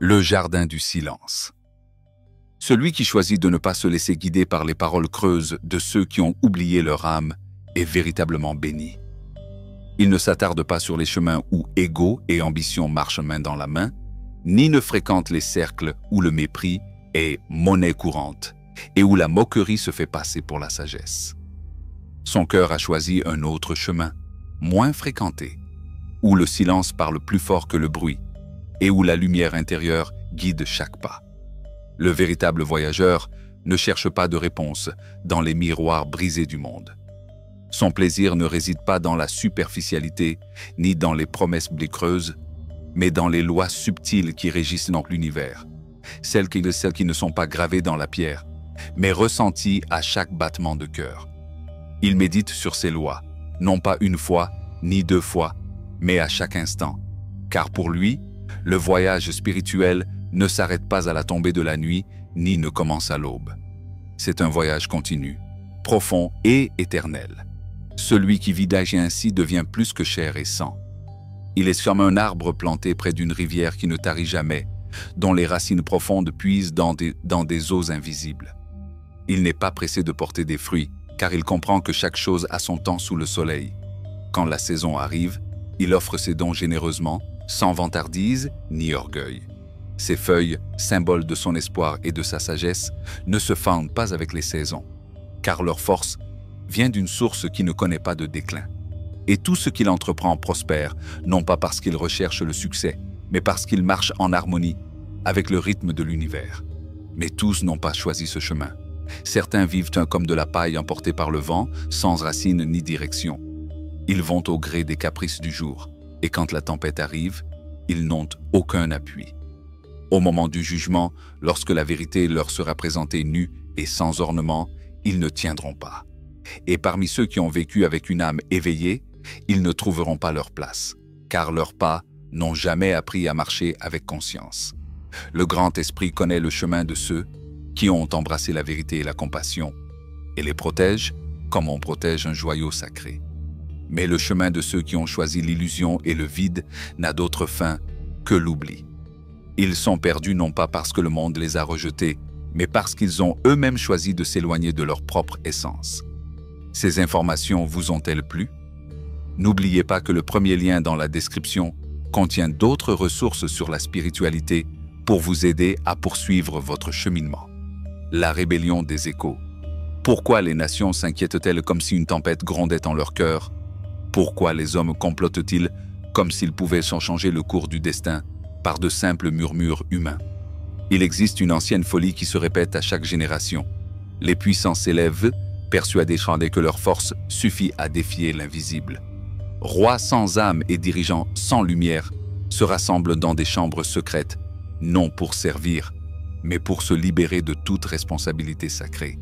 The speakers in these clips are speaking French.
Le jardin du silence. Celui qui choisit de ne pas se laisser guider par les paroles creuses de ceux qui ont oublié leur âme est véritablement béni. Il ne s'attarde pas sur les chemins où ego et ambition marchent main dans la main, ni ne fréquente les cercles où le mépris est monnaie courante et où la moquerie se fait passer pour la sagesse. Son cœur a choisi un autre chemin, moins fréquenté, où le silence parle plus fort que le bruit et où la lumière intérieure guide chaque pas. Le véritable voyageur ne cherche pas de réponse dans les miroirs brisés du monde. Son plaisir ne réside pas dans la superficialité ni dans les promesses creuses, mais dans les lois subtiles qui régissent donc l'univers, celles qui ne sont pas gravées dans la pierre, mais ressenties à chaque battement de cœur. Il médite sur ces lois, non pas une fois, ni deux fois, mais à chaque instant, car pour lui, le voyage spirituel ne s'arrête pas à la tombée de la nuit, ni ne commence à l'aube. C'est un voyage continu, profond et éternel. Celui qui vit ainsi devient plus que chair et sang. Il est comme un arbre planté près d'une rivière qui ne tarit jamais, dont les racines profondes puisent dans des eaux invisibles. Il n'est pas pressé de porter des fruits, car il comprend que chaque chose a son temps sous le soleil. Quand la saison arrive, il offre ses dons généreusement, sans vantardise ni orgueil. Ses feuilles, symboles de son espoir et de sa sagesse, ne se fendent pas avec les saisons, car leur force vient d'une source qui ne connaît pas de déclin. Et tout ce qu'il entreprend prospère, non pas parce qu'il recherche le succès, mais parce qu'il marche en harmonie avec le rythme de l'univers. Mais tous n'ont pas choisi ce chemin. Certains vivent comme de la paille emportée par le vent, sans racines ni direction. Ils vont au gré des caprices du jour, et quand la tempête arrive, ils n'ont aucun appui. Au moment du jugement, lorsque la vérité leur sera présentée nue et sans ornement, ils ne tiendront pas. Et parmi ceux qui ont vécu avec une âme éveillée, ils ne trouveront pas leur place, car leurs pas n'ont jamais appris à marcher avec conscience. Le grand esprit connaît le chemin de ceux qui ont embrassé la vérité et la compassion, et les protège comme on protège un joyau sacré. Mais le chemin de ceux qui ont choisi l'illusion et le vide n'a d'autre fin que l'oubli. Ils sont perdus non pas parce que le monde les a rejetés, mais parce qu'ils ont eux-mêmes choisi de s'éloigner de leur propre essence. Ces informations vous ont-elles plu? N'oubliez pas que le premier lien dans la description contient d'autres ressources sur la spiritualité pour vous aider à poursuivre votre cheminement. La rébellion des échos. Pourquoi les nations s'inquiètent-elles comme si une tempête grondait en leur cœur? Pourquoi les hommes complotent-ils comme s'ils pouvaient changer le cours du destin par de simples murmures humains? Il existe une ancienne folie qui se répète à chaque génération. Les puissants s'élèvent, persuadés que leur force suffit à défier l'invisible. Rois sans âme et dirigeants sans lumière se rassemblent dans des chambres secrètes, non pour servir, mais pour se libérer de toute responsabilité sacrée.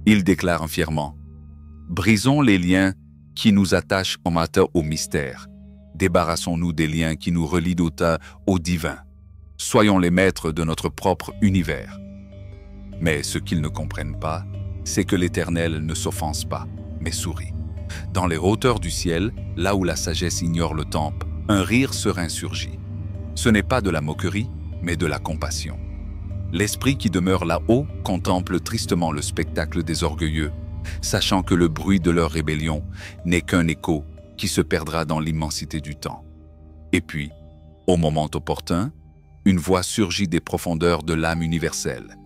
Ils déclarent fièrement « Brisons les liens qui nous attachent au matin au mystère. Débarrassons-nous des liens qui nous relient au divin. Soyons les maîtres de notre propre univers. » Mais ce qu'ils ne comprennent pas, c'est que l'Éternel ne s'offense pas, mais sourit. Dans les hauteurs du ciel, là où la sagesse ignore le temps, un rire serein surgit. Ce n'est pas de la moquerie, mais de la compassion. L'esprit qui demeure là-haut contemple tristement le spectacle des orgueilleux, sachant que le bruit de leur rébellion n'est qu'un écho qui se perdra dans l'immensité du temps. Et puis, au moment opportun, une voix surgit des profondeurs de l'âme universelle,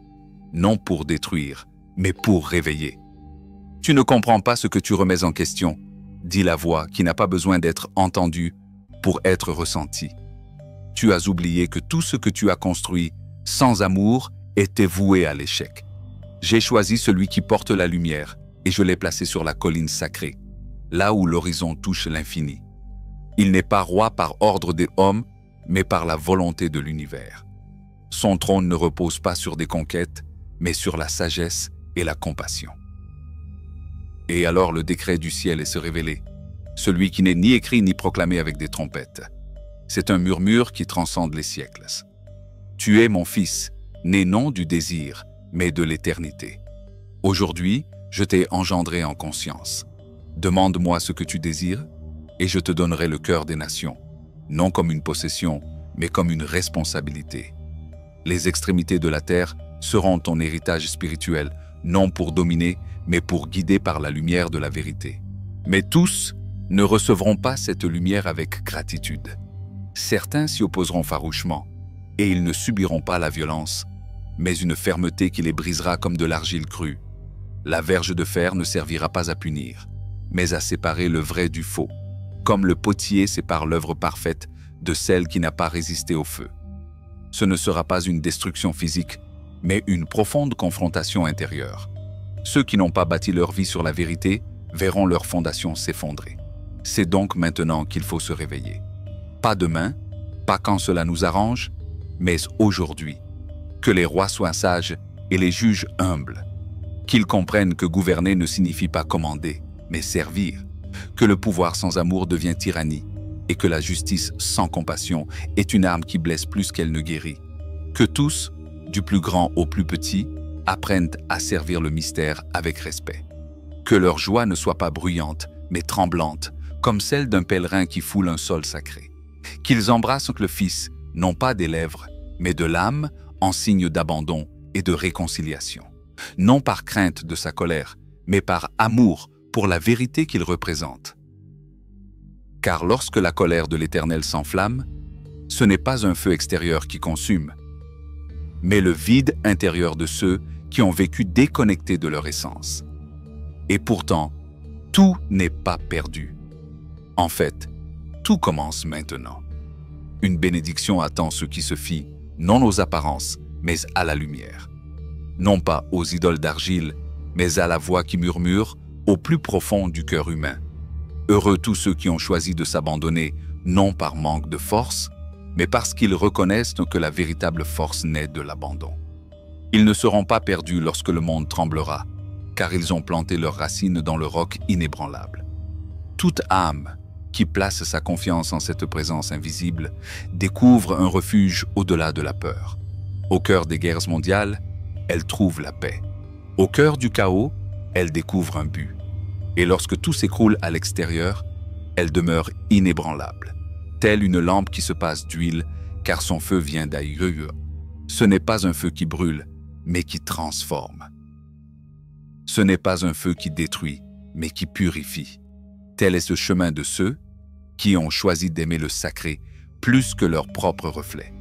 non pour détruire, mais pour réveiller. « Tu ne comprends pas ce que tu remets en question », dit la voix qui n'a pas besoin d'être entendue pour être ressentie. « Tu as oublié que tout ce que tu as construit sans amour était voué à l'échec. J'ai choisi celui qui porte la lumière et je l'ai placé sur la colline sacrée, là où l'horizon touche l'infini. Il n'est pas roi par ordre des hommes, mais par la volonté de l'univers. Son trône ne repose pas sur des conquêtes, mais sur la sagesse et la compassion. » Et alors le décret du ciel est se révélé, celui qui n'est ni écrit ni proclamé avec des trompettes. C'est un murmure qui transcende les siècles. « Tu es mon fils, né non du désir, mais de l'éternité. Aujourd'hui, je t'ai engendré en conscience. Demande-moi ce que tu désires, et je te donnerai le cœur des nations, non comme une possession, mais comme une responsabilité. Les extrémités de la terre seront ton héritage spirituel, non pour dominer, mais pour guider par la lumière de la vérité. Mais tous ne recevront pas cette lumière avec gratitude. Certains s'y opposeront farouchement, et ils ne subiront pas la violence, mais une fermeté qui les brisera comme de l'argile crue. La verge de fer ne servira pas à punir, mais à séparer le vrai du faux, comme le potier sépare l'œuvre parfaite de celle qui n'a pas résisté au feu. Ce ne sera pas une destruction physique, mais une profonde confrontation intérieure. Ceux qui n'ont pas bâti leur vie sur la vérité verront leur fondation s'effondrer. C'est donc maintenant qu'il faut se réveiller. Pas demain, pas quand cela nous arrange, mais aujourd'hui. Que les rois soient sages et les juges humbles. Qu'ils comprennent que gouverner ne signifie pas commander, mais servir. Que le pouvoir sans amour devient tyrannie et que la justice sans compassion est une arme qui blesse plus qu'elle ne guérit. Que tous, du plus grand au plus petit, apprennent à servir le mystère avec respect. Que leur joie ne soit pas bruyante, mais tremblante, comme celle d'un pèlerin qui foule un sol sacré. Qu'ils embrassent le Fils, non pas des lèvres, mais de l'âme, en signe d'abandon et de réconciliation. Non par crainte de sa colère, mais par amour pour la vérité qu'il représente. Car lorsque la colère de l'Éternel s'enflamme, ce n'est pas un feu extérieur qui consume, mais le vide intérieur de ceux qui ont vécu déconnectés de leur essence. Et pourtant, tout n'est pas perdu. En fait, tout commence maintenant. Une bénédiction attend ceux qui se fient, non aux apparences, mais à la lumière. Non pas aux idoles d'argile, mais à la voix qui murmure au plus profond du cœur humain. Heureux tous ceux qui ont choisi de s'abandonner, non par manque de force, mais parce qu'ils reconnaissent que la véritable force naît de l'abandon. Ils ne seront pas perdus lorsque le monde tremblera, car ils ont planté leurs racines dans le roc inébranlable. Toute âme qui place sa confiance en cette présence invisible découvre un refuge au-delà de la peur. Au cœur des guerres mondiales, elle trouve la paix. Au cœur du chaos, elle découvre un but. Et lorsque tout s'écroule à l'extérieur, elle demeure inébranlable, telle une lampe qui se passe d'huile, car son feu vient d'ailleurs. Ce n'est pas un feu qui brûle, mais qui transforme. Ce n'est pas un feu qui détruit, mais qui purifie. Tel est ce chemin de ceux qui ont choisi d'aimer le sacré plus que leur propre reflet.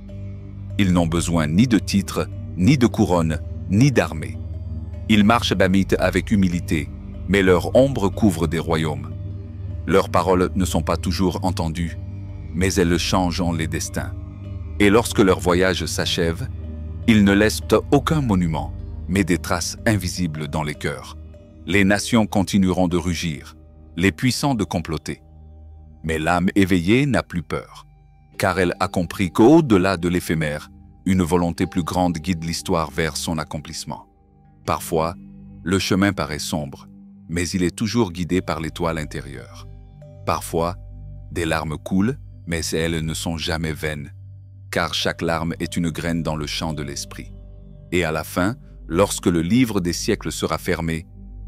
Ils n'ont besoin ni de titres, ni de couronne, ni d'armée. Ils marchent Bamit avec humilité, mais leur ombre couvre des royaumes. Leurs paroles ne sont pas toujours entendues, mais elles changent les destins. Et lorsque leur voyage s'achève, ils ne laissent aucun monument, mais des traces invisibles dans les cœurs. Les nations continueront de rugir, les puissants de comploter. Mais l'âme éveillée n'a plus peur, car elle a compris qu'au-delà de l'éphémère, une volonté plus grande guide l'histoire vers son accomplissement. Parfois, le chemin paraît sombre, mais il est toujours guidé par l'étoile intérieure. Parfois, des larmes coulent, mais elles ne sont jamais vaines, car chaque larme est une graine dans le champ de l'esprit. Et à la fin, lorsque le livre des siècles sera fermé,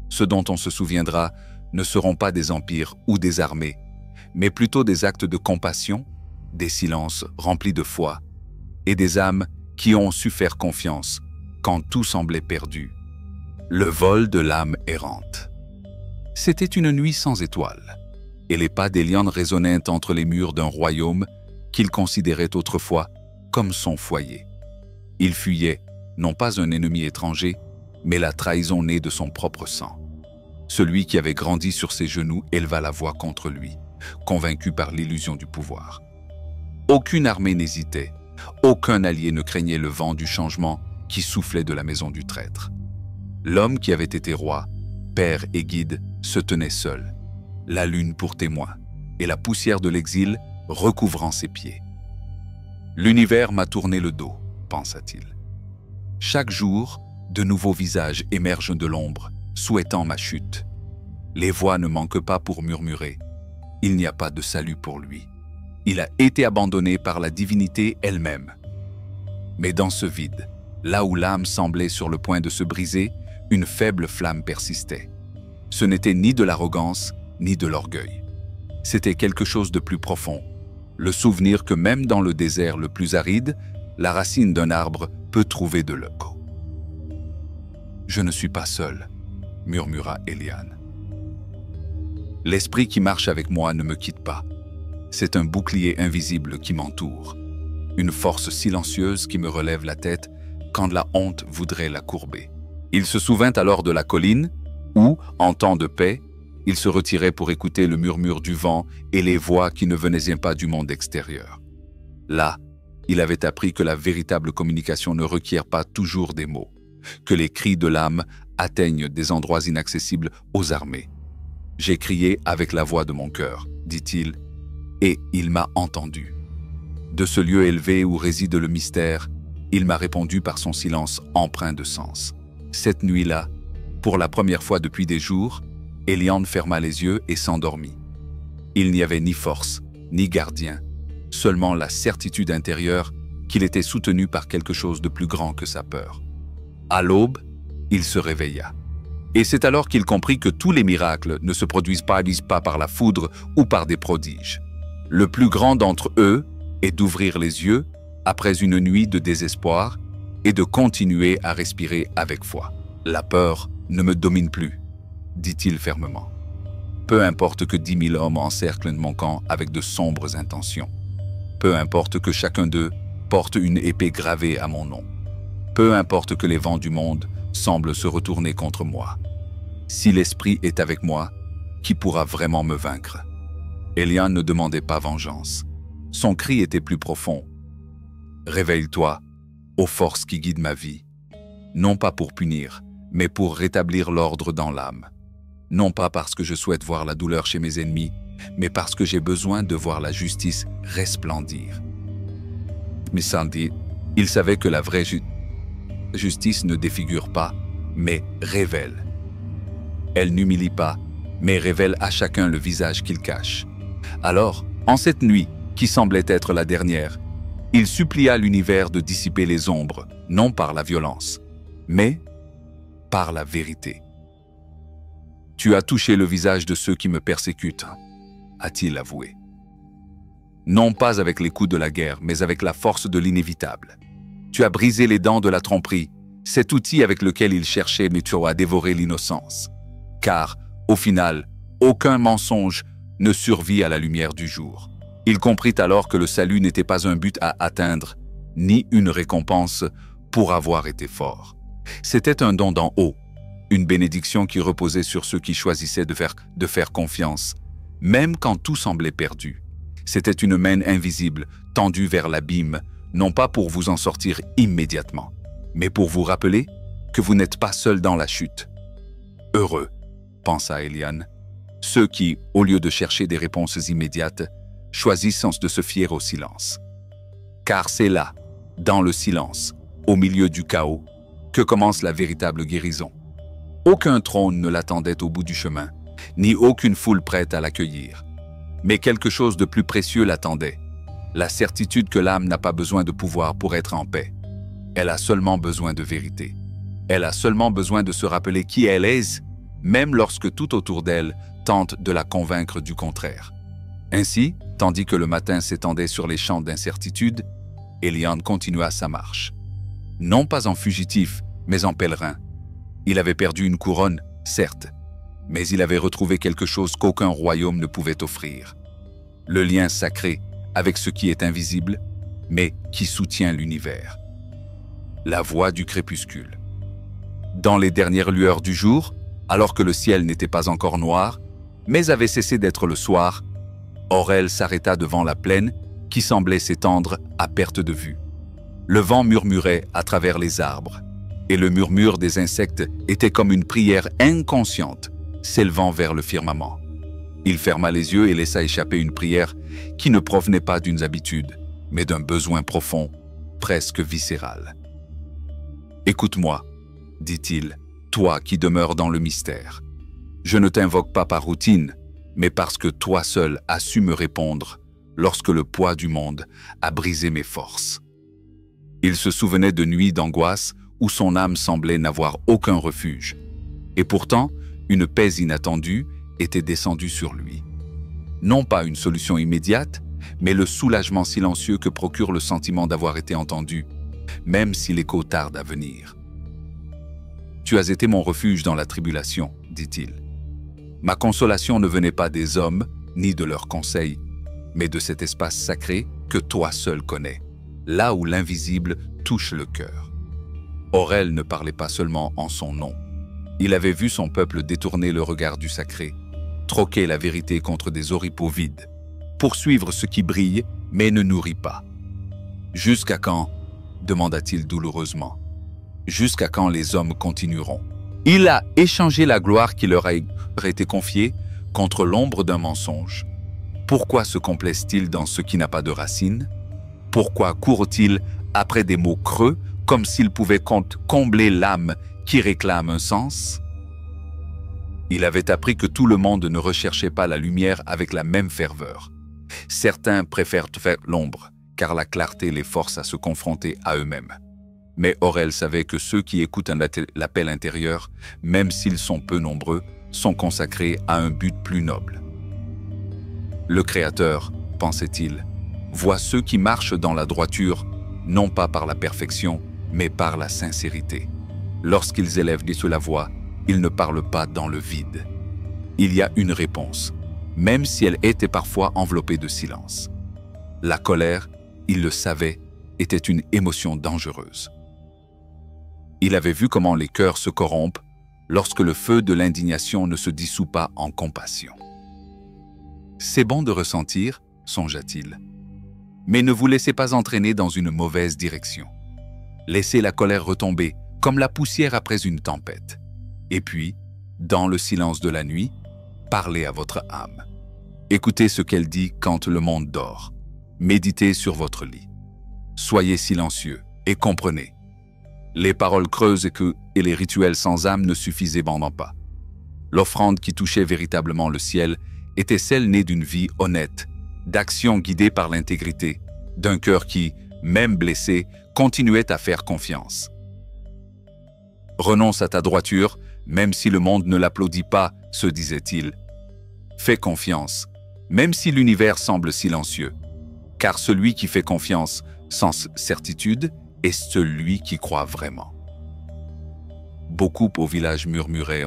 ce dont on se souviendra ne seront pas des empires ou des armées, mais plutôt des actes de compassion, des silences remplis de foi, et des âmes qui ont su faire confiance quand tout semblait perdu. Le vol de l'âme errante. C'était une nuit sans étoiles, et les pas des lionnes résonnaient entre les murs d'un royaume qu'il considérait autrefois comme son foyer. Il fuyait, non pas un ennemi étranger, mais la trahison née de son propre sang. Celui qui avait grandi sur ses genoux éleva la voix contre lui, convaincu par l'illusion du pouvoir. Aucune armée n'hésitait, aucun allié ne craignait le vent du changement qui soufflait de la maison du traître. L'homme qui avait été roi, père et guide, se tenait seul, la lune pour témoin, et la poussière de l'exil recouvrant ses pieds. « L'univers m'a tourné le dos », pensa-t-il. Chaque jour, de nouveaux visages émergent de l'ombre, souhaitant ma chute. Les voix ne manquent pas pour murmurer. Il n'y a pas de salut pour lui. Il a été abandonné par la divinité elle-même. Mais dans ce vide, là où l'âme semblait sur le point de se briser, une faible flamme persistait. Ce n'était ni de l'arrogance, ni de l'orgueil. C'était quelque chose de plus profond, Le souvenir que même dans le désert le plus aride, la racine d'un arbre peut trouver de l'eau. « Je ne suis pas seul », murmura Eliane. « L'esprit qui marche avec moi ne me quitte pas. C'est un bouclier invisible qui m'entoure, une force silencieuse qui me relève la tête quand la honte voudrait la courber. » Il se souvint alors de la colline où, en temps de paix, il se retirait pour écouter le murmure du vent et les voix qui ne venaient pas du monde extérieur. Là, il avait appris que la véritable communication ne requiert pas toujours des mots, que les cris de l'âme atteignent des endroits inaccessibles aux armées. « J'ai crié avec la voix de mon cœur, dit-il, et il m'a entendu. De ce lieu élevé où réside le mystère, il m'a répondu par son silence empreint de sens. Cette nuit-là, pour la première fois depuis des jours, Eliane ferma les yeux et s'endormit. Il n'y avait ni force, ni gardien, seulement la certitude intérieure qu'il était soutenu par quelque chose de plus grand que sa peur. À l'aube, il se réveilla. Et c'est alors qu'il comprit que tous les miracles ne se produisent pas par la foudre ou par des prodiges. Le plus grand d'entre eux est d'ouvrir les yeux après une nuit de désespoir et de continuer à respirer avec foi. « La peur ne me domine plus », dit-il fermement. « Peu importe que 10 000 hommes encerclent mon camp avec de sombres intentions. Peu importe que chacun d'eux porte une épée gravée à mon nom. Peu importe que les vents du monde semblent se retourner contre moi. Si l'esprit est avec moi, qui pourra vraiment me vaincre ?» Eliane ne demandait pas vengeance. Son cri était plus profond. « Réveille-toi, ô force qui guide ma vie. Non pas pour punir, mais pour rétablir l'ordre dans l'âme. Non pas parce que je souhaite voir la douleur chez mes ennemis, mais parce que j'ai besoin de voir la justice resplendir. » Mais Sandy, il savait que la vraie justice ne défigure pas, mais révèle. Elle n'humilie pas, mais révèle à chacun le visage qu'il cache. Alors, en cette nuit, qui semblait être la dernière, il supplia l'univers de dissiper les ombres, non par la violence, mais par la vérité. « Tu as touché le visage de ceux qui me persécutent », a-t-il avoué. Non pas avec les coups de la guerre, mais avec la force de l'inévitable. Tu as brisé les dents de la tromperie, cet outil avec lequel il cherchait à dévorer l'innocence. Car, au final, aucun mensonge ne survit à la lumière du jour. Il comprit alors que le salut n'était pas un but à atteindre, ni une récompense pour avoir été fort. C'était un don d'en haut, une bénédiction qui reposait sur ceux qui choisissaient de faire confiance, même quand tout semblait perdu. C'était une main invisible, tendue vers l'abîme, non pas pour vous en sortir immédiatement, mais pour vous rappeler que vous n'êtes pas seul dans la chute. Heureux, pensa Eliane, ceux qui, au lieu de chercher des réponses immédiates, choisissent de se fier au silence. Car c'est là, dans le silence, au milieu du chaos, que commence la véritable guérison. Aucun trône ne l'attendait au bout du chemin, ni aucune foule prête à l'accueillir. Mais quelque chose de plus précieux l'attendait, la certitude que l'âme n'a pas besoin de pouvoir pour être en paix. Elle a seulement besoin de vérité. Elle a seulement besoin de se rappeler qui elle est, même lorsque tout autour d'elle tente de la convaincre du contraire. Ainsi, tandis que le matin s'étendait sur les champs d'incertitude, Eliane continua sa marche. Non pas en fugitif, mais en pèlerin. Il avait perdu une couronne, certes, mais il avait retrouvé quelque chose qu'aucun royaume ne pouvait offrir. Le lien sacré avec ce qui est invisible, mais qui soutient l'univers. La voix du crépuscule. Dans les dernières lueurs du jour, alors que le ciel n'était pas encore noir, mais avait cessé d'être le soir, Aurel s'arrêta devant la plaine qui semblait s'étendre à perte de vue. Le vent murmurait à travers les arbres, et le murmure des insectes était comme une prière inconsciente s'élevant vers le firmament. Il ferma les yeux et laissa échapper une prière qui ne provenait pas d'une habitude, mais d'un besoin profond, presque viscéral. « Écoute-moi, dit-il, toi qui demeures dans le mystère. Je ne t'invoque pas par routine, mais parce que toi seul as su me répondre lorsque le poids du monde a brisé mes forces. » Il se souvenait de nuits d'angoisse où son âme semblait n'avoir aucun refuge. Et pourtant, une paix inattendue était descendue sur lui. Non pas une solution immédiate, mais le soulagement silencieux que procure le sentiment d'avoir été entendu, même si l'écho tarde à venir. « Tu as été mon refuge dans la tribulation, dit-il. Ma consolation ne venait pas des hommes, ni de leurs conseils, mais de cet espace sacré que toi seul connais, là où l'invisible touche le cœur. » Aurel ne parlait pas seulement en son nom. Il avait vu son peuple détourner le regard du sacré, troquer la vérité contre des oripeaux vides, poursuivre ce qui brille mais ne nourrit pas. « Jusqu'à quand ?» demanda-t-il douloureusement. « Jusqu'à quand les hommes continueront ?» Il a échangé la gloire qui leur a été confiée contre l'ombre d'un mensonge. Pourquoi se complaise-t-il dans ce qui n'a pas de racine? Pourquoi court-il après des mots creux comme s'il pouvait combler l'âme qui réclame un sens? Il avait appris que tout le monde ne recherchait pas la lumière avec la même ferveur. Certains préfèrent faire l'ombre, car la clarté les force à se confronter à eux-mêmes. Mais Aurel savait que ceux qui écoutent l'appel intérieur, même s'ils sont peu nombreux, sont consacrés à un but plus noble. Le Créateur, pensait-il, voit ceux qui marchent dans la droiture, non pas par la perfection, mais par la sincérité. Lorsqu'ils élèvent la voix, ils ne parlent pas dans le vide. Il y a une réponse, même si elle était parfois enveloppée de silence. La colère, il le savait, était une émotion dangereuse. Il avait vu comment les cœurs se corrompent lorsque le feu de l'indignation ne se dissout pas en compassion. C'est bon de ressentir, songea-t-il, mais ne vous laissez pas entraîner dans une mauvaise direction. Laissez la colère retomber comme la poussière après une tempête. Et puis, dans le silence de la nuit, parlez à votre âme. Écoutez ce qu'elle dit quand le monde dort. Méditez sur votre lit. Soyez silencieux et comprenez. Les paroles creuses et les rituels sans âme ne suffisaient cependant pas. L'offrande qui touchait véritablement le ciel était celle née d'une vie honnête, d'actions guidées par l'intégrité, d'un cœur qui, même blessé, continuait à faire confiance. Renonce à ta droiture, même si le monde ne l'applaudit pas, se disait-il. Fais confiance, même si l'univers semble silencieux, car celui qui fait confiance sans certitude est celui qui croit vraiment. Beaucoup au village murmuraient,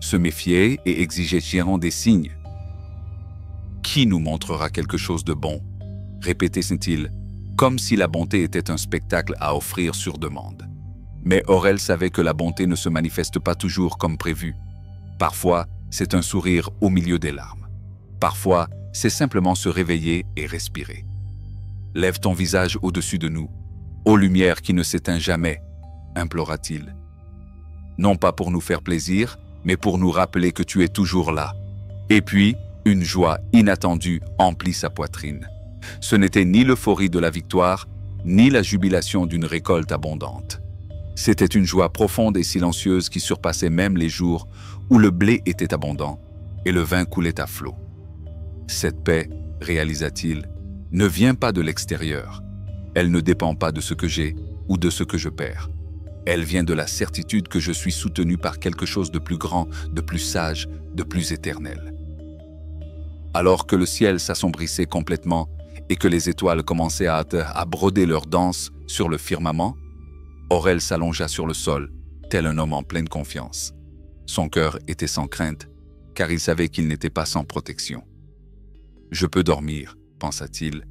se méfiaient et exigeaient des signes. Qui nous montrera quelque chose de bon? Répétait-il, comme si la bonté était un spectacle à offrir sur demande. Mais Aurel savait que la bonté ne se manifeste pas toujours comme prévu. Parfois, c'est un sourire au milieu des larmes. Parfois, c'est simplement se réveiller et respirer. Lève ton visage au-dessus de nous, ô lumière qui ne s'éteint jamais, implora-t-il. Non pas pour nous faire plaisir, mais pour nous rappeler que tu es toujours là. Et puis, une joie inattendue emplit sa poitrine. Ce n'était ni l'euphorie de la victoire, ni la jubilation d'une récolte abondante. C'était une joie profonde et silencieuse qui surpassait même les jours où le blé était abondant et le vin coulait à flot. Cette paix, réalisa-t-il, ne vient pas de l'extérieur. Elle ne dépend pas de ce que j'ai ou de ce que je perds. Elle vient de la certitude que je suis soutenu par quelque chose de plus grand, de plus sage, de plus éternel. Alors que le ciel s'assombrissait complètement et que les étoiles commençaient à broder leur danse sur le firmament, Aurel s'allongea sur le sol, tel un homme en pleine confiance. Son cœur était sans crainte, car il savait qu'il n'était pas sans protection. « Je peux dormir », pensa-t-il,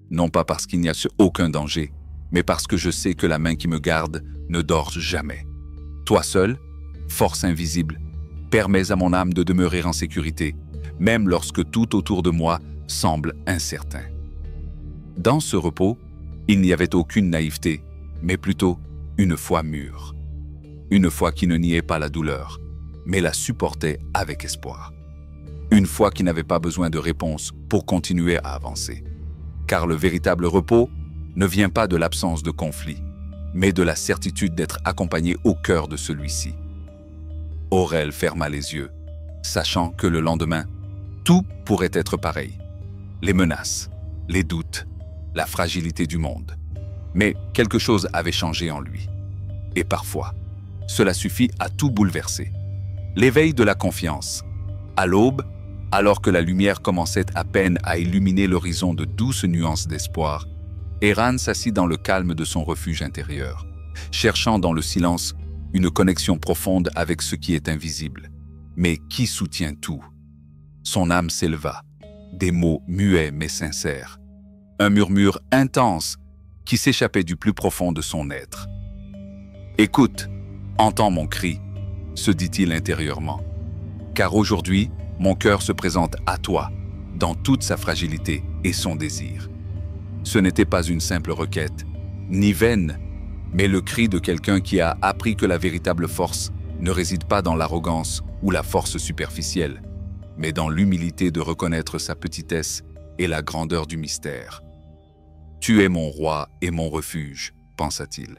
non pas parce qu'il n'y a aucun danger, mais parce que je sais que la main qui me garde ne dort jamais. Toi seul, force invisible, permets à mon âme de demeurer en sécurité, même lorsque tout autour de moi semble incertain. Dans ce repos, il n'y avait aucune naïveté, mais plutôt une foi mûre. Une foi qui ne niait pas la douleur, mais la supportait avec espoir. Une foi qui n'avait pas besoin de réponse pour continuer à avancer. Car le véritable repos ne vient pas de l'absence de conflit, mais de la certitude d'être accompagné au cœur de celui-ci. Aurel ferma les yeux, sachant que le lendemain, tout pourrait être pareil. Les menaces, les doutes, la fragilité du monde. Mais quelque chose avait changé en lui. Et parfois, cela suffit à tout bouleverser. L'éveil de la confiance. À l'aube, Alors que la lumière commençait à peine à illuminer l'horizon de douces nuances d'espoir, Eran s'assit dans le calme de son refuge intérieur, cherchant dans le silence une connexion profonde avec ce qui est invisible, mais qui soutient tout. Son âme s'éleva, des mots muets mais sincères, un murmure intense qui s'échappait du plus profond de son être. « Écoute, entends mon cri », se dit-il intérieurement, « car aujourd'hui, mon cœur se présente à toi, dans toute sa fragilité et son désir. » Ce n'était pas une simple requête, ni vaine, mais le cri de quelqu'un qui a appris que la véritable force ne réside pas dans l'arrogance ou la force superficielle, mais dans l'humilité de reconnaître sa petitesse et la grandeur du mystère. « Tu es mon roi et mon refuge, pensa-t-il.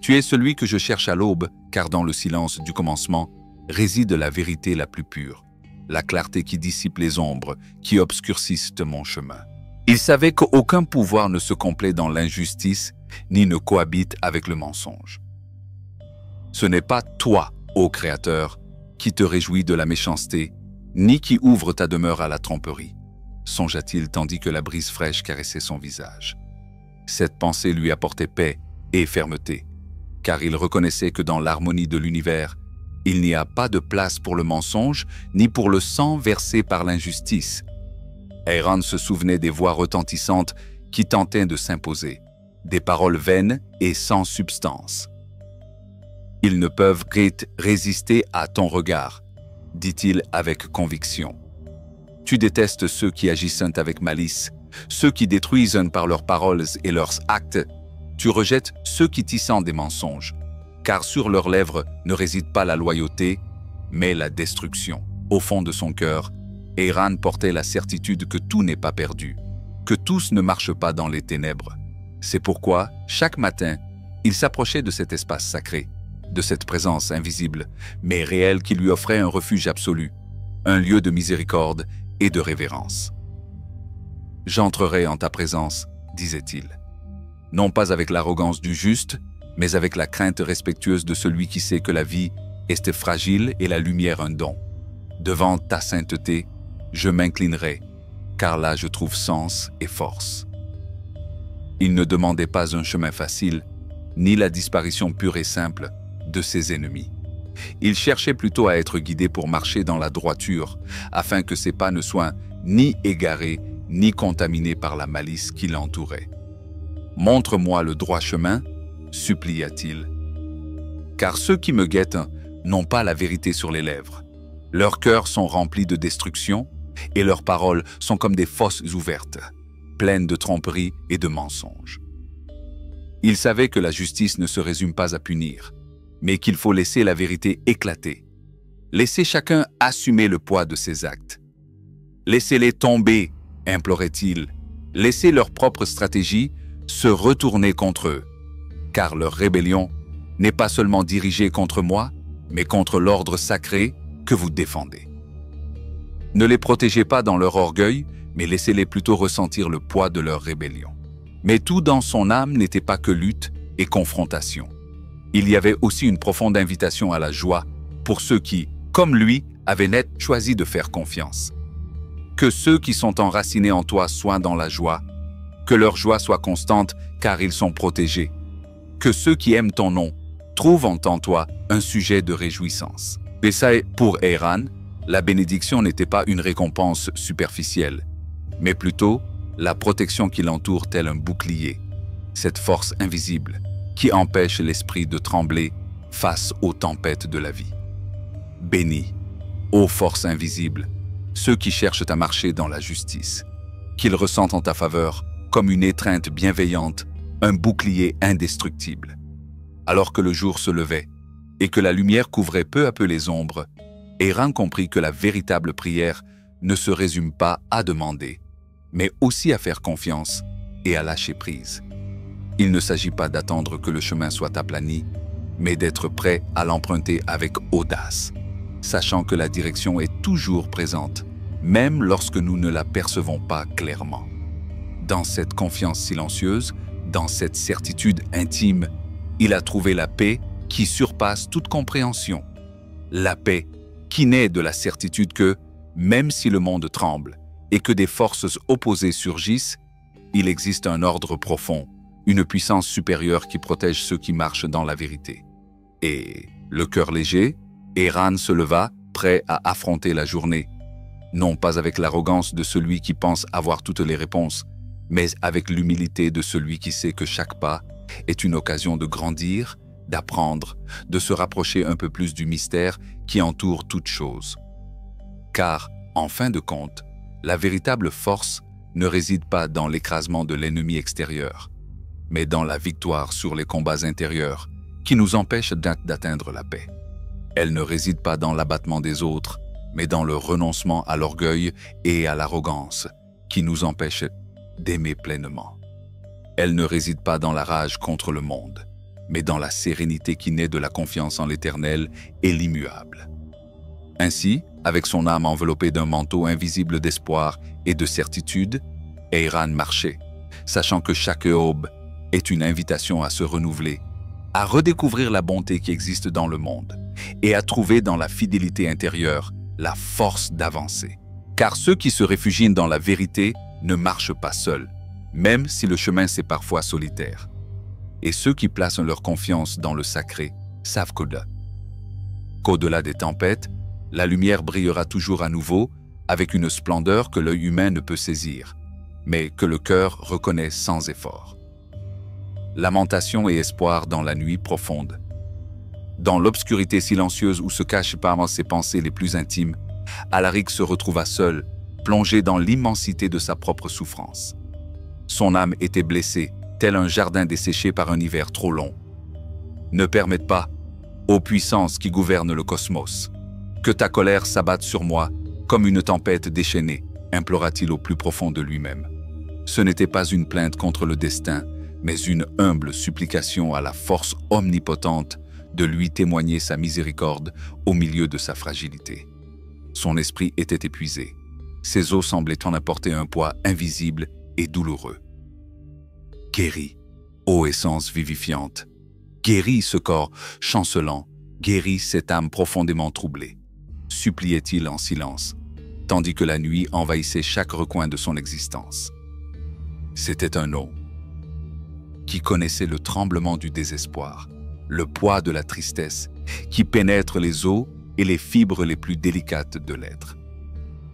Tu es celui que je cherche à l'aube, car dans le silence du commencement réside la vérité la plus pure, la clarté qui dissipe les ombres, qui obscurcissent mon chemin. » Il savait qu'aucun pouvoir ne se complaît dans l'injustice, ni ne cohabite avec le mensonge. Ce n'est pas toi, ô Créateur, qui te réjouis de la méchanceté, ni qui ouvre ta demeure à la tromperie, songea-t-il tandis que la brise fraîche caressait son visage. Cette pensée lui apportait paix et fermeté, car il reconnaissait que dans l'harmonie de l'univers, il n'y a pas de place pour le mensonge, ni pour le sang versé par l'injustice. Eran se souvenait des voix retentissantes qui tentaient de s'imposer, des paroles vaines et sans substance. « Ils ne peuvent résister à ton regard, » dit-il avec conviction. « Tu détestes ceux qui agissent avec malice, ceux qui détruisent par leurs paroles et leurs actes. Tu rejettes ceux qui tissent des mensonges, car sur leurs lèvres ne réside pas la loyauté, mais la destruction. » Au fond de son cœur, Eran portait la certitude que tout n'est pas perdu, que tous ne marchent pas dans les ténèbres. C'est pourquoi, chaque matin, il s'approchait de cet espace sacré, de cette présence invisible, mais réelle qui lui offrait un refuge absolu, un lieu de miséricorde et de révérence. « J'entrerai en ta présence, » disait-il, non pas avec l'arrogance du juste, mais avec la crainte respectueuse de celui qui sait que la vie est fragile et la lumière un don. Devant ta sainteté, je m'inclinerai, car là je trouve sens et force. Il ne demandait pas un chemin facile, ni la disparition pure et simple de ses ennemis. Il cherchait plutôt à être guidé pour marcher dans la droiture, afin que ses pas ne soient ni égarés, ni contaminés par la malice qui l'entourait. « Montre-moi le droit chemin », supplia-t-il. « Car ceux qui me guettent n'ont pas la vérité sur les lèvres. Leurs cœurs sont remplis de destruction, et leurs paroles sont comme des fosses ouvertes, pleines de tromperies et de mensonges. » Il savait que la justice ne se résume pas à punir, mais qu'il faut laisser la vérité éclater. Laissez chacun assumer le poids de ses actes. « Laissez-les tomber », implorait-il. « Laissez leur propre stratégie se retourner contre eux, car leur rébellion n'est pas seulement dirigée contre moi, mais contre l'ordre sacré que vous défendez. Ne les protégez pas dans leur orgueil, mais laissez-les plutôt ressentir le poids de leur rébellion. » Mais tout dans son âme n'était pas que lutte et confrontation. Il y avait aussi une profonde invitation à la joie pour ceux qui, comme lui, avaient net choisi de faire confiance. Que ceux qui sont enracinés en toi soient dans la joie, que leur joie soit constante car ils sont protégés. Que ceux qui aiment ton nom trouvent en toi un sujet de réjouissance. Et ça, pour Eran, la bénédiction n'était pas une récompense superficielle, mais plutôt la protection qui l'entoure tel un bouclier, cette force invisible qui empêche l'esprit de trembler face aux tempêtes de la vie. Bénis, ô force invisible, ceux qui cherchent à marcher dans la justice, qu'ils ressentent en ta faveur comme une étreinte bienveillante, un bouclier indestructible. Alors que le jour se levait et que la lumière couvrait peu à peu les ombres, Eran comprit que la véritable prière ne se résume pas à demander, mais aussi à faire confiance et à lâcher prise. Il ne s'agit pas d'attendre que le chemin soit aplani, mais d'être prêt à l'emprunter avec audace, sachant que la direction est toujours présente, même lorsque nous ne la percevons pas clairement. Dans cette confiance silencieuse, dans cette certitude intime, il a trouvé la paix qui surpasse toute compréhension. La paix qui naît de la certitude que, Même si le monde tremble et que des forces opposées surgissent, il existe un ordre profond, une puissance supérieure qui protège ceux qui marchent dans la vérité. Et, le cœur léger, Ehran se leva, prêt à affronter la journée, non pas avec l'arrogance de celui qui pense avoir toutes les réponses, mais avec l'humilité de celui qui sait que chaque pas est une occasion de grandir, d'apprendre, de se rapprocher un peu plus du mystère qui entoure toute chose. Car, en fin de compte, la véritable force ne réside pas dans l'écrasement de l'ennemi extérieur, mais dans la victoire sur les combats intérieurs qui nous empêchent d'atteindre la paix. Elle ne réside pas dans l'abattement des autres, mais dans le renoncement à l'orgueil et à l'arrogance qui nous empêchent d'aimer pleinement. Elle ne réside pas dans la rage contre le monde, mais dans la sérénité qui naît de la confiance en l'Éternel et l'immuable. Ainsi, avec son âme enveloppée d'un manteau invisible d'espoir et de certitude, Ehran marchait, sachant que chaque aube est une invitation à se renouveler, à redécouvrir la bonté qui existe dans le monde et à trouver dans la fidélité intérieure la force d'avancer. Car ceux qui se réfugient dans la vérité ne marchent pas seuls, même si le chemin c'est parfois solitaire. Et ceux qui placent leur confiance dans le sacré savent qu'au-delà des tempêtes, la lumière brillera toujours à nouveau avec une splendeur que l'œil humain ne peut saisir, mais que le cœur reconnaît sans effort. Lamentation et espoir dans la nuit profonde. Dans l'obscurité silencieuse où se cachent parmi ses pensées les plus intimes, Alaric se retrouva seul, plongé dans l'immensité de sa propre souffrance. Son âme était blessée, tel un jardin desséché par un hiver trop long. Ne permette pas, ô puissance qui gouverne le cosmos, que ta colère s'abatte sur moi comme une tempête déchaînée, implora-t-il au plus profond de lui-même. Ce n'était pas une plainte contre le destin, mais une humble supplication à la force omnipotente de lui témoigner sa miséricorde au milieu de sa fragilité. Son esprit était épuisé. Ses os semblaient en apporter un poids invisible et douloureux. Guéris, ô essence vivifiante. Guéris ce corps chancelant, guéris cette âme profondément troublée. Suppliait-il en silence, tandis que la nuit envahissait chaque recoin de son existence. C'était un homme qui connaissait le tremblement du désespoir, le poids de la tristesse, qui pénètre les os et les fibres les plus délicates de l'être.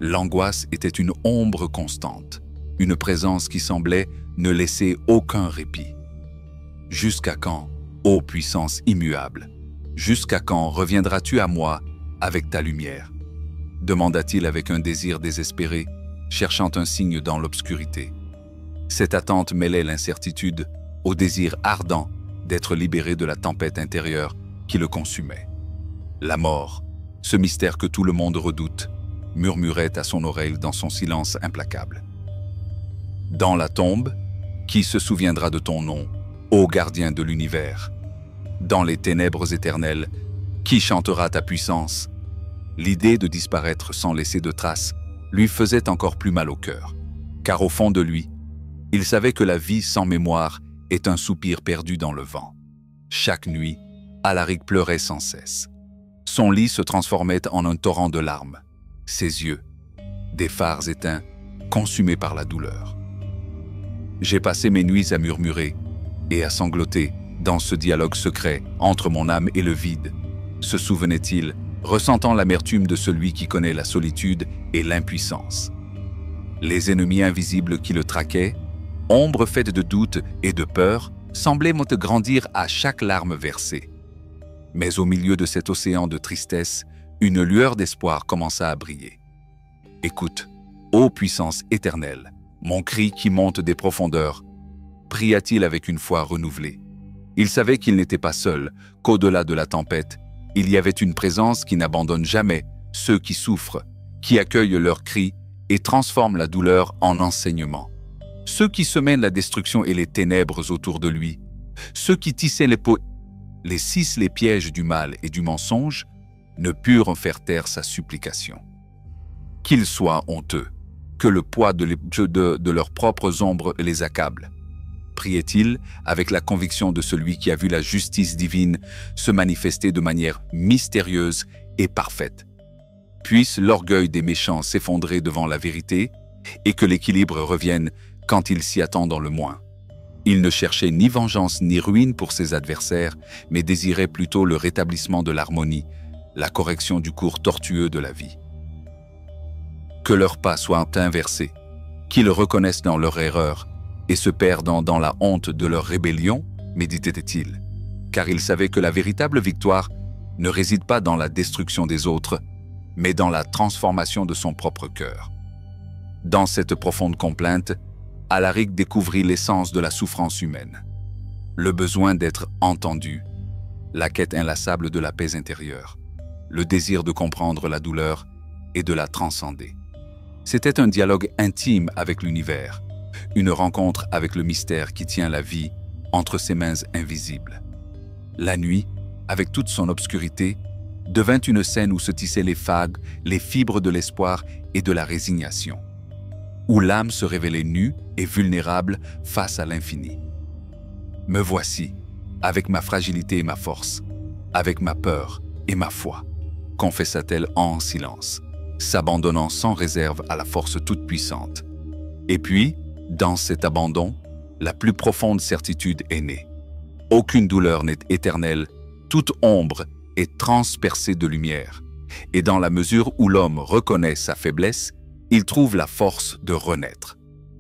L'angoisse était une ombre constante, une présence qui semblait ne laisser aucun répit. Jusqu'à quand, ô puissance immuable, jusqu'à quand reviendras-tu à moi avec ta lumière? Demanda-t-il avec un désir désespéré, cherchant un signe dans l'obscurité. Cette attente mêlait l'incertitude au désir ardent d'être libéré de la tempête intérieure qui le consumait. La mort, ce mystère que tout le monde redoute, murmurait à son oreille dans son silence implacable. Dans la tombe, qui se souviendra de ton nom, ô gardien de l'univers? Dans les ténèbres éternelles, qui chantera ta puissance? L'idée de disparaître sans laisser de traces lui faisait encore plus mal au cœur, car au fond de lui, il savait que la vie sans mémoire est un soupir perdu dans le vent. Chaque nuit, Alaric pleurait sans cesse. Son lit se transformait en un torrent de larmes. Ses yeux, des phares éteints, consumés par la douleur. J'ai passé mes nuits à murmurer et à sangloter dans ce dialogue secret entre mon âme et le vide, se souvenait-il, ressentant l'amertume de celui qui connaît la solitude et l'impuissance. Les ennemis invisibles qui le traquaient, ombre faite de doute et de peur, semblaient grandir à chaque larme versée. Mais au milieu de cet océan de tristesse, une lueur d'espoir commença à briller. « Écoute, ô puissance éternelle, mon cri qui monte des profondeurs », pria-t-il avec une foi renouvelée. Il savait qu'il n'était pas seul, qu'au-delà de la tempête, il y avait une présence qui n'abandonne jamais ceux qui souffrent, qui accueillent leurs cris et transforme la douleur en enseignement. Ceux qui semaient la destruction et les ténèbres autour de lui, ceux qui tissaient les pièges du mal et du mensonge, ne purent faire taire sa supplication. Qu'ils soient honteux, que le poids de leurs propres ombres les accable, priait-il avec la conviction de celui qui a vu la justice divine se manifester de manière mystérieuse et parfaite. Puisse l'orgueil des méchants s'effondrer devant la vérité et que l'équilibre revienne quand ils s'y attendent le moins. Il ne cherchait ni vengeance ni ruine pour ses adversaires, mais désirait plutôt le rétablissement de l'harmonie, la correction du cours tortueux de la vie. Que leurs pas soient inversés, qu'ils reconnaissent dans leur erreur et se perdant dans la honte de leur rébellion, méditait-il, car il savait que la véritable victoire ne réside pas dans la destruction des autres, mais dans la transformation de son propre cœur. Dans cette profonde complainte, Alaric découvrit l'essence de la souffrance humaine, le besoin d'être entendu, la quête inlassable de la paix intérieure, le désir de comprendre la douleur et de la transcender. C'était un dialogue intime avec l'univers, une rencontre avec le mystère qui tient la vie entre ses mains invisibles. La nuit, avec toute son obscurité, devint une scène où se tissaient les fagues, les fibres de l'espoir et de la résignation, où l'âme se révélait nue et vulnérable face à l'infini. « Me voici, avec ma fragilité et ma force, avec ma peur et ma foi », confessa-t-elle en silence, s'abandonnant sans réserve à la force toute-puissante. Et puis, dans cet abandon, la plus profonde certitude est née. Aucune douleur n'est éternelle, toute ombre est transpercée de lumière. Et dans la mesure où l'homme reconnaît sa faiblesse, il trouve la force de renaître.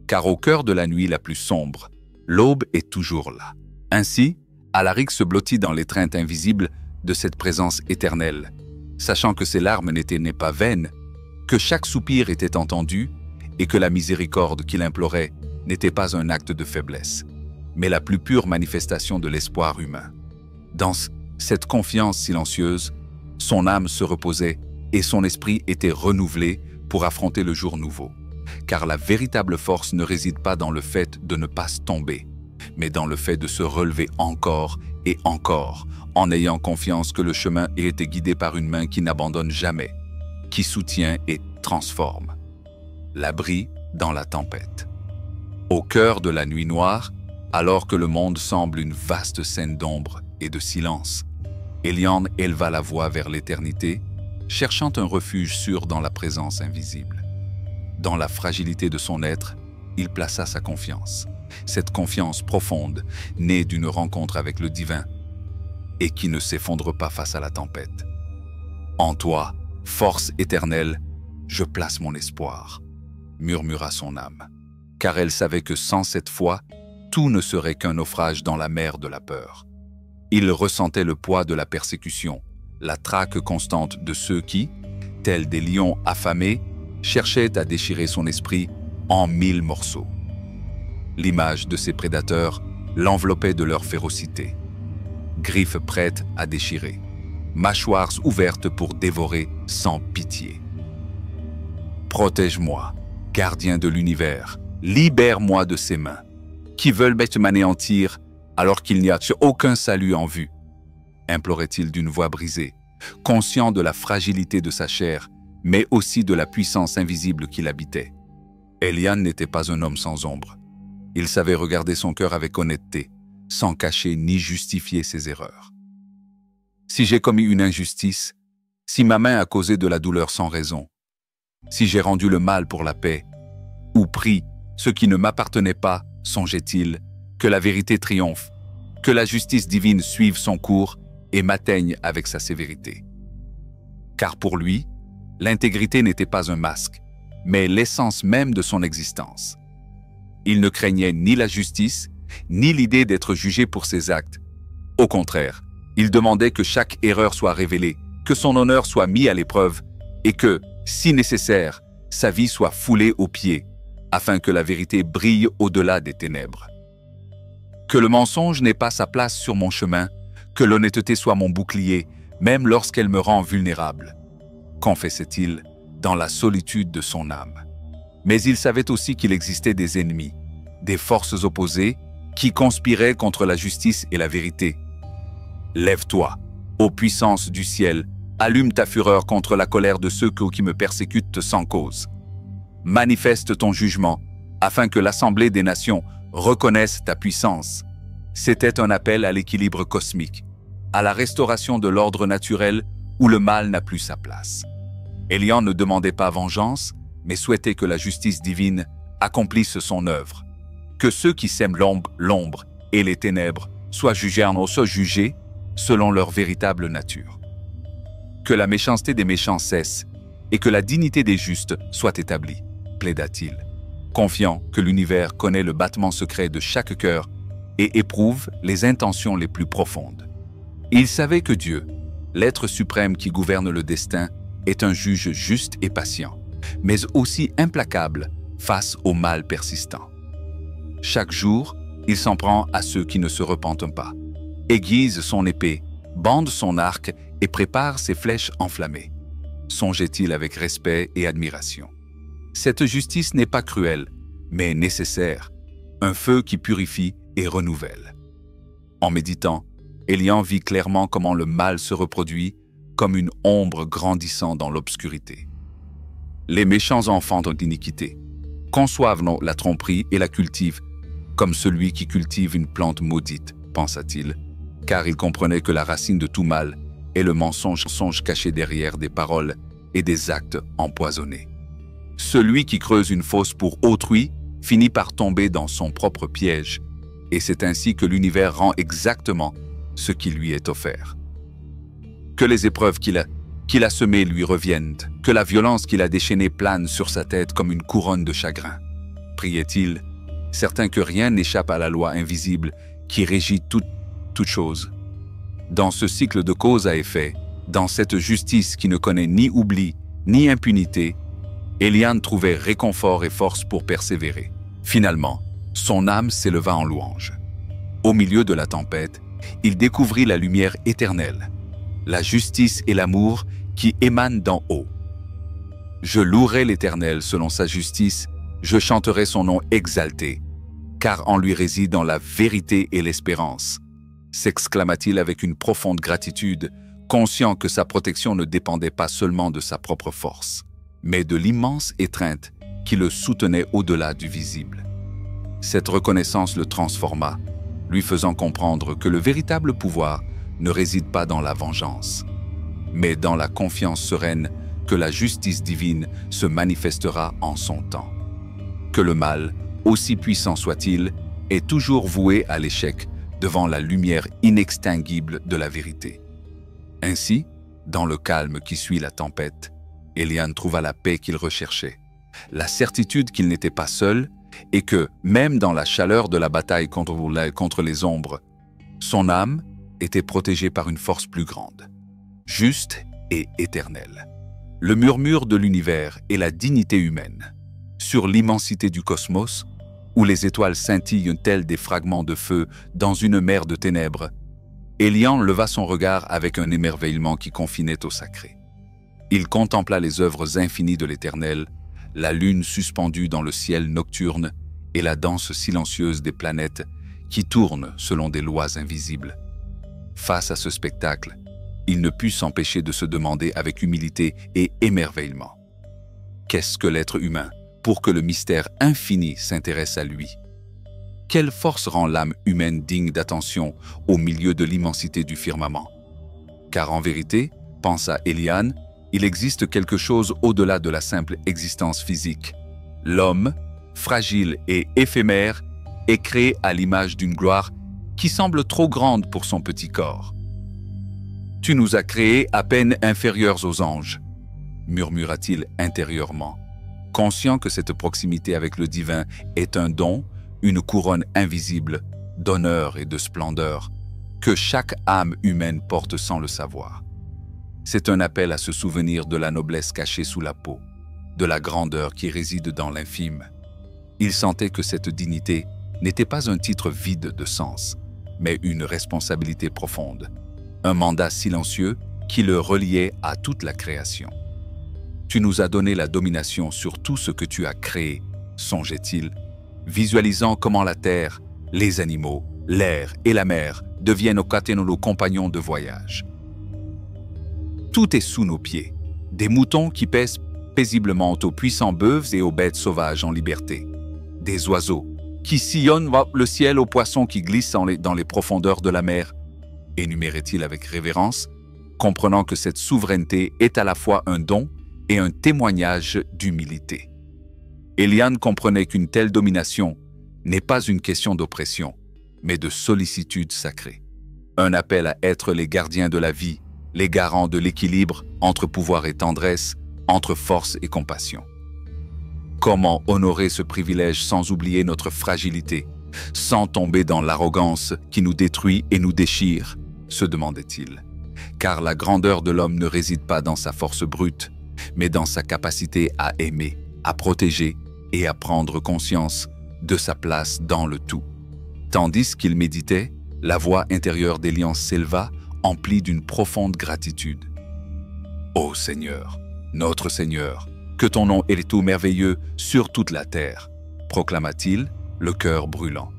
Car au cœur de la nuit la plus sombre, l'aube est toujours là. Ainsi, Alaric se blottit dans l'étreinte invisible de cette présence éternelle, sachant que ses larmes n'étaient pas vaines, que chaque soupir était entendu et que la miséricorde qu'il implorait n'était pas un acte de faiblesse, mais la plus pure manifestation de l'espoir humain. Dans cette confiance silencieuse, son âme se reposait et son esprit était renouvelé pour affronter le jour nouveau. Car la véritable force ne réside pas dans le fait de ne pas tomber, mais dans le fait de se relever encore et encore, en ayant confiance que le chemin ait été guidé par une main qui n'abandonne jamais, qui soutient et transforme. L'abri dans la tempête. Au cœur de la nuit noire, alors que le monde semble une vaste scène d'ombre et de silence, Éliane éleva la voix vers l'éternité, cherchant un refuge sûr dans la présence invisible. Dans la fragilité de son être, il plaça sa confiance, cette confiance profonde, née d'une rencontre avec le divin, et qui ne s'effondre pas face à la tempête. En toi, force éternelle, je place mon espoir, murmura son âme, car elle savait que sans cette foi, tout ne serait qu'un naufrage dans la mer de la peur. Il ressentait le poids de la persécution, la traque constante de ceux qui, tels des lions affamés, cherchaient à déchirer son esprit en 1000 morceaux. L'image de ces prédateurs l'enveloppait de leur férocité. Griffes prêtes à déchirer, mâchoires ouvertes pour dévorer sans pitié. Protège-moi, gardien de l'univers, libère-moi de ces mains, qui veulent m'anéantir alors qu'il n'y a aucun salut en vue, implorait-il d'une voix brisée, conscient de la fragilité de sa chair, mais aussi de la puissance invisible qui l'habitait. Éliane n'était pas un homme sans ombre. Il savait regarder son cœur avec honnêteté, sans cacher ni justifier ses erreurs. Si j'ai commis une injustice, si ma main a causé de la douleur sans raison, si j'ai rendu le mal pour la paix, ou pris ce qui ne m'appartenait pas, songeait-il, que la vérité triomphe, que la justice divine suive son cours et m'atteigne avec sa sévérité. Car pour lui, l'intégrité n'était pas un masque, mais l'essence même de son existence. Il ne craignait ni la justice, ni l'idée d'être jugé pour ses actes. Au contraire, il demandait que chaque erreur soit révélée, que son honneur soit mis à l'épreuve et que, si nécessaire, sa vie soit foulée aux pieds, afin que la vérité brille au-delà des ténèbres. Que le mensonge n'ait pas sa place sur mon chemin, que l'honnêteté soit mon bouclier, même lorsqu'elle me rend vulnérable, confessait-il dans la solitude de son âme. Mais il savait aussi qu'il existait des ennemis, des forces opposées qui conspiraient contre la justice et la vérité. Lève-toi, ô puissance du ciel, allume ta fureur contre la colère de ceux qui me persécutent sans cause. Manifeste ton jugement, afin que l'Assemblée des nations reconnaisse ta puissance. C'était un appel à l'équilibre cosmique, à la restauration de l'ordre naturel où le mal n'a plus sa place. Elian ne demandait pas vengeance, mais souhaitait que la justice divine accomplisse son œuvre. Que ceux qui sèment l'ombre et les ténèbres soient jugés selon leur véritable nature. Que la méchanceté des méchants cesse et que la dignité des justes soit établie, plaida-t-il, confiant que l'univers connaît le battement secret de chaque cœur et éprouve les intentions les plus profondes. Il savait que Dieu, l'être suprême qui gouverne le destin, est un juge juste et patient, mais aussi implacable face au mal persistant. Chaque jour, il s'en prend à ceux qui ne se repentent pas, aiguise son épée, bande son arc et prépare ses flèches enflammées. Songeait-il avec respect et admiration. Cette justice n'est pas cruelle, mais nécessaire, un feu qui purifie et renouvelle. En méditant, Elian vit clairement comment le mal se reproduit comme une ombre grandissant dans l'obscurité. Les méchants enfants d'iniquité conçoivent la tromperie et la cultivent comme celui qui cultive une plante maudite, pensa-t-il, car il comprenait que la racine de tout mal est le mensonge caché derrière des paroles et des actes empoisonnés. Celui qui creuse une fosse pour autrui finit par tomber dans son propre piège, et c'est ainsi que l'univers rend exactement ce qui lui est offert. Que les épreuves qu'il a semées lui reviennent, que la violence qu'il a déchaînée plane sur sa tête comme une couronne de chagrin, priait-il, certain que rien n'échappe à la loi invisible qui régit toute chose. Dans ce cycle de cause à effet, dans cette justice qui ne connaît ni oubli ni impunité, Elian trouvait réconfort et force pour persévérer. Finalement, son âme s'éleva en louange. Au milieu de la tempête, il découvrit la lumière éternelle, la justice et l'amour qui émanent d'en haut. Je louerai l'Éternel selon sa justice, je chanterai son nom exalté, car en lui résident la vérité et l'espérance, s'exclama-t-il avec une profonde gratitude, conscient que sa protection ne dépendait pas seulement de sa propre force, mais de l'immense étreinte qui le soutenait au-delà du visible. Cette reconnaissance le transforma, lui faisant comprendre que le véritable pouvoir ne réside pas dans la vengeance, mais dans la confiance sereine que la justice divine se manifestera en son temps. Que le mal, aussi puissant soit-il, est toujours voué à l'échec devant la lumière inextinguible de la vérité. Ainsi, dans le calme qui suit la tempête, Elian trouva la paix qu'il recherchait, la certitude qu'il n'était pas seul et que, même dans la chaleur de la bataille contre les ombres, son âme était protégée par une force plus grande, juste et éternelle. Le murmure de l'univers et la dignité humaine, sur l'immensité du cosmos, où les étoiles scintillent tels des fragments de feu dans une mer de ténèbres, Elian leva son regard avec un émerveillement qui confinait au sacré. Il contempla les œuvres infinies de l'Éternel, la lune suspendue dans le ciel nocturne et la danse silencieuse des planètes qui tournent selon des lois invisibles. Face à ce spectacle, il ne put s'empêcher de se demander avec humilité et émerveillement: qu'est-ce que l'être humain pour que le mystère infini s'intéresse à lui? Quelle force rend l'âme humaine digne d'attention au milieu de l'immensité du firmament? Car en vérité, pensa Elian, il existe quelque chose au-delà de la simple existence physique. L'homme, fragile et éphémère, est créé à l'image d'une gloire qui semble trop grande pour son petit corps. « Tu nous as créés à peine inférieurs aux anges », murmura-t-il intérieurement, conscient que cette proximité avec le divin est un don, une couronne invisible d'honneur et de splendeur que chaque âme humaine porte sans le savoir. C'est un appel à se souvenir de la noblesse cachée sous la peau, de la grandeur qui réside dans l'infime. Il sentait que cette dignité n'était pas un titre vide de sens, mais une responsabilité profonde, un mandat silencieux qui le reliait à toute la création. « Tu nous as donné la domination sur tout ce que tu as créé », songeait-il, visualisant comment la terre, les animaux, l'air et la mer deviennent nos compagnons de voyage. Tout est sous nos pieds, des moutons qui pèsent paisiblement aux puissants bœufs et aux bêtes sauvages en liberté, des oiseaux qui sillonnent le ciel aux poissons qui glissent dans les profondeurs de la mer, énumérait-il avec révérence, comprenant que cette souveraineté est à la fois un don et un témoignage d'humilité. Elian comprenait qu'une telle domination n'est pas une question d'oppression, mais de sollicitude sacrée. Un appel à être les gardiens de la vie, les garants de l'équilibre entre pouvoir et tendresse, entre force et compassion. Comment honorer ce privilège sans oublier notre fragilité, sans tomber dans l'arrogance qui nous détruit et nous déchire, se demandait-il. Car la grandeur de l'homme ne réside pas dans sa force brute, mais dans sa capacité à aimer, à protéger et à prendre conscience de sa place dans le tout. Tandis qu'il méditait, la voix intérieure d'Elian s'éleva, emplie d'une profonde gratitude. « Ô Seigneur, notre Seigneur, que ton nom est tout merveilleux sur toute la terre », proclama-t-il, le cœur brûlant.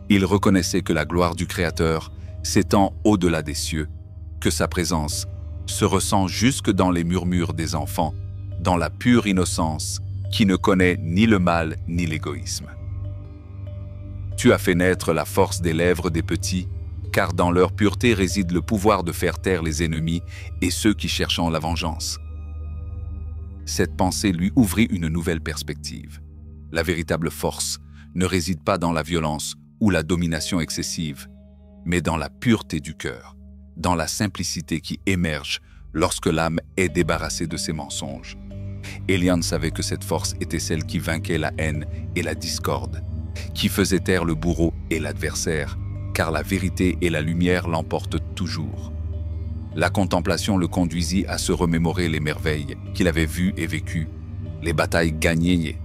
Il reconnaissait que la gloire du Créateur s'étend au-delà des cieux, que sa présence se ressent jusque dans les murmures des enfants, dans la pure innocence qui ne connaît ni le mal ni l'égoïsme. Tu as fait naître la force des lèvres des petits, car dans leur pureté réside le pouvoir de faire taire les ennemis et ceux qui cherchent la vengeance. Cette pensée lui ouvrit une nouvelle perspective. La véritable force ne réside pas dans la violence ou la domination excessive, mais dans la pureté du cœur, dans la simplicité qui émerge lorsque l'âme est débarrassée de ses mensonges. Elian savait que cette force était celle qui vainquait la haine et la discorde, qui faisait taire le bourreau et l'adversaire, car la vérité et la lumière l'emportent toujours. La contemplation le conduisit à se remémorer les merveilles qu'il avait vues et vécues, les batailles gagnées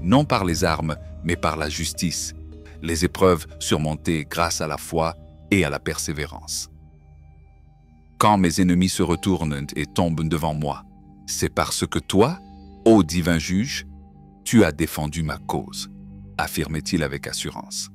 non par les armes, mais par la justice, les épreuves surmontées grâce à la foi et à la persévérance. Quand mes ennemis se retournent et tombent devant moi, c'est parce que toi, ô divin juge, tu as défendu ma cause, affirmait-il avec assurance.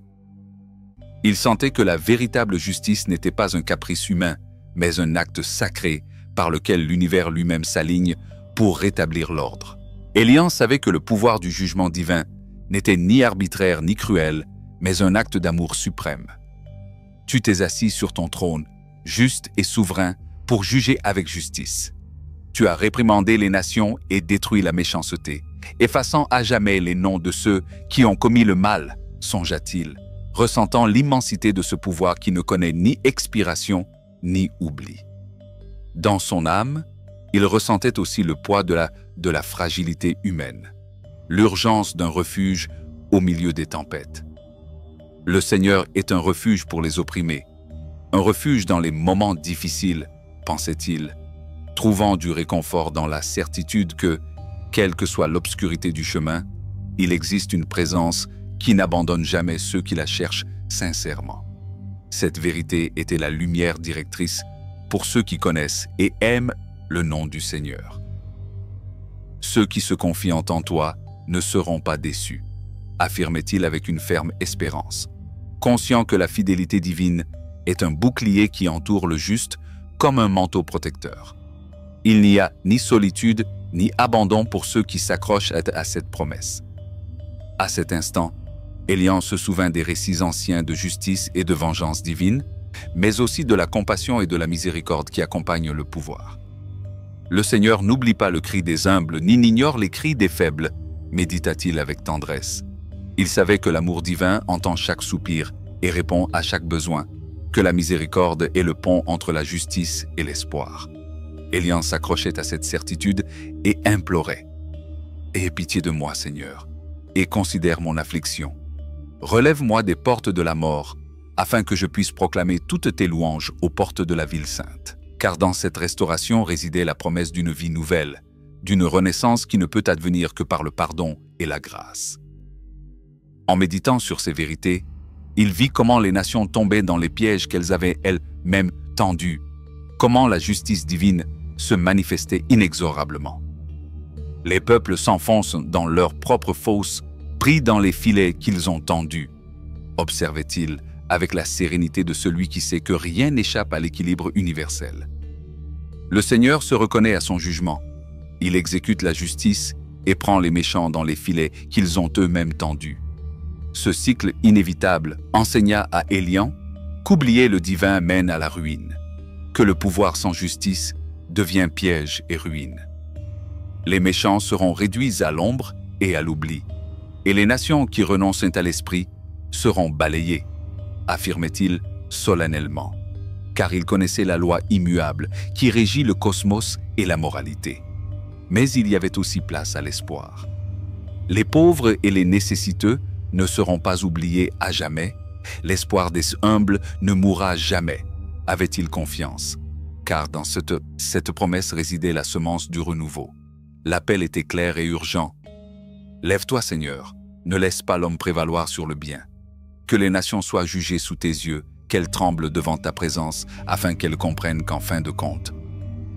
Il sentait que la véritable justice n'était pas un caprice humain, mais un acte sacré par lequel l'univers lui-même s'aligne pour rétablir l'ordre. Elian savait que le pouvoir du jugement divin n'était ni arbitraire ni cruel, mais un acte d'amour suprême. Tu t'es assis sur ton trône, juste et souverain, pour juger avec justice. Tu as réprimandé les nations et détruit la méchanceté, effaçant à jamais les noms de ceux qui ont commis le mal, songea-t-il, ressentant l'immensité de ce pouvoir qui ne connaît ni expiration ni oubli. Dans son âme, il ressentait aussi le poids de la fragilité humaine, l'urgence d'un refuge au milieu des tempêtes. Le Seigneur est un refuge pour les opprimés, un refuge dans les moments difficiles, pensait-il, trouvant du réconfort dans la certitude que, quelle que soit l'obscurité du chemin, il existe une présence qui n'abandonne jamais ceux qui la cherchent sincèrement. Cette vérité était la lumière directrice pour ceux qui connaissent et aiment le nom du Seigneur. Ceux qui se confient en toi ne seront pas déçus, affirmait-il avec une ferme espérance, conscient que la fidélité divine est un bouclier qui entoure le juste comme un manteau protecteur. Il n'y a ni solitude ni abandon pour ceux qui s'accrochent à cette promesse. À cet instant, Elian se souvint des récits anciens de justice et de vengeance divine, mais aussi de la compassion et de la miséricorde qui accompagnent le pouvoir. Le Seigneur n'oublie pas le cri des humbles, ni n'ignore les cris des faibles, médita-t-il avec tendresse. Il savait que l'amour divin entend chaque soupir et répond à chaque besoin, que la miséricorde est le pont entre la justice et l'espoir. Elian s'accrochait à cette certitude et implorait. « Aie pitié de moi, Seigneur, et considère mon affliction. Relève-moi des portes de la mort, afin que je puisse proclamer toutes tes louanges aux portes de la ville sainte. » Car dans cette restauration résidait la promesse d'une vie nouvelle, d'une renaissance qui ne peut advenir que par le pardon et la grâce. En méditant sur ces vérités, il vit comment les nations tombaient dans les pièges qu'elles avaient elles-mêmes tendus, comment la justice divine se manifestait inexorablement. Les peuples s'enfoncent dans leurs propres fosses, pris dans les filets qu'ils ont tendus, observait-il avec la sérénité de celui qui sait que rien n'échappe à l'équilibre universel. Le Seigneur se reconnaît à son jugement. Il exécute la justice et prend les méchants dans les filets qu'ils ont eux-mêmes tendus. Ce cycle inévitable enseigna à Elian qu'oublier le divin mène à la ruine, que le pouvoir sans justice devient piège et ruine. Les méchants seront réduits à l'ombre et à l'oubli, et les nations qui renoncent à l'esprit seront balayées, affirmait-il solennellement, car il connaissait la loi immuable qui régit le cosmos et la moralité. Mais il y avait aussi place à l'espoir. Les pauvres et les nécessiteux ne seront pas oubliés à jamais. L'espoir des humbles ne mourra jamais, avait-il confiance, car dans cette promesse résidait la semence du renouveau. L'appel était clair et urgent. Lève-toi, Seigneur, ne laisse pas l'homme prévaloir sur le bien. Que les nations soient jugées sous tes yeux, qu'elles tremblent devant ta présence, afin qu'elles comprennent qu'en fin de compte,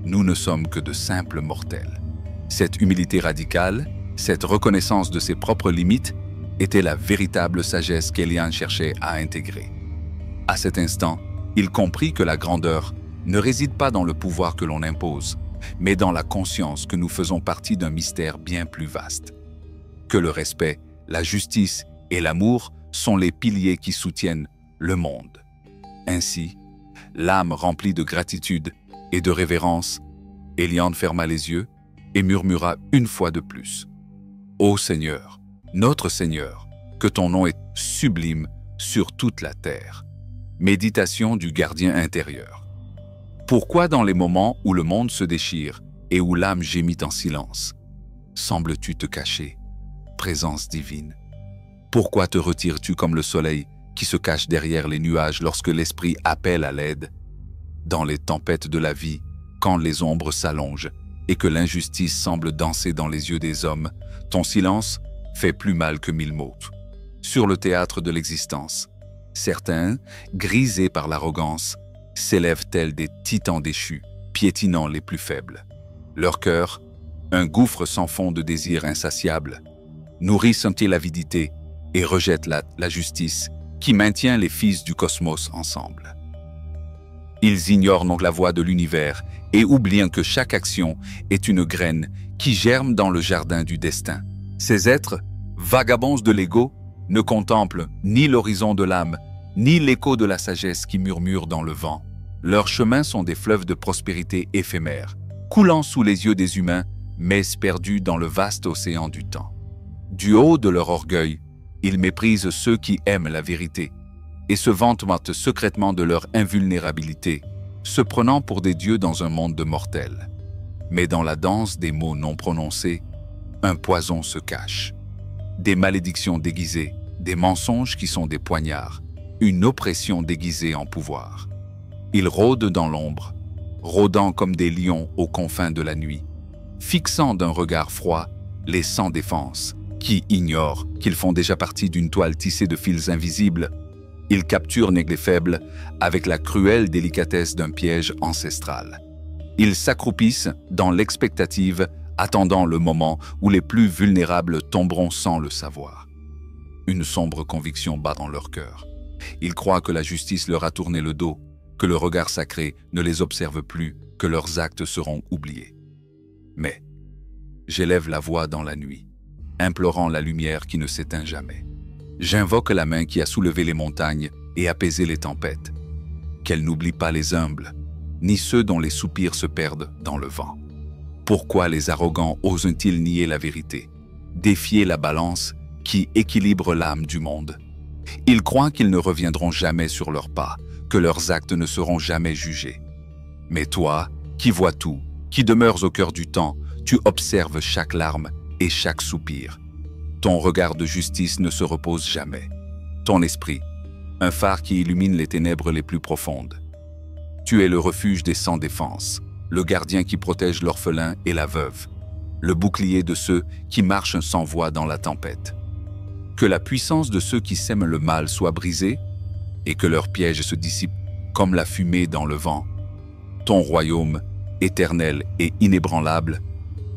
nous ne sommes que de simples mortels. Cette humilité radicale, cette reconnaissance de ses propres limites, était la véritable sagesse qu'Elian cherchait à intégrer. À cet instant, il comprit que la grandeur ne réside pas dans le pouvoir que l'on impose, mais dans la conscience que nous faisons partie d'un mystère bien plus vaste. Que le respect, la justice et l'amour sont les piliers qui soutiennent le monde. Ainsi, l'âme remplie de gratitude et de révérence, Elian ferma les yeux et murmura une fois de plus: « Ô Seigneur, notre Seigneur, que ton nom est sublime sur toute la terre. » Méditation du gardien intérieur. Pourquoi dans les moments où le monde se déchire et où l'âme gémit en silence, sembles-tu te cacher, présence divine? Pourquoi te retires-tu comme le soleil qui se cache derrière les nuages lorsque l'esprit appelle à l'aide? Dans les tempêtes de la vie, quand les ombres s'allongent et que l'injustice semble danser dans les yeux des hommes, ton silence fait plus mal que 1000 mots. Sur le théâtre de l'existence, certains, grisés par l'arrogance, s'élèvent tels des titans déchus, piétinant les plus faibles. Leur cœur, un gouffre sans fond de désirs insatiables, nourrissent-ils l'avidité et rejettent la justice qui maintient les fils du cosmos ensemble. Ils ignorent donc la voie de l'univers et oublient que chaque action est une graine qui germe dans le jardin du destin. Ces êtres, vagabonds de l'ego, ne contemplent ni l'horizon de l'âme, ni l'écho de la sagesse qui murmure dans le vent. Leurs chemins sont des fleuves de prospérité éphémères, coulant sous les yeux des humains, mais perdus dans le vaste océan du temps. Du haut de leur orgueil, ils méprisent ceux qui aiment la vérité et se vantent secrètement de leur invulnérabilité, se prenant pour des dieux dans un monde de mortels. Mais dans la danse des mots non prononcés, un poison se cache. Des malédictions déguisées, des mensonges qui sont des poignards, une oppression déguisée en pouvoir. Ils rôdent dans l'ombre, rôdant comme des lions aux confins de la nuit, fixant d'un regard froid les sans défense, qui ignorent qu'ils font déjà partie d'une toile tissée de fils invisibles. Ils capturent les faibles avec la cruelle délicatesse d'un piège ancestral. Ils s'accroupissent dans l'expectative, attendant le moment où les plus vulnérables tomberont sans le savoir. Une sombre conviction bat dans leur cœur. Ils croient que la justice leur a tourné le dos, que le regard sacré ne les observe plus, que leurs actes seront oubliés. Mais j'élève la voix dans la nuit, implorant la lumière qui ne s'éteint jamais. J'invoque la main qui a soulevé les montagnes et apaisé les tempêtes. Qu'elle n'oublie pas les humbles, ni ceux dont les soupirs se perdent dans le vent. Pourquoi les arrogants osent-ils nier la vérité, défier la balance qui équilibre l'âme du monde? Ils croient qu'ils ne reviendront jamais sur leurs pas, que leurs actes ne seront jamais jugés. Mais toi, qui vois tout, qui demeures au cœur du temps, tu observes chaque larme et chaque soupir. Ton regard de justice ne se repose jamais. Ton esprit, un phare qui illumine les ténèbres les plus profondes. Tu es le refuge des sans défense, le gardien qui protège l'orphelin et la veuve, le bouclier de ceux qui marchent sans voix dans la tempête. Que la puissance de ceux qui sèment le mal soit brisée et que leurs pièges se dissipent comme la fumée dans le vent. Ton royaume, éternel et inébranlable,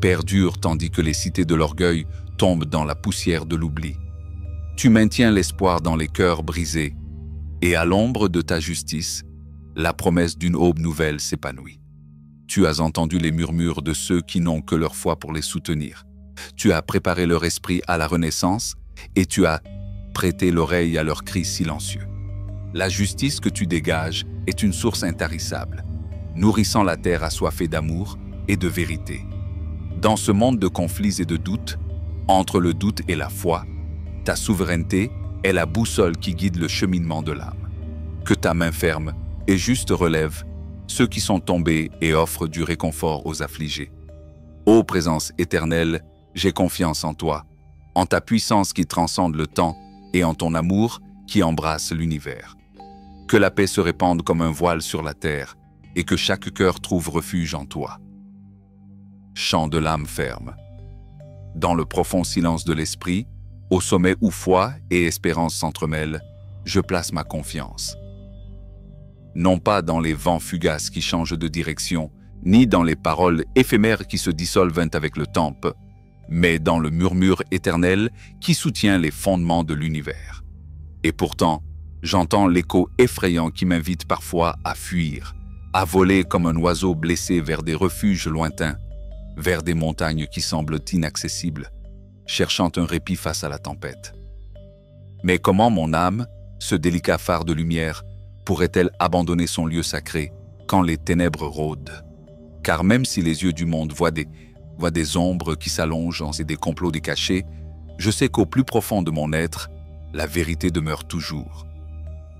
perdure tandis que les cités de l'orgueil tombent dans la poussière de l'oubli. Tu maintiens l'espoir dans les cœurs brisés et à l'ombre de ta justice, la promesse d'une aube nouvelle s'épanouit. Tu as entendu les murmures de ceux qui n'ont que leur foi pour les soutenir. Tu as préparé leur esprit à la renaissance et tu as prêté l'oreille à leurs cris silencieux. La justice que tu dégages est une source intarissable. nourrissant la terre assoiffée d'amour et de vérité. Dans ce monde de conflits et de doutes, entre le doute et la foi, ta souveraineté est la boussole qui guide le cheminement de l'âme. Que ta main ferme et juste relève ceux qui sont tombés et offre du réconfort aux affligés. Ô présence éternelle, j'ai confiance en toi, en ta puissance qui transcende le temps et en ton amour qui embrasse l'univers. Que la paix se répande comme un voile sur la terre et que chaque cœur trouve refuge en toi. Chant de l'âme ferme. Dans le profond silence de l'esprit, au sommet où foi et espérance s'entremêlent, je place ma confiance. Non pas dans les vents fugaces qui changent de direction, ni dans les paroles éphémères qui se dissolvent avec le temps, mais dans le murmure éternel qui soutient les fondements de l'univers. Et pourtant, j'entends l'écho effrayant qui m'invite parfois à fuir, à voler comme un oiseau blessé vers des refuges lointains, vers des montagnes qui semblent inaccessibles, cherchant un répit face à la tempête. Mais comment mon âme, ce délicat phare de lumière, pourrait-elle abandonner son lieu sacré quand les ténèbres rôdent? Car même si les yeux du monde voient des ombres qui s'allongent et des complots décachés, je sais qu'au plus profond de mon être, la vérité demeure toujours.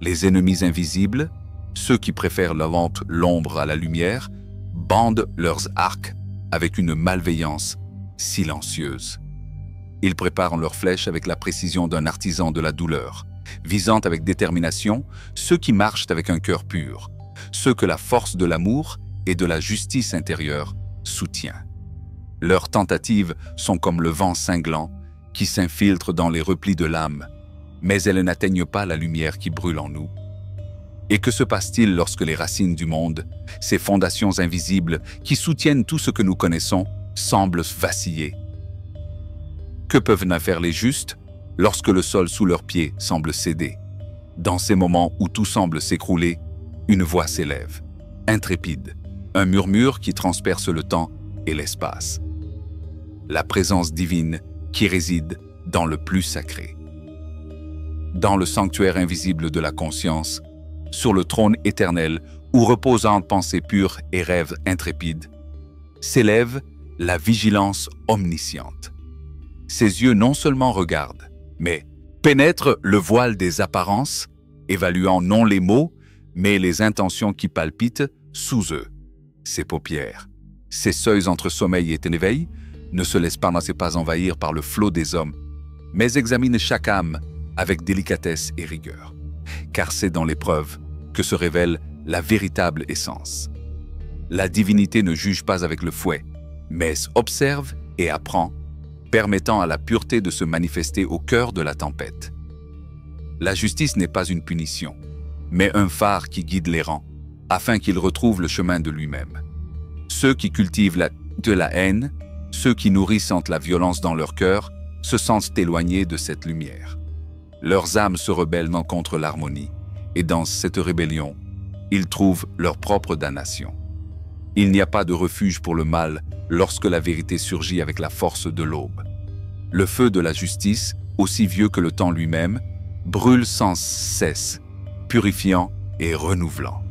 Les ennemis invisibles, ceux qui préfèrent l'ombre à la lumière, bandent leurs arcs avec une malveillance silencieuse. Ils préparent leurs flèches avec la précision d'un artisan de la douleur, visant avec détermination ceux qui marchent avec un cœur pur, ceux que la force de l'amour et de la justice intérieure soutient. Leurs tentatives sont comme le vent cinglant qui s'infiltre dans les replis de l'âme, mais elles n'atteignent pas la lumière qui brûle en nous. Et que se passe-t-il lorsque les racines du monde, ces fondations invisibles qui soutiennent tout ce que nous connaissons, semblent vaciller? Que peuvent faire les justes lorsque le sol sous leurs pieds semble céder? Dans ces moments où tout semble s'écrouler, une voix s'élève, intrépide, un murmure qui transperce le temps et l'espace. La présence divine qui réside dans le plus sacré. Dans le sanctuaire invisible de la conscience, sur le trône éternel où reposant pensée pure et rêve intrépide, s'élève la vigilance omnisciente. Ses yeux non seulement regardent, mais pénètrent le voile des apparences, évaluant non les mots, mais les intentions qui palpitent sous eux. Ses paupières, ses seuils entre sommeil et éveil, ne se laissent pas envahir par le flot des hommes, mais examinent chaque âme avec délicatesse et rigueur. Car c'est dans l'épreuve que se révèle la véritable essence. La divinité ne juge pas avec le fouet, mais observe et apprend, permettant à la pureté de se manifester au cœur de la tempête. La justice n'est pas une punition, mais un phare qui guide l'errant, afin qu'il retrouve le chemin de lui-même. Ceux qui cultivent de la haine, ceux qui nourrissent la violence dans leur cœur, se sentent éloignés de cette lumière. Leurs âmes se rebellent contre l'harmonie, et dans cette rébellion, ils trouvent leur propre damnation. Il n'y a pas de refuge pour le mal lorsque la vérité surgit avec la force de l'aube. Le feu de la justice, aussi vieux que le temps lui-même, brûle sans cesse, purifiant et renouvelant.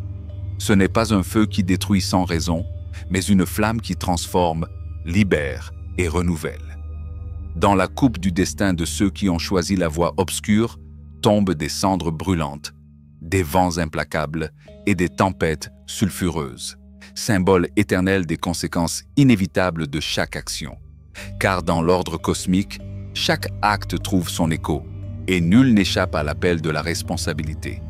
Ce n'est pas un feu qui détruit sans raison, mais une flamme qui transforme, libère et renouvelle. Dans la coupe du destin de ceux qui ont choisi la voie obscure, tombent des cendres brûlantes, des vents implacables et des tempêtes sulfureuses, symbole éternel des conséquences inévitables de chaque action. Car dans l'ordre cosmique, chaque acte trouve son écho, et nul n'échappe à l'appel de la responsabilité.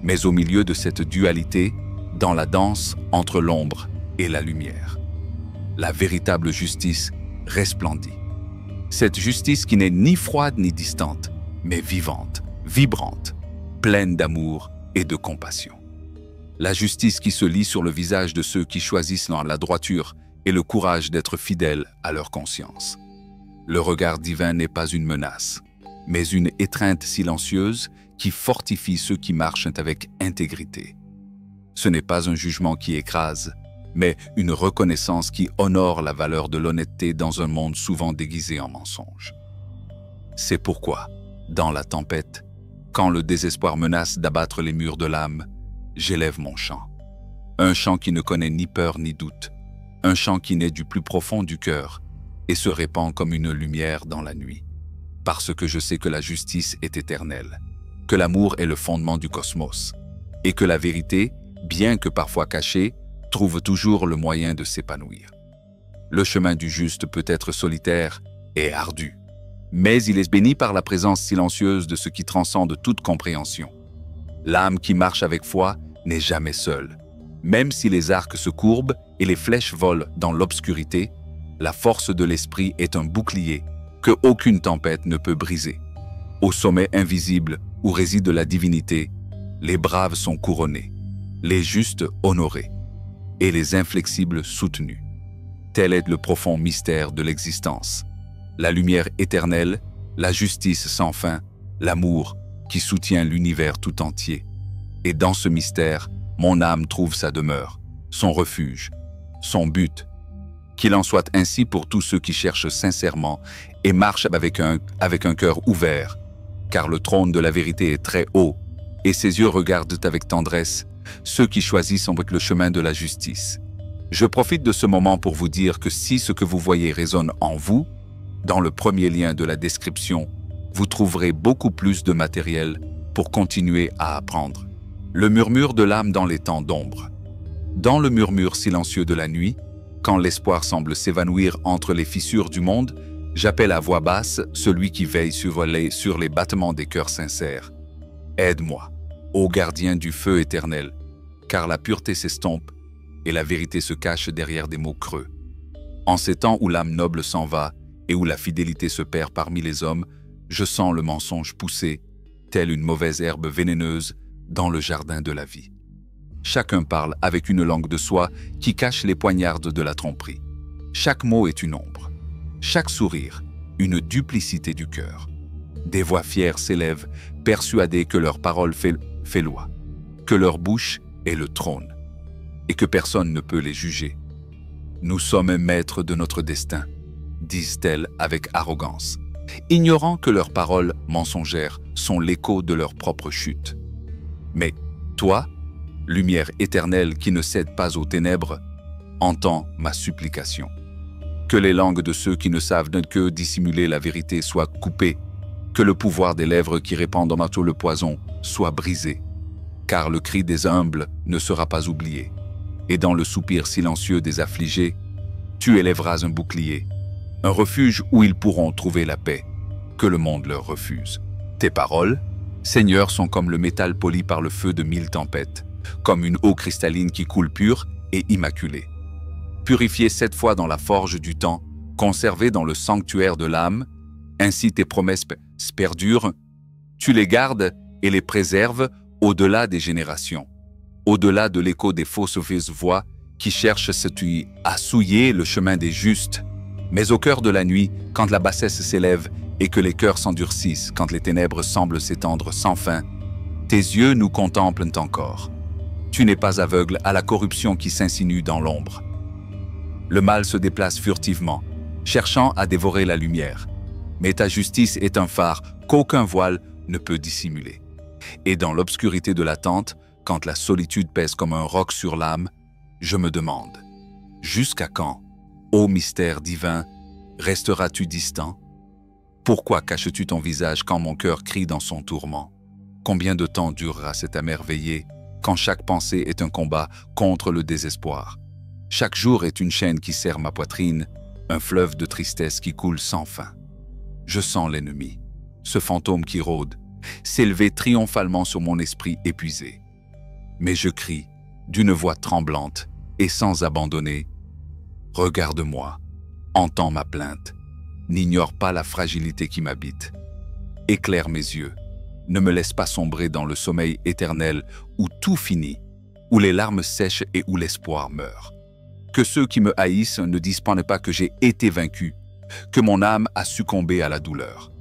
Mais au milieu de cette dualité, dans la danse entre l'ombre et la lumière, la véritable justice resplendit. Cette justice qui n'est ni froide ni distante, mais vivante, vibrante, pleine d'amour et de compassion. La justice qui se lit sur le visage de ceux qui choisissent la droiture et le courage d'être fidèles à leur conscience. Le regard divin n'est pas une menace, mais une étreinte silencieuse qui fortifie ceux qui marchent avec intégrité. Ce n'est pas un jugement qui écrase, mais une reconnaissance qui honore la valeur de l'honnêteté dans un monde souvent déguisé en mensonge. C'est pourquoi, dans la tempête, quand le désespoir menace d'abattre les murs de l'âme, j'élève mon chant. un chant qui ne connaît ni peur ni doute, un chant qui naît du plus profond du cœur et se répand comme une lumière dans la nuit. Parce que je sais que la justice est éternelle, que l'amour est le fondement du cosmos, et que la vérité, bien que parfois cachée, trouve toujours le moyen de s'épanouir. Le chemin du juste peut être solitaire et ardu, mais il est béni par la présence silencieuse de ce qui transcende toute compréhension. L'âme qui marche avec foi n'est jamais seule. Même si les arcs se courbent et les flèches volent dans l'obscurité, la force de l'esprit est un bouclier que aucune tempête ne peut briser. Au sommet invisible où réside la divinité, les braves sont couronnés, les justes honorés et les inflexibles soutenus. Tel est le profond mystère de l'existence. La lumière éternelle, la justice sans fin, l'amour qui soutient l'univers tout entier. Et dans ce mystère, mon âme trouve sa demeure, son refuge, son but. Qu'il en soit ainsi pour tous ceux qui cherchent sincèrement et marchent avec un cœur ouvert, car le trône de la vérité est très haut, et ses yeux regardent avec tendresse ceux qui choisissent avec le chemin de la justice. Je profite de ce moment pour vous dire que si ce que vous voyez résonne en vous, dans le premier lien de la description, vous trouverez beaucoup plus de matériel pour continuer à apprendre. Le murmure de l'âme dans les temps d'ombre. Dans le murmure silencieux de la nuit, quand l'espoir semble s'évanouir entre les fissures du monde, j'appelle à voix basse celui qui veille sur les battements des cœurs sincères. Aide-moi, ô gardien du feu éternel, car la pureté s'estompe et la vérité se cache derrière des mots creux. En ces temps où l'âme noble s'en va et où la fidélité se perd parmi les hommes, je sens le mensonge pousser, telle une mauvaise herbe vénéneuse, dans le jardin de la vie. Chacun parle avec une langue de soie qui cache les poignardes de la tromperie. Chaque mot est une ombre. Chaque sourire, une duplicité du cœur. Des voix fières s'élèvent, persuadées que leur parole fait loi, que leur bouche est le trône, et que personne ne peut les juger. Nous sommes maîtres de notre destin, disent-elles avec arrogance, ignorant que leurs paroles mensongères sont l'écho de leur propre chute. Mais toi, lumière éternelle qui ne cède pas aux ténèbres, entends ma supplication. Que les langues de ceux qui ne savent que dissimuler la vérité soient coupées, que le pouvoir des lèvres qui répandent en tout le poison soit brisé, car le cri des humbles ne sera pas oublié, et dans le soupir silencieux des affligés, tu élèveras un bouclier, un refuge où ils pourront trouver la paix, que le monde leur refuse. Tes paroles, Seigneur, sont comme le métal poli par le feu de 1000 tempêtes, comme une eau cristalline qui coule pure et immaculée. Purifiée 7 fois dans la forge du temps, conservée dans le sanctuaire de l'âme, ainsi tes promesses perdurent, tu les gardes et les préserves au-delà des générations, au-delà de l'écho des fausses voix qui cherchent à souiller le chemin des justes. Mais au cœur de la nuit, quand la bassesse s'élève et que les cœurs s'endurcissent, quand les ténèbres semblent s'étendre sans fin, tes yeux nous contemplent encore. Tu n'es pas aveugle à la corruption qui s'insinue dans l'ombre. Le mal se déplace furtivement, cherchant à dévorer la lumière. Mais ta justice est un phare qu'aucun voile ne peut dissimuler. Et dans l'obscurité de l'attente, quand la solitude pèse comme un roc sur l'âme, je me demande, jusqu'à quand, ô mystère divin, resteras-tu distant? Pourquoi caches-tu ton visage quand mon cœur crie dans son tourment? Combien de temps durera cette amère veillée, quand chaque pensée est un combat contre le désespoir? Chaque jour est une chaîne qui serre ma poitrine, un fleuve de tristesse qui coule sans fin. Je sens l'ennemi, ce fantôme qui rôde, s'élever triomphalement sur mon esprit épuisé. Mais je crie, d'une voix tremblante et sans abandonner, « Regarde-moi, entends ma plainte, n'ignore pas la fragilité qui m'habite. Éclaire mes yeux, ne me laisse pas sombrer dans le sommeil éternel où tout finit, où les larmes sèchent et où l'espoir meurt. Que ceux qui me haïssent ne disent pas que j'ai été vaincu, que mon âme a succombé à la douleur.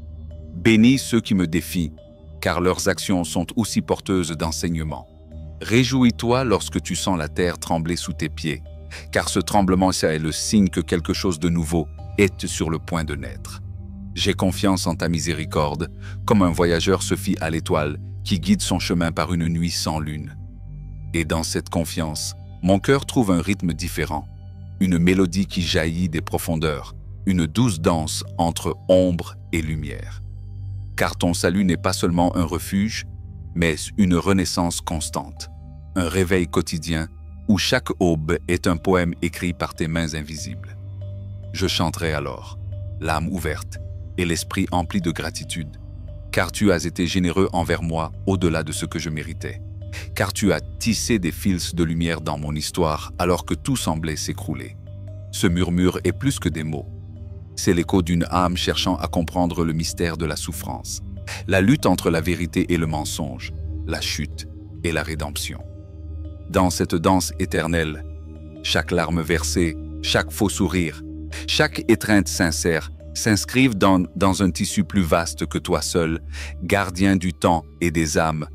Bénis ceux qui me défient, car leurs actions sont aussi porteuses d'enseignement. Réjouis-toi lorsque tu sens la terre trembler sous tes pieds, car ce tremblement est le signe que quelque chose de nouveau est sur le point de naître. J'ai confiance en ta miséricorde, comme un voyageur se fie à l'étoile qui guide son chemin par une nuit sans lune. Et dans cette confiance, mon cœur trouve un rythme différent, une mélodie qui jaillit des profondeurs, une douce danse entre ombre et lumière. Car ton salut n'est pas seulement un refuge, mais une renaissance constante, un réveil quotidien où chaque aube est un poème écrit par tes mains invisibles. Je chanterai alors, l'âme ouverte et l'esprit empli de gratitude, car tu as été généreux envers moi au-delà de ce que je méritais, car tu as tissé des fils de lumière dans mon histoire alors que tout semblait s'écrouler. Ce murmure est plus que des mots. C'est l'écho d'une âme cherchant à comprendre le mystère de la souffrance, la lutte entre la vérité et le mensonge, la chute et la rédemption. Dans cette danse éternelle, chaque larme versée, chaque faux sourire, chaque étreinte sincère s'inscrivent dans un tissu plus vaste que toi seul, gardien du temps et des âmes.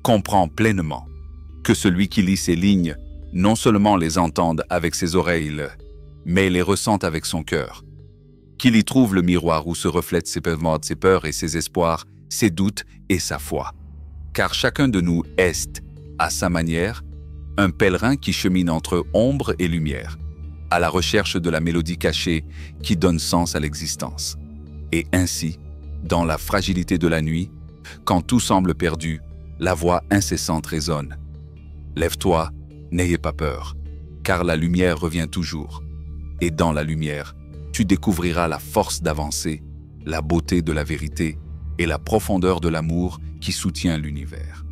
Comprends pleinement que celui qui lit ces lignes non seulement les entende avec ses oreilles, mais les ressente avec son cœur, qu'il y trouve le miroir où se reflètent ses peurs et ses espoirs, ses doutes et sa foi. Car chacun de nous est, à sa manière, un pèlerin qui chemine entre ombre et lumière, à la recherche de la mélodie cachée qui donne sens à l'existence. Et ainsi, dans la fragilité de la nuit, quand tout semble perdu, la voix incessante résonne. Lève-toi, n'ayez pas peur, car la lumière revient toujours. Et dans la lumière, tu découvriras la force d'avancer, la beauté de la vérité et la profondeur de l'amour qui soutient l'univers.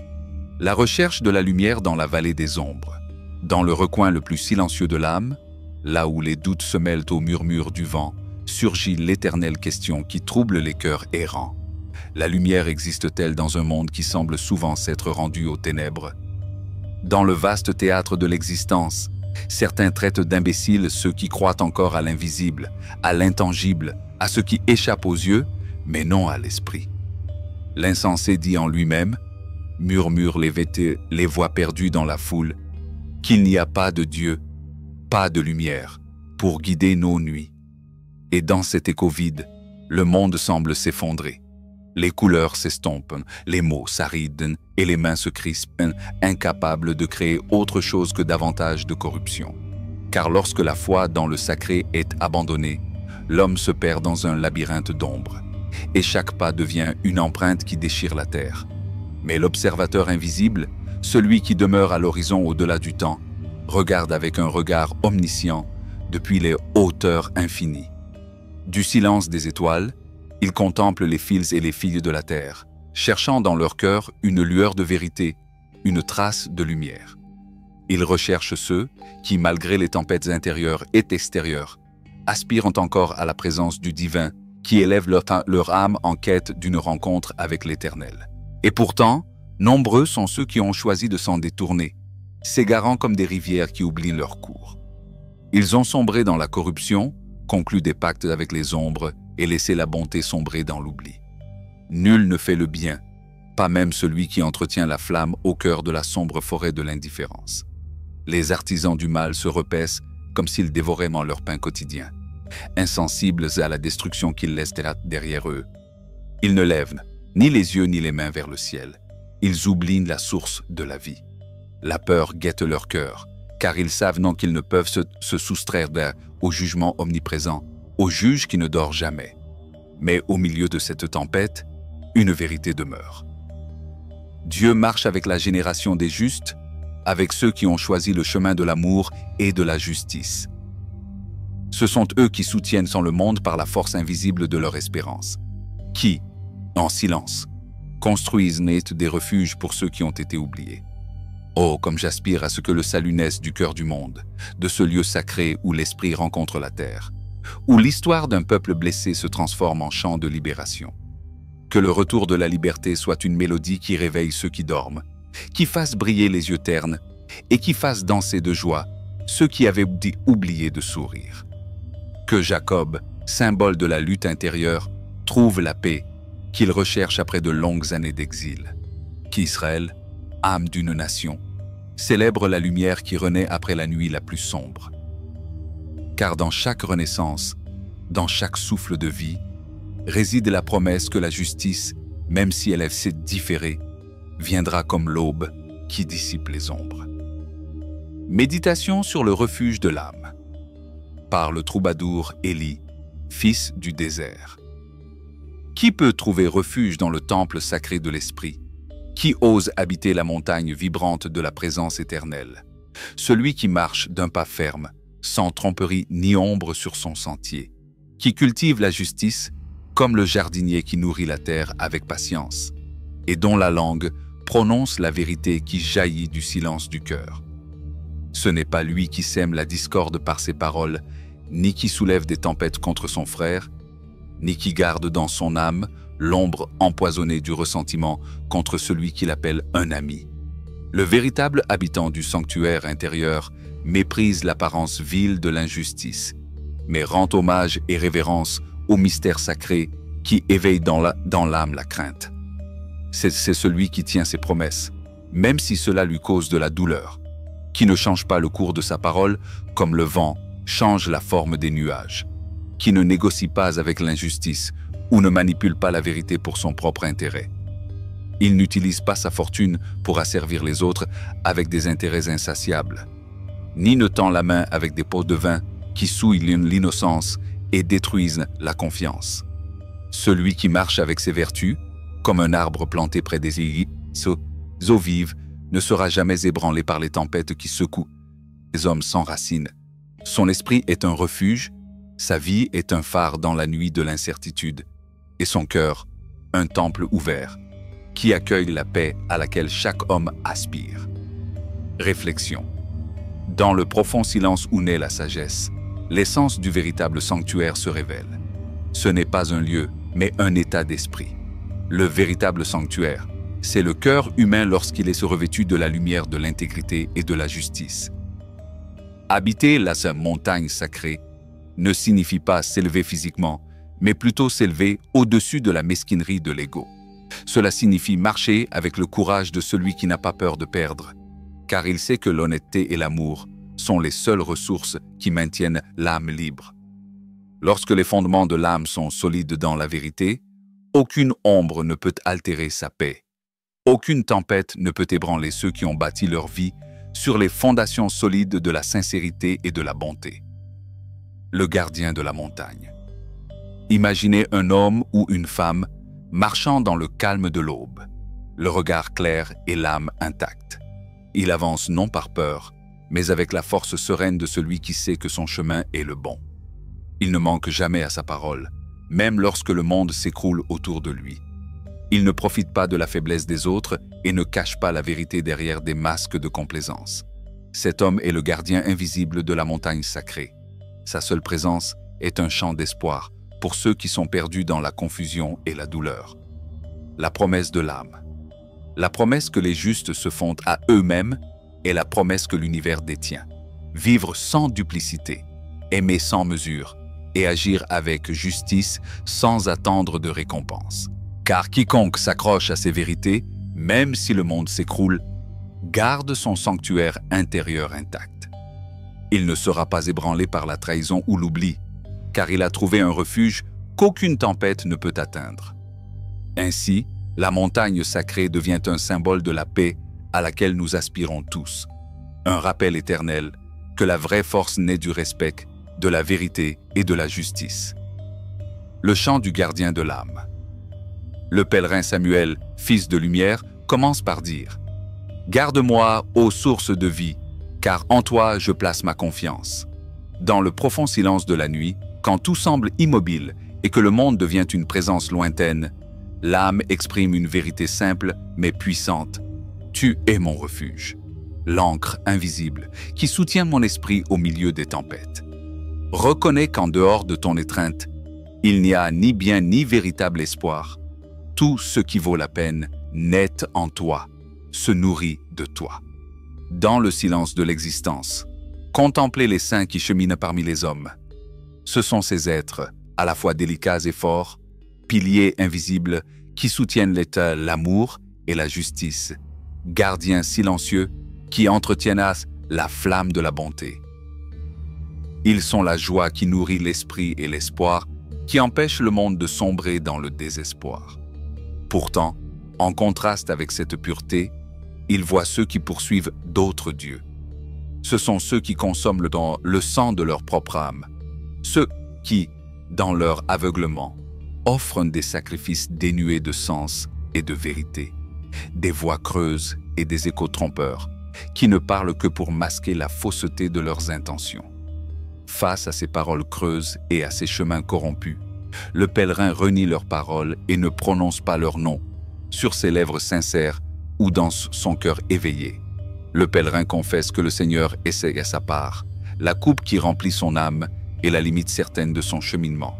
La recherche de la lumière dans la vallée des ombres, dans le recoin le plus silencieux de l'âme, là où les doutes se mêlent au murmure du vent, surgit l'éternelle question qui trouble les cœurs errants. La lumière existe-t-elle dans un monde qui semble souvent s'être rendu aux ténèbres? Dans le vaste théâtre de l'existence, certains traitent d'imbéciles ceux qui croient encore à l'invisible, à l'intangible, à ce qui échappe aux yeux, mais non à l'esprit. L'insensé dit en lui-même, murmurent les voix perdues dans la foule, qu'il n'y a pas de Dieu, pas de lumière, pour guider nos nuits. Et dans cet écho vide, le monde semble s'effondrer. Les couleurs s'estompent, les mots s'arident et les mains se crispent, incapables de créer autre chose que davantage de corruption. Car lorsque la foi dans le sacré est abandonnée, l'homme se perd dans un labyrinthe d'ombre, et chaque pas devient une empreinte qui déchire la terre. Mais l'observateur invisible, celui qui demeure à l'horizon au-delà du temps, regarde avec un regard omniscient depuis les hauteurs infinies. Du silence des étoiles, il contemple les fils et les filles de la terre, cherchant dans leur cœur une lueur de vérité, une trace de lumière. Il recherche ceux qui, malgré les tempêtes intérieures et extérieures, aspirent encore à la présence du divin, qui élève leur âme en quête d'une rencontre avec l'Éternel. Et pourtant, nombreux sont ceux qui ont choisi de s'en détourner, s'égarant comme des rivières qui oublient leur cours. Ils ont sombré dans la corruption, conclu des pactes avec les ombres et laissé la bonté sombrer dans l'oubli. Nul ne fait le bien, pas même celui qui entretient la flamme au cœur de la sombre forêt de l'indifférence. Les artisans du mal se repaissent comme s'ils dévoraient leur pain quotidien, insensibles à la destruction qu'ils laissent derrière eux. Ils ne lèvent ni les yeux ni les mains vers le ciel. Ils oublient la source de la vie. La peur guette leur cœur, car ils savent non qu'ils ne peuvent se soustraire au jugement omniprésent, au juge qui ne dort jamais. Mais au milieu de cette tempête, une vérité demeure. Dieu marche avec la génération des justes, avec ceux qui ont choisi le chemin de l'amour et de la justice. Ce sont eux qui soutiennent le monde par la force invisible de leur espérance, qui, en silence, construisent des refuges pour ceux qui ont été oubliés. Oh, comme j'aspire à ce que le salut naisse du cœur du monde, de ce lieu sacré où l'esprit rencontre la terre, où l'histoire d'un peuple blessé se transforme en chant de libération. Que le retour de la liberté soit une mélodie qui réveille ceux qui dorment, qui fasse briller les yeux ternes et qui fasse danser de joie ceux qui avaient oublié de sourire. Que Jacob, symbole de la lutte intérieure, trouve la paix qu'il recherche après de longues années d'exil. Qu'Israël, âme d'une nation, célèbre la lumière qui renaît après la nuit la plus sombre. Car dans chaque renaissance, dans chaque souffle de vie, réside la promesse que la justice, même si elle est différée, viendra comme l'aube qui dissipe les ombres. Méditation sur le refuge de l'âme. Par le troubadour Élie, fils du désert. Qui peut trouver refuge dans le temple sacré de l'esprit? Qui ose habiter la montagne vibrante de la présence éternelle? Celui qui marche d'un pas ferme, sans tromperie ni ombre sur son sentier, qui cultive la justice comme le jardinier qui nourrit la terre avec patience, et dont la langue prononce la vérité qui jaillit du silence du cœur. Ce n'est pas lui qui sème la discorde par ses paroles, ni qui soulève des tempêtes contre son frère, ni qui garde dans son âme l'ombre empoisonnée du ressentiment contre celui qu'il appelle un ami. Le véritable habitant du sanctuaire intérieur méprise l'apparence vile de l'injustice, mais rend hommage et révérence au mystère sacré qui éveille dans l'âme la crainte. C'est celui qui tient ses promesses, même si cela lui cause de la douleur, qui ne change pas le cours de sa parole comme le vent change la forme des nuages, qui ne négocie pas avec l'injustice ou ne manipule pas la vérité pour son propre intérêt. Il n'utilise pas sa fortune pour asservir les autres avec des intérêts insatiables, ni ne tend la main avec des pots de vin qui souillent l'innocence et détruisent la confiance. Celui qui marche avec ses vertus, comme un arbre planté près des eaux vives, ne sera jamais ébranlé par les tempêtes qui secouent les hommes sans racines. Son esprit est un refuge, sa vie est un phare dans la nuit de l'incertitude, et son cœur, un temple ouvert, qui accueille la paix à laquelle chaque homme aspire. Réflexion. Dans le profond silence où naît la sagesse, l'essence du véritable sanctuaire se révèle. Ce n'est pas un lieu, mais un état d'esprit. Le véritable sanctuaire, c'est le cœur humain lorsqu'il est revêtu de la lumière de l'intégrité et de la justice. Habiter la montagne sacrée ne signifie pas s'élever physiquement, mais plutôt s'élever au-dessus de la mesquinerie de l'ego. Cela signifie marcher avec le courage de celui qui n'a pas peur de perdre, car il sait que l'honnêteté et l'amour sont les seules ressources qui maintiennent l'âme libre. Lorsque les fondements de l'âme sont solides dans la vérité, aucune ombre ne peut altérer sa paix. Aucune tempête ne peut ébranler ceux qui ont bâti leur vie sur les fondations solides de la sincérité et de la bonté. Le gardien de la montagne. Imaginez un homme ou une femme marchant dans le calme de l'aube, le regard clair et l'âme intacte. Il avance non par peur, mais avec la force sereine de celui qui sait que son chemin est le bon. Il ne manque jamais à sa parole, même lorsque le monde s'écroule autour de lui. Il ne profite pas de la faiblesse des autres et ne cache pas la vérité derrière des masques de complaisance. Cet homme est le gardien invisible de la montagne sacrée. Sa seule présence est un chant d'espoir pour ceux qui sont perdus dans la confusion et la douleur. La promesse de l'âme. La promesse que les justes se font à eux-mêmes est la promesse que l'univers détient. Vivre sans duplicité, aimer sans mesure et agir avec justice sans attendre de récompense. Car quiconque s'accroche à ces vérités, même si le monde s'écroule, garde son sanctuaire intérieur intact. Il ne sera pas ébranlé par la trahison ou l'oubli, car il a trouvé un refuge qu'aucune tempête ne peut atteindre. Ainsi, la montagne sacrée devient un symbole de la paix à laquelle nous aspirons tous, un rappel éternel que la vraie force naît du respect, de la vérité et de la justice. Le chant du gardien de l'âme. Le pèlerin Samuel, fils de lumière, commence par dire « Garde-moi, ô source de vie, car en toi je place ma confiance. » Dans le profond silence de la nuit, quand tout semble immobile et que le monde devient une présence lointaine, l'âme exprime une vérité simple mais puissante. Tu es mon refuge, l'ancre invisible qui soutient mon esprit au milieu des tempêtes. Reconnais qu'en dehors de ton étreinte, il n'y a ni bien ni véritable espoir. Tout ce qui vaut la peine naît en toi, se nourrit de toi. Dans le silence de l'existence, contemplez les saints qui cheminent parmi les hommes. Ce sont ces êtres, à la fois délicats et forts, piliers invisibles qui soutiennent l'état, l'amour et la justice, gardiens silencieux qui entretiennent la flamme de la bonté. Ils sont la joie qui nourrit l'esprit et l'espoir, qui empêche le monde de sombrer dans le désespoir. Pourtant, en contraste avec cette pureté, ils voient ceux qui poursuivent d'autres dieux. Ce sont ceux qui consomment le sang de leur propre âme, ceux qui, dans leur aveuglement, offrent des sacrifices dénués de sens et de vérité, des voix creuses et des échos trompeurs, qui ne parlent que pour masquer la fausseté de leurs intentions. Face à ces paroles creuses et à ces chemins corrompus, le pèlerin renie leurs paroles et ne prononce pas leur nom, sur ses lèvres sincères ou dans son cœur éveillé. Le pèlerin confesse que le Seigneur essaie à sa part, la coupe qui remplit son âme est la limite certaine de son cheminement.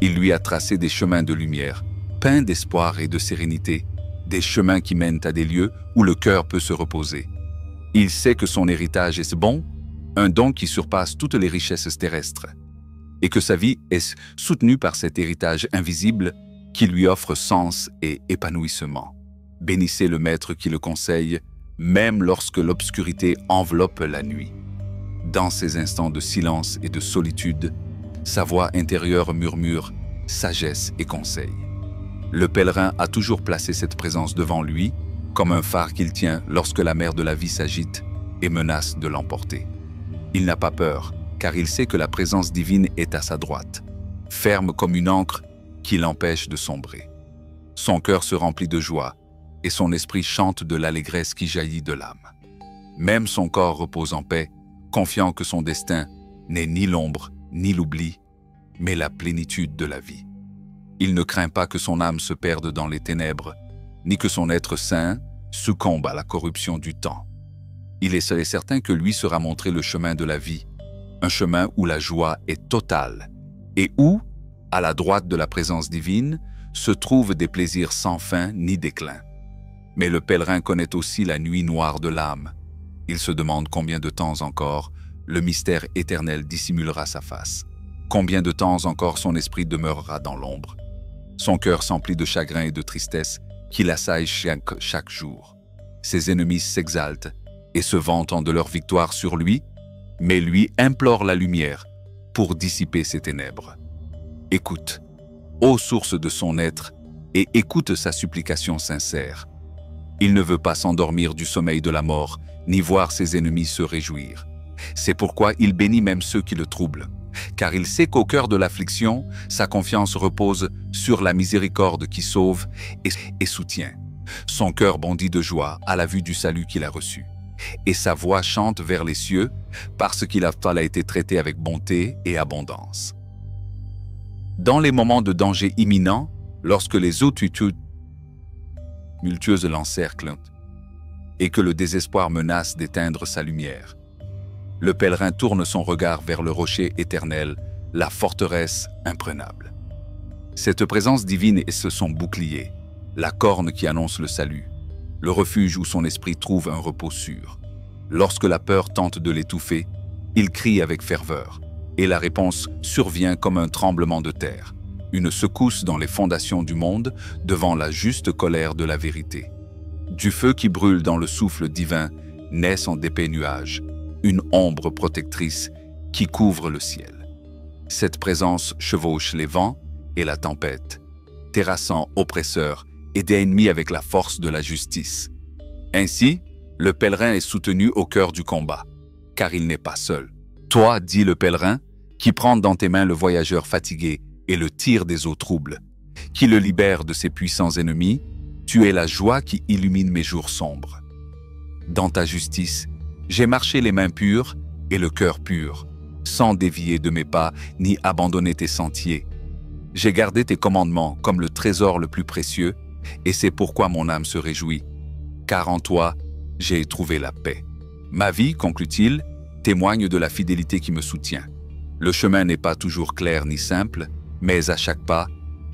Il lui a tracé des chemins de lumière, peints d'espoir et de sérénité, des chemins qui mènent à des lieux où le cœur peut se reposer. Il sait que son héritage est bon, un don qui surpasse toutes les richesses terrestres, et que sa vie est soutenue par cet héritage invisible qui lui offre sens et épanouissement. Bénissez le Maître qui le conseille, même lorsque l'obscurité enveloppe la nuit. Dans ces instants de silence et de solitude, sa voix intérieure murmure sagesse et conseil. Le pèlerin a toujours placé cette présence devant lui, comme un phare qu'il tient lorsque la mer de la vie s'agite et menace de l'emporter. Il n'a pas peur, car il sait que la présence divine est à sa droite, ferme comme une ancre qui l'empêche de sombrer. Son cœur se remplit de joie, et son esprit chante de l'allégresse qui jaillit de l'âme. Même son corps repose en paix, confiant que son destin n'est ni l'ombre ni l'oubli, mais la plénitude de la vie. Il ne craint pas que son âme se perde dans les ténèbres, ni que son être saint succombe à la corruption du temps. Il est seul et certain que lui sera montré le chemin de la vie, un chemin où la joie est totale, et où, à la droite de la présence divine, se trouvent des plaisirs sans fin ni déclin. Mais le pèlerin connaît aussi la nuit noire de l'âme. Il se demande combien de temps encore le mystère éternel dissimulera sa face. Combien de temps encore son esprit demeurera dans l'ombre. Son cœur s'emplit de chagrin et de tristesse qui l'assaillent chaque jour. Ses ennemis s'exaltent et se vantant de leur victoire sur lui, mais lui implore la lumière pour dissiper ses ténèbres. Écoute, ô source de son être, et écoute sa supplication sincère. Il ne veut pas s'endormir du sommeil de la mort, ni voir ses ennemis se réjouir. C'est pourquoi il bénit même ceux qui le troublent, car il sait qu'au cœur de l'affliction, sa confiance repose sur la miséricorde qui sauve et soutient. Son cœur bondit de joie à la vue du salut qu'il a reçu, et sa voix chante vers les cieux parce qu'il a été traité avec bonté et abondance. Dans les moments de danger imminent, lorsque les eaux tumultueuses l'encerclent et que le désespoir menace d'éteindre sa lumière, le pèlerin tourne son regard vers le rocher éternel, la forteresse imprenable. Cette présence divine est son bouclier, la corne qui annonce le salut, le refuge où son esprit trouve un repos sûr. Lorsque la peur tente de l'étouffer, il crie avec ferveur, et la réponse survient comme un tremblement de terre, une secousse dans les fondations du monde devant la juste colère de la vérité. Du feu qui brûle dans le souffle divin naissent en d'épais nuages, une ombre protectrice qui couvre le ciel. Cette présence chevauche les vents et la tempête, terrassant oppresseurs et des ennemis avec la force de la justice. Ainsi, le pèlerin est soutenu au cœur du combat, car il n'est pas seul. Toi, dit le pèlerin, qui prends dans tes mains le voyageur fatigué et le tire des eaux troubles, qui le libère de ses puissants ennemis, tu es la joie qui illumine mes jours sombres. Dans ta justice, j'ai marché les mains pures et le cœur pur, sans dévier de mes pas ni abandonner tes sentiers. J'ai gardé tes commandements comme le trésor le plus précieux, et c'est pourquoi mon âme se réjouit, car en toi, j'ai trouvé la paix. Ma vie, conclut-il, témoigne de la fidélité qui me soutient. Le chemin n'est pas toujours clair ni simple, mais à chaque pas,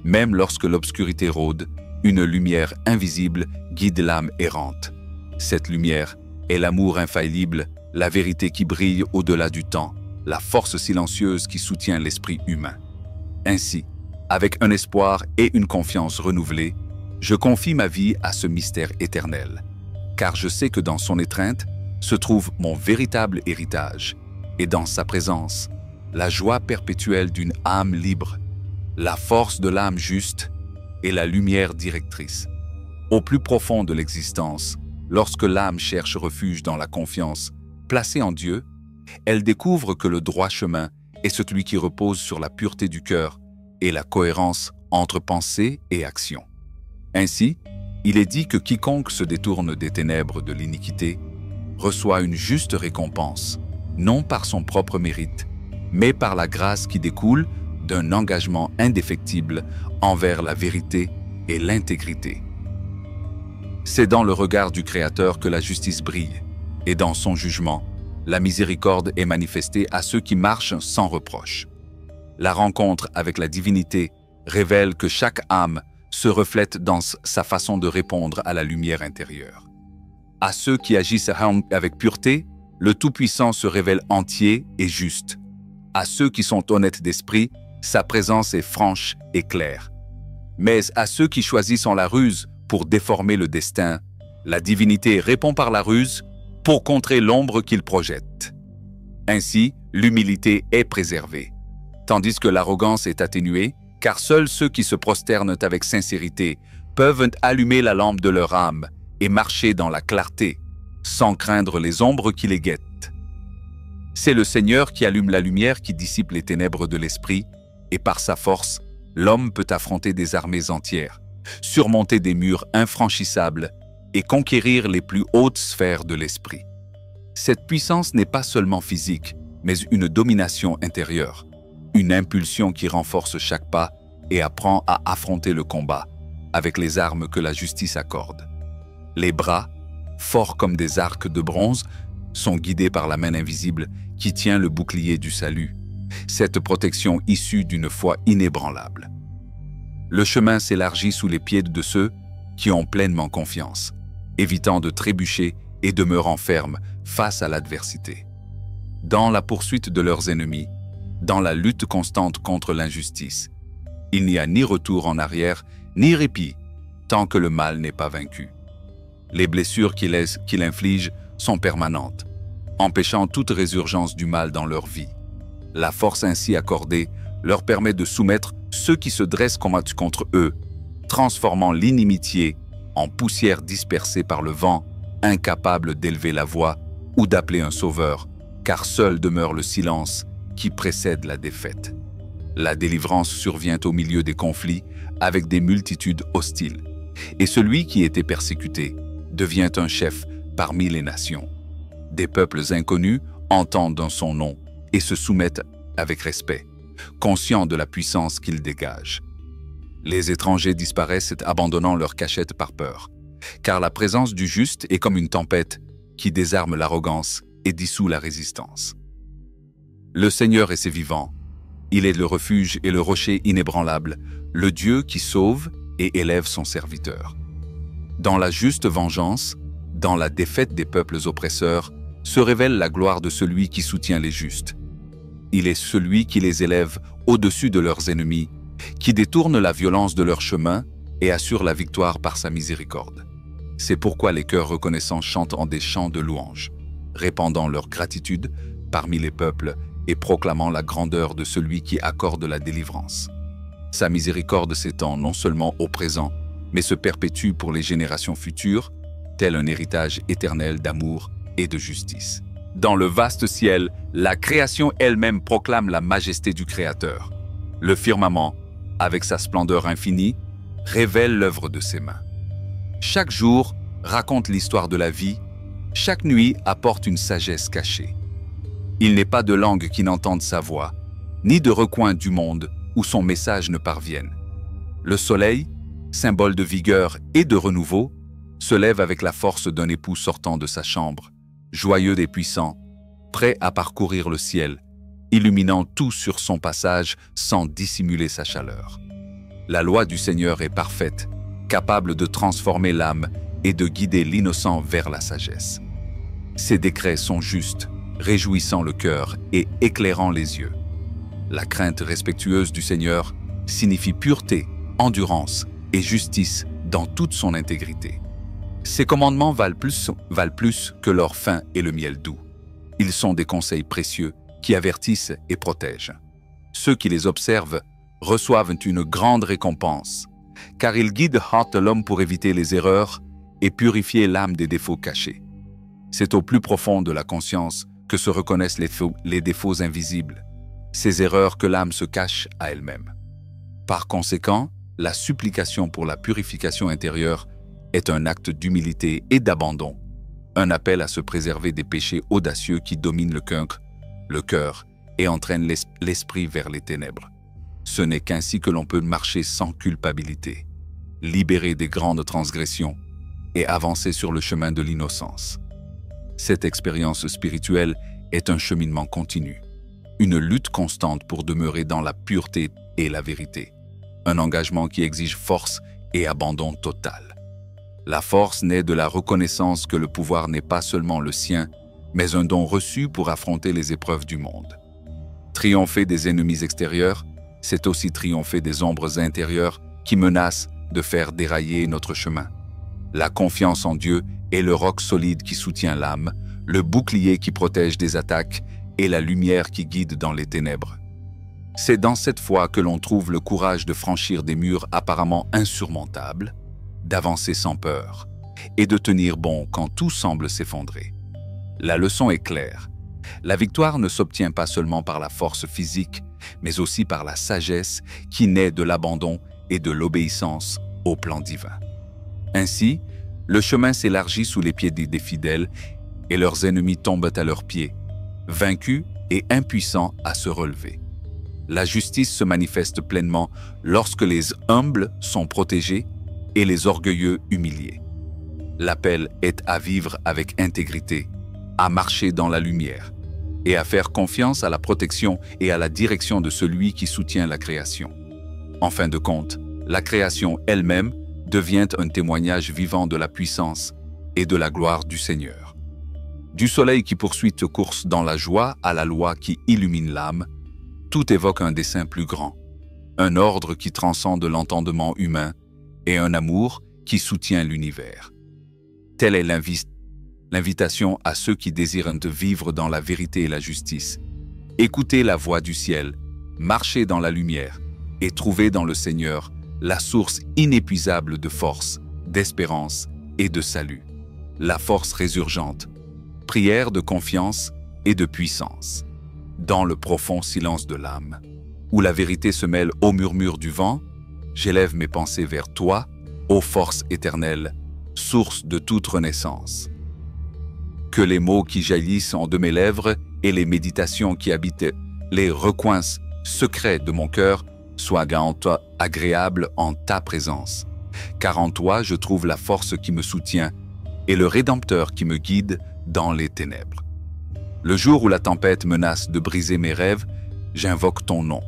même lorsque l'obscurité rôde, une lumière invisible guide l'âme errante. Cette lumière est l'amour infaillible, la vérité qui brille au-delà du temps, la force silencieuse qui soutient l'esprit humain. Ainsi, avec un espoir et une confiance renouvelée, je confie ma vie à ce mystère éternel, car je sais que dans son étreinte se trouve mon véritable héritage, et dans sa présence, la joie perpétuelle d'une âme libre, la force de l'âme juste et la lumière directrice. Au plus profond de l'existence, lorsque l'âme cherche refuge dans la confiance, placée en Dieu, elle découvre que le droit chemin est celui qui repose sur la pureté du cœur et la cohérence entre pensée et action. Ainsi, il est dit que quiconque se détourne des ténèbres de l'iniquité reçoit une juste récompense, non par son propre mérite, mais par la grâce qui découle d'un engagement indéfectible envers la vérité et l'intégrité. C'est dans le regard du Créateur que la justice brille, et dans son jugement, la miséricorde est manifestée à ceux qui marchent sans reproche. La rencontre avec la divinité révèle que chaque âme se reflète dans sa façon de répondre à la lumière intérieure. À ceux qui agissent avec pureté, le Tout-Puissant se révèle entier et juste. À ceux qui sont honnêtes d'esprit, sa présence est franche et claire. Mais à ceux qui choisissent la ruse pour déformer le destin, la divinité répond par la ruse pour contrer l'ombre qu'ils projettent. Ainsi, l'humilité est préservée, tandis que l'arrogance est atténuée, car seuls ceux qui se prosternent avec sincérité peuvent allumer la lampe de leur âme et marcher dans la clarté, sans craindre les ombres qui les guettent. C'est le Seigneur qui allume la lumière qui dissipe les ténèbres de l'esprit, et par sa force, l'homme peut affronter des armées entières, surmonter des murs infranchissables et conquérir les plus hautes sphères de l'esprit. Cette puissance n'est pas seulement physique, mais une domination intérieure, une impulsion qui renforce chaque pas et apprend à affronter le combat avec les armes que la justice accorde. Les bras, forts comme des arcs de bronze, sont guidés par la main invisible qui tient le bouclier du salut, cette protection issue d'une foi inébranlable. Le chemin s'élargit sous les pieds de ceux qui ont pleinement confiance, évitant de trébucher et demeurant fermes face à l'adversité. Dans la poursuite de leurs ennemis, dans la lutte constante contre l'injustice, il n'y a ni retour en arrière, ni répit, tant que le mal n'est pas vaincu. Les blessures qu'il inflige sont permanentes, empêchant toute résurgence du mal dans leur vie. La force ainsi accordée leur permet de soumettre ceux qui se dressent contre eux, transformant l'inimitié en poussière dispersée par le vent, incapable d'élever la voix ou d'appeler un sauveur, car seul demeure le silence qui précède la défaite. La délivrance survient au milieu des conflits avec des multitudes hostiles, et celui qui était persécuté devient un chef parmi les nations. Des peuples inconnus entendent son nom et se soumettent avec respect, conscients de la puissance qu'il dégage. Les étrangers disparaissent abandonnant leur cachette par peur, car la présence du juste est comme une tempête qui désarme l'arrogance et dissout la résistance. Le Seigneur est vivant, il est le refuge et le rocher inébranlable, le Dieu qui sauve et élève son serviteur. Dans la juste vengeance, dans la défaite des peuples oppresseurs, se révèle la gloire de celui qui soutient les justes. Il est celui qui les élève au-dessus de leurs ennemis, qui détourne la violence de leur chemin et assure la victoire par sa miséricorde. C'est pourquoi les cœurs reconnaissants chantent en des chants de louange, répandant leur gratitude parmi les peuples et proclamant la grandeur de celui qui accorde la délivrance. Sa miséricorde s'étend non seulement au présent, mais se perpétue pour les générations futures, tel un héritage éternel d'amour et de justice. Dans le vaste ciel, la création elle-même proclame la majesté du Créateur. Le firmament, avec sa splendeur infinie, révèle l'œuvre de ses mains. Chaque jour raconte l'histoire de la vie, chaque nuit apporte une sagesse cachée. Il n'est pas de langue qui n'entende sa voix, ni de recoin du monde où son message ne parvienne. Le soleil, symbole de vigueur et de renouveau, se lève avec la force d'un époux sortant de sa chambre, joyeux et puissant, prêt à parcourir le ciel, illuminant tout sur son passage sans dissimuler sa chaleur. La loi du Seigneur est parfaite, capable de transformer l'âme et de guider l'innocent vers la sagesse. Ses décrets sont justes, réjouissant le cœur et éclairant les yeux. La crainte respectueuse du Seigneur signifie pureté, endurance et justice dans toute son intégrité. Ces commandements valent plus que l'or fin et le miel doux. Ils sont des conseils précieux qui avertissent et protègent. Ceux qui les observent reçoivent une grande récompense, car ils guident l'homme pour éviter les erreurs et purifier l'âme des défauts cachés. C'est au plus profond de la conscience que se reconnaissent les défauts invisibles, ces erreurs que l'âme se cache à elle-même. Par conséquent, la supplication pour la purification intérieure est un acte d'humilité et d'abandon, un appel à se préserver des péchés audacieux qui dominent le cœur et entraînent l'esprit vers les ténèbres. Ce n'est qu'ainsi que l'on peut marcher sans culpabilité, libéré des grandes transgressions et avancer sur le chemin de l'innocence. Cette expérience spirituelle est un cheminement continu, une lutte constante pour demeurer dans la pureté et la vérité, un engagement qui exige force et abandon total. La force naît de la reconnaissance que le pouvoir n'est pas seulement le sien, mais un don reçu pour affronter les épreuves du monde. Triompher des ennemis extérieurs, c'est aussi triompher des ombres intérieures qui menacent de faire dérailler notre chemin. La confiance en Dieu est le roc solide qui soutient l'âme, le bouclier qui protège des attaques et la lumière qui guide dans les ténèbres. C'est dans cette foi que l'on trouve le courage de franchir des murs apparemment insurmontables, d'avancer sans peur et de tenir bon quand tout semble s'effondrer. La leçon est claire. La victoire ne s'obtient pas seulement par la force physique, mais aussi par la sagesse qui naît de l'abandon et de l'obéissance au plan divin. Ainsi, le chemin s'élargit sous les pieds des fidèles et leurs ennemis tombent à leurs pieds, vaincus et impuissants à se relever. La justice se manifeste pleinement lorsque les humbles sont protégés et les orgueilleux humiliés. L'appel est à vivre avec intégrité, à marcher dans la lumière et à faire confiance à la protection et à la direction de celui qui soutient la création. En fin de compte, la création elle-même devient un témoignage vivant de la puissance et de la gloire du Seigneur. Du soleil qui poursuit sa course dans la joie à la loi qui illumine l'âme, tout évoque un dessein plus grand, un ordre qui transcende l'entendement humain et un amour qui soutient l'univers. Telle est l'invitation à ceux qui désirent de vivre dans la vérité et la justice. Écoutez la voix du ciel, marchez dans la lumière et trouvez dans le Seigneur la source inépuisable de force, d'espérance et de salut. La force résurgente, prière de confiance et de puissance. Dans le profond silence de l'âme, où la vérité se mêle au murmure du vent, j'élève mes pensées vers toi, ô force éternelle, source de toute renaissance. Que les mots qui jaillissent de mes lèvres et les méditations qui habitent les recoins secrets de mon cœur soient agréables en ta présence, car en toi je trouve la force qui me soutient et le Rédempteur qui me guide dans les ténèbres. Le jour où la tempête menace de briser mes rêves, j'invoque ton nom,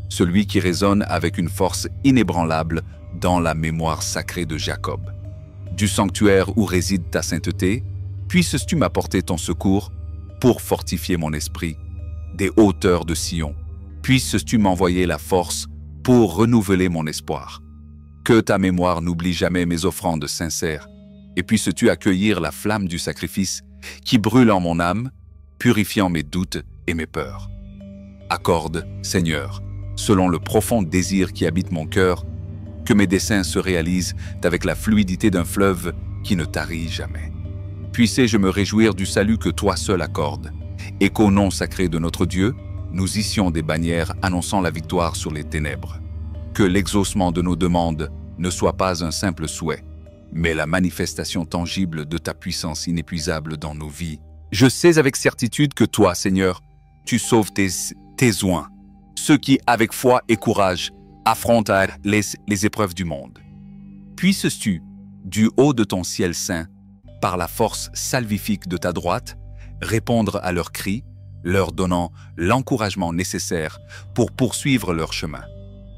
celui qui résonne avec une force inébranlable dans la mémoire sacrée de Jacob. Du sanctuaire où réside ta sainteté, puisses-tu m'apporter ton secours pour fortifier mon esprit, des hauteurs de Sion, puisses-tu m'envoyer la force pour renouveler mon espoir. Que ta mémoire n'oublie jamais mes offrandes sincères, et puisses-tu accueillir la flamme du sacrifice qui brûle en mon âme, purifiant mes doutes et mes peurs. Accorde, Seigneur, selon le profond désir qui habite mon cœur, que mes desseins se réalisent avec la fluidité d'un fleuve qui ne tarit jamais. Puissé-je me réjouir du salut que toi seul accordes, et qu'au nom sacré de notre Dieu, nous hissions des bannières annonçant la victoire sur les ténèbres. Que l'exaucement de nos demandes ne soit pas un simple souhait, mais la manifestation tangible de ta puissance inépuisable dans nos vies. Je sais avec certitude que toi, Seigneur, tu sauves tes oins, ceux qui, avec foi et courage, affrontent les épreuves du monde. Puisses-tu, du haut de ton ciel saint, par la force salvifique de ta droite, répondre à leurs cris, leur donnant l'encouragement nécessaire pour poursuivre leur chemin.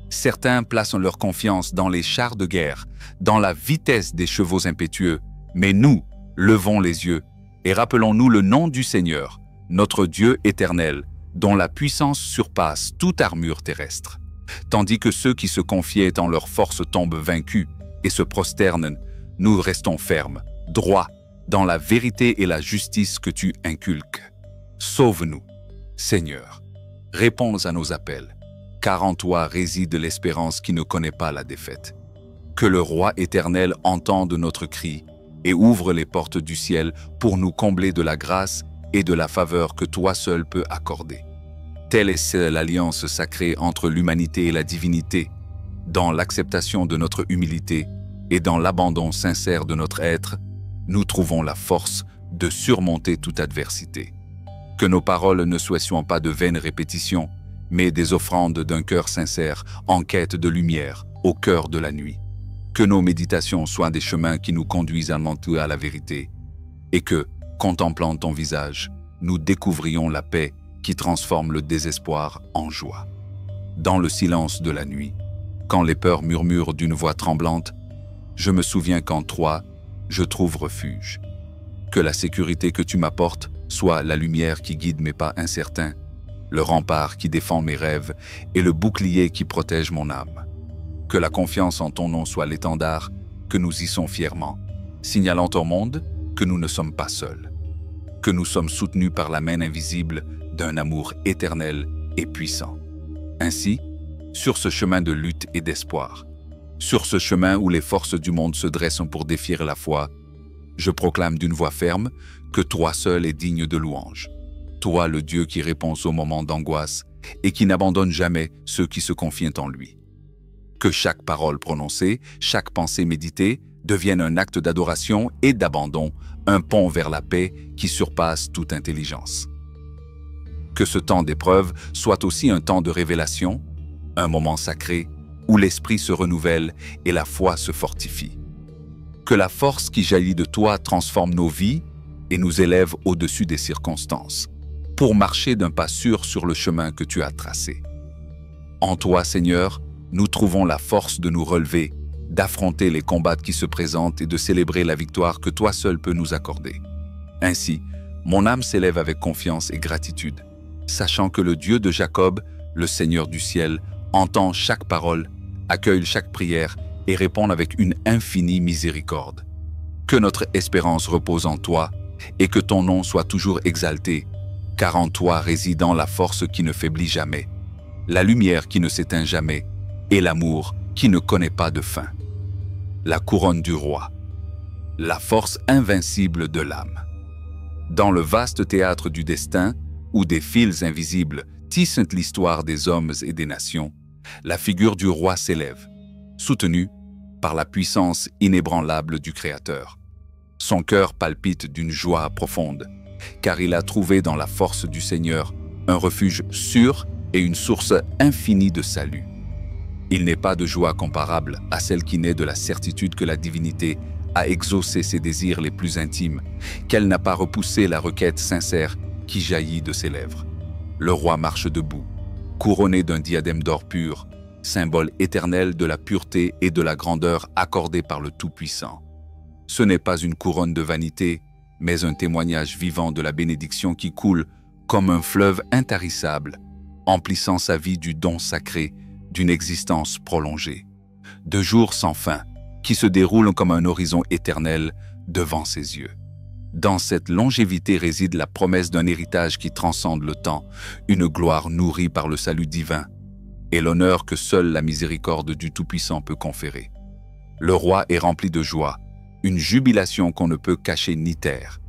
Certains placent leur confiance dans les chars de guerre, dans la vitesse des chevaux impétueux, mais nous, levons les yeux et rappelons-nous le nom du Seigneur, notre Dieu éternel, dont la puissance surpasse toute armure terrestre. Tandis que ceux qui se confiaient en leur force tombent vaincus et se prosternent, nous restons fermes, droits, dans la vérité et la justice que tu inculques. Sauve-nous, Seigneur. Réponds à nos appels, car en toi réside l'espérance qui ne connaît pas la défaite. Que le Roi éternel entende notre cri et ouvre les portes du ciel pour nous combler de la grâce et de la faveur que toi seul peux accorder. Telle est l'alliance sacrée entre l'humanité et la divinité, dans l'acceptation de notre humilité et dans l'abandon sincère de notre être, nous trouvons la force de surmonter toute adversité. Que nos paroles ne soient pas de vaines répétitions, mais des offrandes d'un cœur sincère, en quête de lumière, au cœur de la nuit. Que nos méditations soient des chemins qui nous conduisent à la vérité, et que, contemplant ton visage, nous découvrions la paix qui transforme le désespoir en joie. Dans le silence de la nuit, quand les peurs murmurent d'une voix tremblante, je me souviens qu'en toi, je trouve refuge. Que la sécurité que tu m'apportes soit la lumière qui guide mes pas incertains, le rempart qui défend mes rêves et le bouclier qui protège mon âme. Que la confiance en ton nom soit l'étendard que nous hissons fièrement, signalant au monde que nous ne sommes pas seuls, que nous sommes soutenus par la main invisible d'un amour éternel et puissant. Ainsi, sur ce chemin de lutte et d'espoir, sur ce chemin où les forces du monde se dressent pour défier la foi, je proclame d'une voix ferme que toi seul es digne de louange. Toi le Dieu qui répond aux moments d'angoisse et qui n'abandonne jamais ceux qui se confient en lui. Que chaque parole prononcée, chaque pensée méditée devienne un acte d'adoration et d'abandon, un pont vers la paix qui surpasse toute intelligence. Que ce temps d'épreuve soit aussi un temps de révélation, un moment sacré où l'esprit se renouvelle et la foi se fortifie. Que la force qui jaillit de toi transforme nos vies et nous élève au-dessus des circonstances, pour marcher d'un pas sûr sur le chemin que tu as tracé. En toi, Seigneur, nous trouvons la force de nous relever, d'affronter les combats qui se présentent et de célébrer la victoire que toi seul peux nous accorder. Ainsi, mon âme s'élève avec confiance et gratitude, sachant que le Dieu de Jacob, le Seigneur du ciel, entend chaque parole, accueille chaque prière et répond avec une infinie miséricorde. Que notre espérance repose en toi et que ton nom soit toujours exalté, car en toi résidant la force qui ne faiblit jamais, la lumière qui ne s'éteint jamais et l'amour qui ne connaît pas de fin. La couronne du roi, la force invincible de l'âme. Dans le vaste théâtre du destin, où des fils invisibles tissent l'histoire des hommes et des nations, la figure du roi s'élève, soutenue par la puissance inébranlable du Créateur. Son cœur palpite d'une joie profonde, car il a trouvé dans la force du Seigneur un refuge sûr et une source infinie de salut. Il n'est pas de joie comparable à celle qui naît de la certitude que la divinité a exaucé ses désirs les plus intimes, qu'elle n'a pas repoussé la requête sincère qui jaillit de ses lèvres. Le roi marche debout, couronné d'un diadème d'or pur, symbole éternel de la pureté et de la grandeur accordée par le Tout-Puissant. Ce n'est pas une couronne de vanité, mais un témoignage vivant de la bénédiction qui coule comme un fleuve intarissable, emplissant sa vie du don sacré d'une existence prolongée, de jours sans fin, qui se déroulent comme un horizon éternel devant ses yeux. Dans cette longévité réside la promesse d'un héritage qui transcende le temps, une gloire nourrie par le salut divin, et l'honneur que seule la miséricorde du Tout-Puissant peut conférer. Le roi est rempli de joie, une jubilation qu'on ne peut cacher ni taire,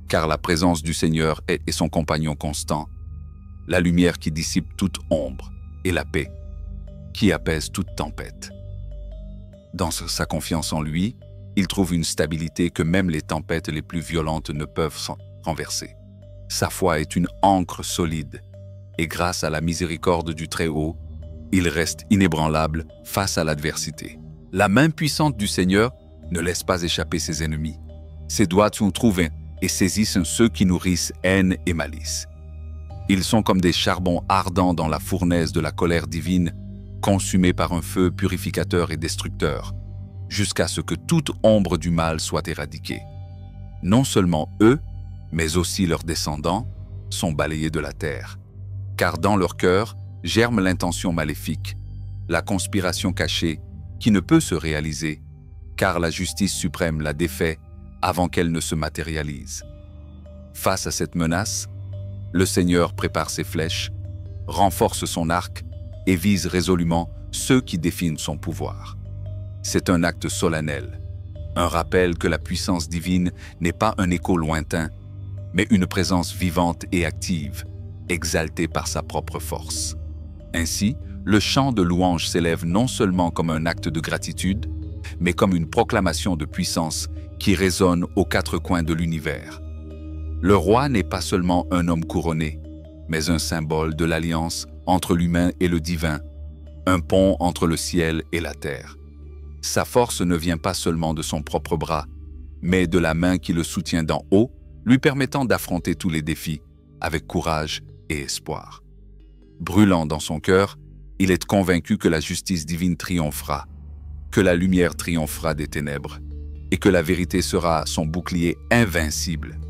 car la présence du Seigneur est son compagnon constant, la lumière qui dissipe toute ombre et la paix qui apaise toute tempête. Dans sa confiance en lui, il trouve une stabilité que même les tempêtes les plus violentes ne peuvent renverser. Sa foi est une ancre solide, et grâce à la miséricorde du Très-Haut, il reste inébranlable face à l'adversité. La main puissante du Seigneur ne laisse pas échapper ses ennemis. Ses doigts sont trouvés et saisissent ceux qui nourrissent haine et malice. Ils sont comme des charbons ardents dans la fournaise de la colère divine, consumés par un feu purificateur et destructeur, jusqu'à ce que toute ombre du mal soit éradiquée. Non seulement eux, mais aussi leurs descendants, sont balayés de la terre, car dans leur cœur germe l'intention maléfique, la conspiration cachée qui ne peut se réaliser, car la justice suprême la défait avant qu'elle ne se matérialise. Face à cette menace, le Seigneur prépare ses flèches, renforce son arc et vise résolument ceux qui définissent son pouvoir. C'est un acte solennel, Un rappel que la puissance divine n'est pas un écho lointain, mais une présence vivante et active, exaltée par sa propre force. Ainsi, le chant de louange s'élève non seulement comme un acte de gratitude, mais comme une proclamation de puissance qui résonne aux quatre coins de l'univers. Le roi n'est pas seulement un homme couronné, mais un symbole de l'alliance entre l'humain et le divin, un pont entre le ciel et la terre. Sa force ne vient pas seulement de son propre bras, mais de la main qui le soutient d'en haut, lui permettant d'affronter tous les défis avec courage et espoir. Brûlant dans son cœur, il est convaincu que la justice divine triomphera, que la lumière triomphera des ténèbres et que la vérité sera son bouclier invincible.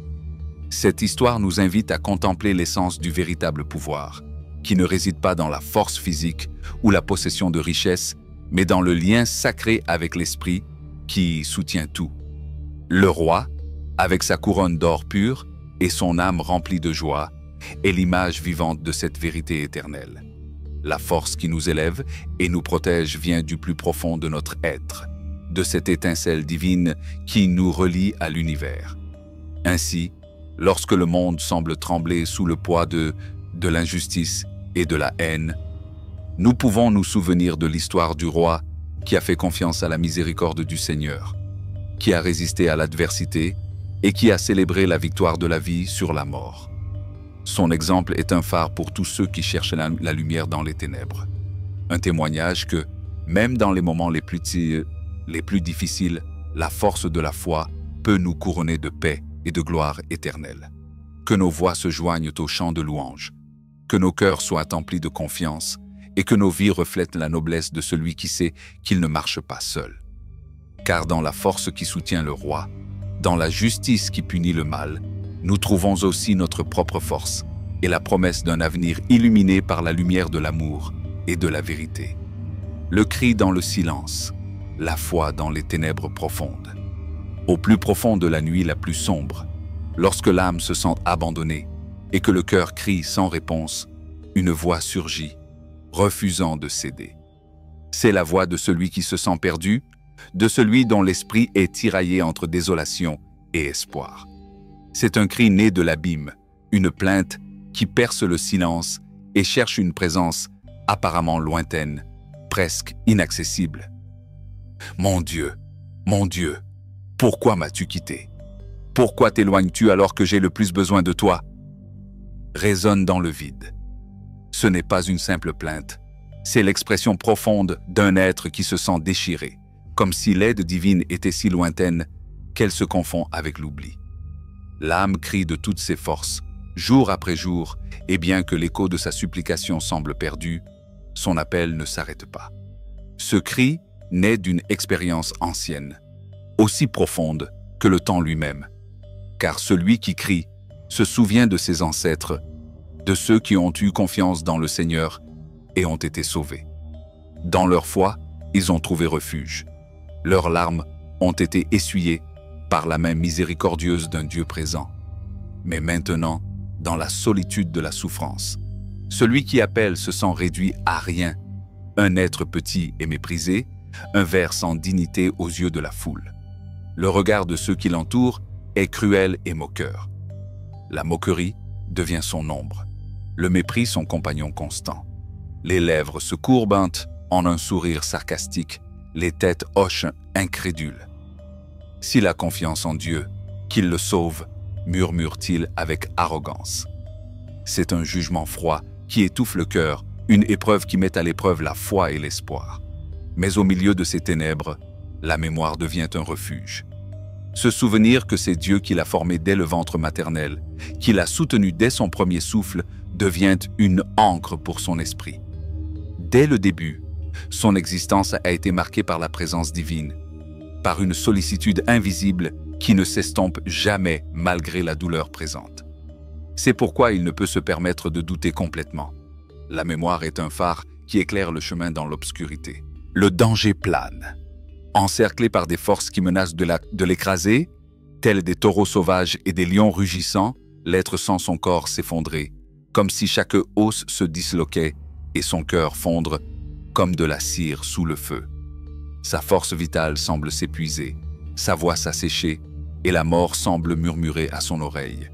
Cette histoire nous invite à contempler l'essence du véritable pouvoir, qui ne réside pas dans la force physique ou la possession de richesses, mais dans le lien sacré avec l'esprit qui soutient tout. Le roi, avec sa couronne d'or pur et son âme remplie de joie, est l'image vivante de cette vérité éternelle. La force qui nous élève et nous protège vient du plus profond de notre être, de cette étincelle divine qui nous relie à l'univers. Ainsi, lorsque le monde semble trembler sous le poids de l'injustice et de la haine, nous pouvons nous souvenir de l'histoire du roi qui a fait confiance à la miséricorde du Seigneur, qui a résisté à l'adversité et qui a célébré la victoire de la vie sur la mort. Son exemple est un phare pour tous ceux qui cherchent la lumière dans les ténèbres. Un témoignage que, même dans les moments les plus difficiles, la force de la foi peut nous couronner de paix et de gloire éternelle. Que nos voix se joignent au chant de louange, que nos cœurs soient emplis de confiance et que nos vies reflètent la noblesse de celui qui sait qu'il ne marche pas seul. Car dans la force qui soutient le roi, dans la justice qui punit le mal, nous trouvons aussi notre propre force et la promesse d'un avenir illuminé par la lumière de l'amour et de la vérité. Le cri dans le silence, la foi dans les ténèbres profondes. Au plus profond de la nuit la plus sombre, lorsque l'âme se sent abandonnée et que le cœur crie sans réponse, une voix surgit, refusant de céder. C'est la voix de celui qui se sent perdu, de celui dont l'esprit est tiraillé entre désolation et espoir. C'est un cri né de l'abîme, une plainte qui perce le silence et cherche une présence apparemment lointaine, presque inaccessible. « Mon Dieu, pourquoi m'as-tu quitté? Pourquoi t'éloignes-tu alors que j'ai le plus besoin de toi ?» Résonne dans le vide. Ce n'est pas une simple plainte, c'est l'expression profonde d'un être qui se sent déchiré, comme si l'aide divine était si lointaine qu'elle se confond avec l'oubli. L'âme crie de toutes ses forces, jour après jour, et bien que l'écho de sa supplication semble perdu, son appel ne s'arrête pas. Ce cri naît d'une expérience ancienne, aussi profonde que le temps lui-même, car celui qui crie se souvient de ses ancêtres, de ceux qui ont eu confiance dans le Seigneur et ont été sauvés. Dans leur foi, ils ont trouvé refuge. Leurs larmes ont été essuyées par la main miséricordieuse d'un Dieu présent. Mais maintenant, dans la solitude de la souffrance, celui qui appelle se sent réduit à rien, un être petit et méprisé, un ver sans dignité aux yeux de la foule. Le regard de ceux qui l'entourent est cruel et moqueur. La moquerie devient son ombre, le mépris son compagnon constant. Les lèvres se courbent en un sourire sarcastique, les têtes hochent incrédules. S'il a confiance en Dieu, qu'il le sauve, murmure-t-il avec arrogance. C'est un jugement froid qui étouffe le cœur, une épreuve qui met à l'épreuve la foi et l'espoir. Mais au milieu de ces ténèbres, la mémoire devient un refuge. Se souvenir que c'est Dieu qui l'a formé dès le ventre maternel, qui l'a soutenu dès son premier souffle, devient une ancre pour son esprit. Dès le début, son existence a été marquée par la présence divine, par une sollicitude invisible qui ne s'estompe jamais malgré la douleur présente. C'est pourquoi il ne peut se permettre de douter complètement. La mémoire est un phare qui éclaire le chemin dans l'obscurité. Le danger plane. Encerclé par des forces qui menacent de l'écraser, tels des taureaux sauvages et des lions rugissants, l'être sent son corps s'effondrer, comme si chaque os se disloquait et son cœur fondre comme de la cire sous le feu. Sa force vitale semble s'épuiser, Sa voix s'asséchait et la mort semble murmurer à son oreille.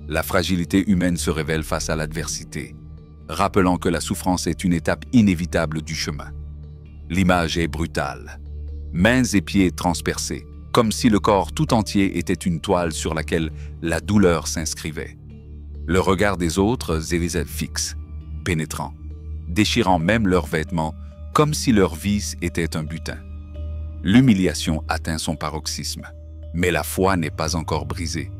La fragilité humaine se révèle face à l'adversité, rappelant que la souffrance est une étape inévitable du chemin. L'image est brutale. Mains et pieds transpercés, comme si le corps tout entier était une toile sur laquelle la douleur s'inscrivait. Le regard des autres est fixe, pénétrant, déchirant même leurs vêtements, comme si leur vie était un butin. L'humiliation atteint son paroxysme, mais la foi n'est pas encore brisée.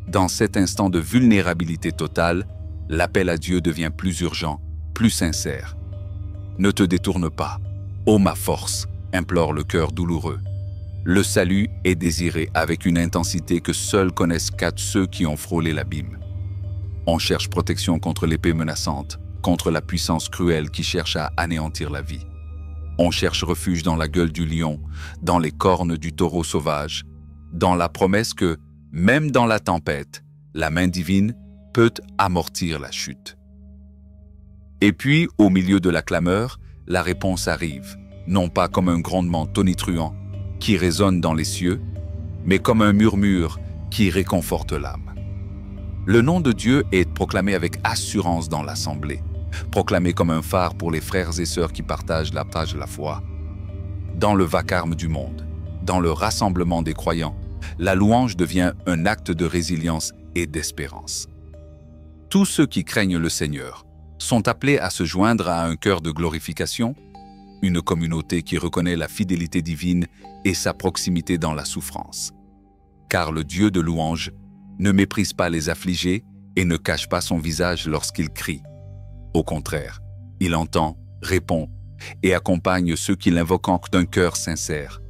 Dans cet instant de vulnérabilité totale, l'appel à Dieu devient plus urgent, plus sincère. « Ne te détourne pas, ô ma force !» implore le cœur douloureux. Le salut est désiré avec une intensité que seuls connaissent ceux qui ont frôlé l'abîme. On cherche protection contre l'épée menaçante, contre la puissance cruelle qui cherche à anéantir la vie. On cherche refuge dans la gueule du lion, dans les cornes du taureau sauvage, dans la promesse que, même dans la tempête, la main divine peut amortir la chute. Et puis, au milieu de la clameur, la réponse arrive, non pas comme un grondement tonitruant qui résonne dans les cieux, mais comme un murmure qui réconforte l'âme. Le nom de Dieu est proclamé avec assurance dans l'assemblée, proclamé comme un phare pour les frères et sœurs qui partagent la foi. Dans le vacarme du monde, dans le rassemblement des croyants, la louange devient un acte de résilience et d'espérance. Tous ceux qui craignent le Seigneur sont appelés à se joindre à un cœur de glorification, une communauté qui reconnaît la fidélité divine et sa proximité dans la souffrance. Car le Dieu de louange ne méprise pas les affligés et ne cache pas son visage lorsqu'il crie. Au contraire, il entend, répond et accompagne ceux qui l'invoquent d'un cœur sincère.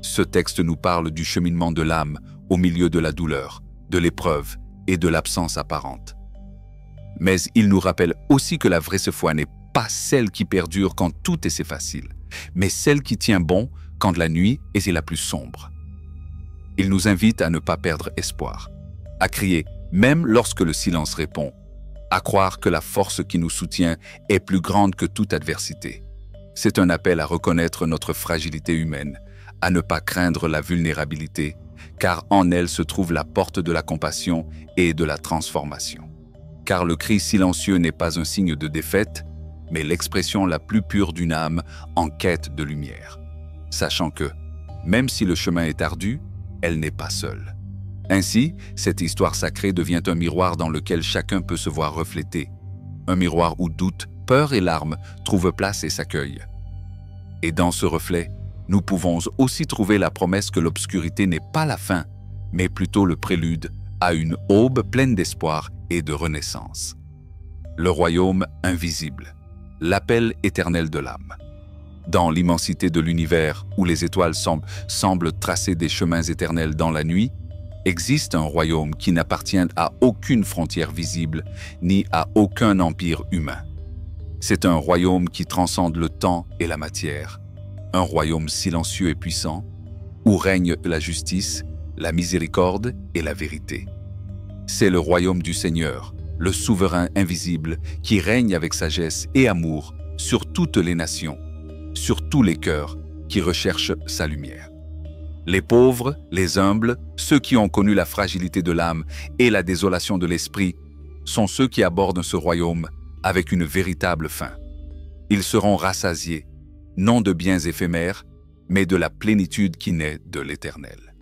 Ce texte nous parle du cheminement de l'âme au milieu de la douleur, de l'épreuve et de l'absence apparente. Mais il nous rappelle aussi que la vraie foi n'est pas celle qui perdure quand tout est facile, mais celle qui tient bon quand la nuit est la plus sombre. Il nous invite à ne pas perdre espoir, à crier même lorsque le silence répond, à croire que la force qui nous soutient est plus grande que toute adversité. C'est un appel à reconnaître notre fragilité humaine, à ne pas craindre la vulnérabilité, car en elle se trouve la porte de la compassion et de la transformation. Car le cri silencieux n'est pas un signe de défaite, mais l'expression la plus pure d'une âme en quête de lumière, sachant que, même si le chemin est ardu, elle n'est pas seule. Ainsi, cette histoire sacrée devient un miroir dans lequel chacun peut se voir reflété, un miroir où doute, peur et larmes trouvent place et s'accueillent. Et dans ce reflet, nous pouvons aussi trouver la promesse que l'obscurité n'est pas la fin, mais plutôt le prélude à une aube pleine d'espoir et de renaissance. Le royaume invisible, l'appel éternel de l'âme. Dans l'immensité de l'univers où les étoiles semblent tracer des chemins éternels dans la nuit, existe un royaume qui n'appartient à aucune frontière visible ni à aucun empire humain. C'est un royaume qui transcende le temps et la matière, un royaume silencieux et puissant, où règne la justice, la miséricorde et la vérité. C'est le royaume du Seigneur, le souverain invisible qui règne avec sagesse et amour sur toutes les nations, sur tous les cœurs qui recherchent sa lumière. Les pauvres, les humbles, ceux qui ont connu la fragilité de l'âme et la désolation de l'esprit, sont ceux qui abordent ce royaume avec une véritable fin. Ils seront rassasiés, non de biens éphémères, mais de la plénitude qui naît de l'Éternel.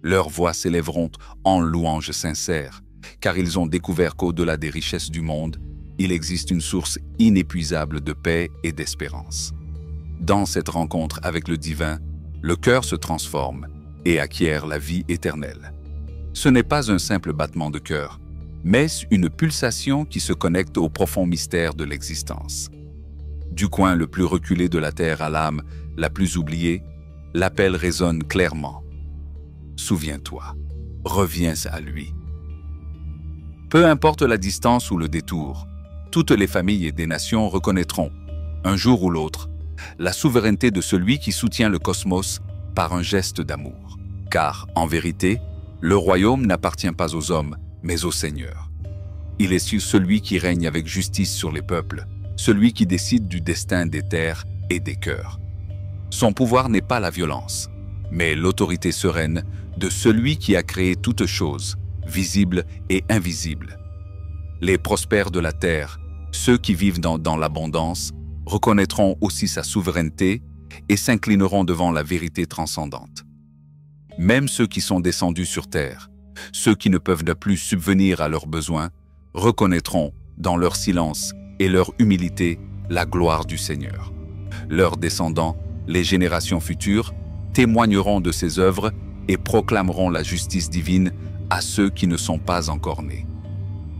Leurs voix s'élèveront en louanges sincères, car ils ont découvert qu'au-delà des richesses du monde, il existe une source inépuisable de paix et d'espérance. Dans cette rencontre avec le divin, le cœur se transforme et acquiert la vie éternelle. Ce n'est pas un simple battement de cœur, mais une pulsation qui se connecte au profond mystère de l'existence. Du coin le plus reculé de la terre à l'âme la plus oubliée, l'appel résonne clairement. Souviens-toi, reviens à lui. Peu importe la distance ou le détour, toutes les familles et des nations reconnaîtront, un jour ou l'autre, la souveraineté de celui qui soutient le cosmos par un geste d'amour. Car, en vérité, le royaume n'appartient pas aux hommes, mais au Seigneur. Il est celui qui règne avec justice sur les peuples, celui qui décide du destin des terres et des cœurs. Son pouvoir n'est pas la violence, mais l'autorité sereine de celui qui a créé toutes choses, visibles et invisibles. Les prospères de la terre, ceux qui vivent dans l'abondance, reconnaîtront aussi sa souveraineté et s'inclineront devant la vérité transcendante. Même ceux qui sont descendus sur terre, ceux qui ne peuvent plus subvenir à leurs besoins, reconnaîtront dans leur silence et leur humilité la gloire du Seigneur. Leurs descendants, les générations futures, témoigneront de ses œuvres et proclameront la justice divine à ceux qui ne sont pas encore nés.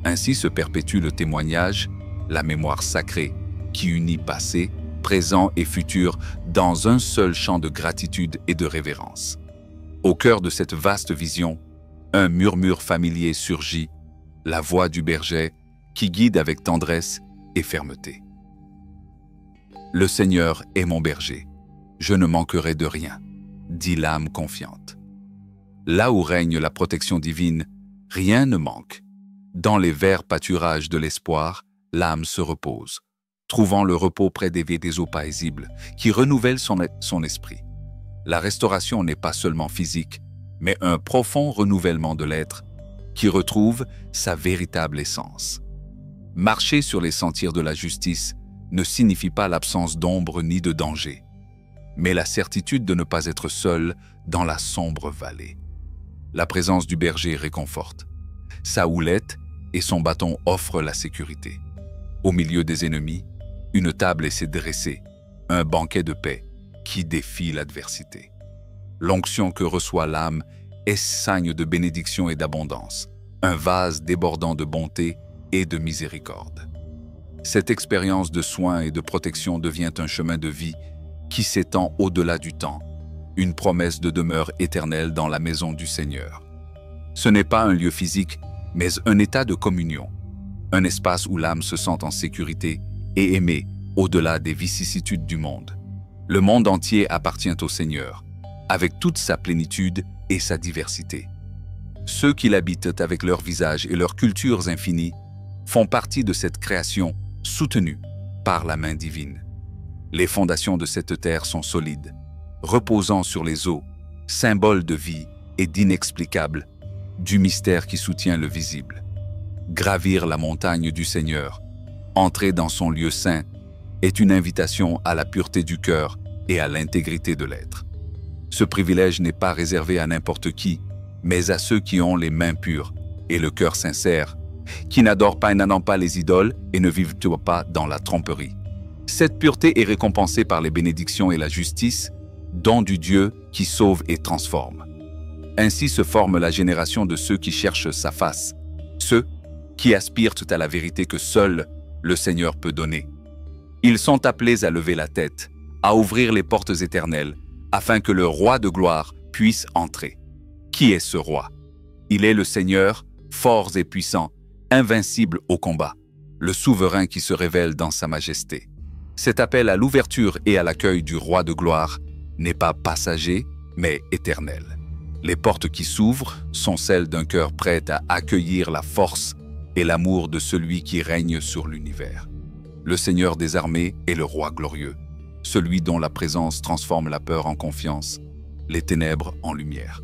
Ainsi se perpétue le témoignage, la mémoire sacrée, qui unit passé, présent et futur dans un seul champ de gratitude et de révérence. Au cœur de cette vaste vision, un murmure familier surgit, la voix du berger qui guide avec tendresse et fermeté. Le Seigneur est mon berger, je ne manquerai de rien, dit l'âme confiante. Là où règne la protection divine, rien ne manque. Dans les verts pâturages de l'espoir, l'âme se repose, trouvant le repos près des eaux paisibles qui renouvellent son esprit. La restauration n'est pas seulement physique, mais un profond renouvellement de l'être qui retrouve sa véritable essence. Marcher sur les sentiers de la justice ne signifie pas l'absence d'ombre ni de danger, mais la certitude de ne pas être seul dans la sombre vallée. La présence du berger réconforte. Sa houlette et son bâton offrent la sécurité. Au milieu des ennemis, une table s'est dressée, un banquet de paix qui défie l'adversité. L'onction que reçoit l'âme est signe de bénédiction et d'abondance, un vase débordant de bonté et de miséricorde. Cette expérience de soins et de protection devient un chemin de vie qui s'étend au-delà du temps, une promesse de demeure éternelle dans la maison du Seigneur. Ce n'est pas un lieu physique, mais un état de communion, un espace où l'âme se sent en sécurité et aimée au-delà des vicissitudes du monde. Le monde entier appartient au Seigneur, avec toute sa plénitude et sa diversité. Ceux qui l'habitent avec leurs visages et leurs cultures infinies font partie de cette création soutenue par la main divine. Les fondations de cette terre sont solides, reposant sur les eaux, symbole de vie et d'inexplicable, du mystère qui soutient le visible. Gravir la montagne du Seigneur, entrer dans son lieu saint, est une invitation à la pureté du cœur et à l'intégrité de l'être. Ce privilège n'est pas réservé à n'importe qui, mais à ceux qui ont les mains pures et le cœur sincère, qui n'adorent pas et n'adorent pas les idoles et ne vivent pas dans la tromperie. Cette pureté est récompensée par les bénédictions et la justice, don du Dieu qui sauve et transforme. Ainsi se forme la génération de ceux qui cherchent sa face, ceux qui aspirent à la vérité que seul le Seigneur peut donner. Ils sont appelés à lever la tête, à ouvrir les portes éternelles, afin que le roi de gloire puisse entrer. Qui est ce roi? Il est le Seigneur, fort et puissant, invincible au combat, le souverain qui se révèle dans sa majesté. Cet appel à l'ouverture et à l'accueil du roi de gloire n'est pas passager, mais éternel. Les portes qui s'ouvrent sont celles d'un cœur prêt à accueillir la force et l'amour de celui qui règne sur l'univers. Le Seigneur des armées est le roi glorieux, celui dont la présence transforme la peur en confiance, les ténèbres en lumière.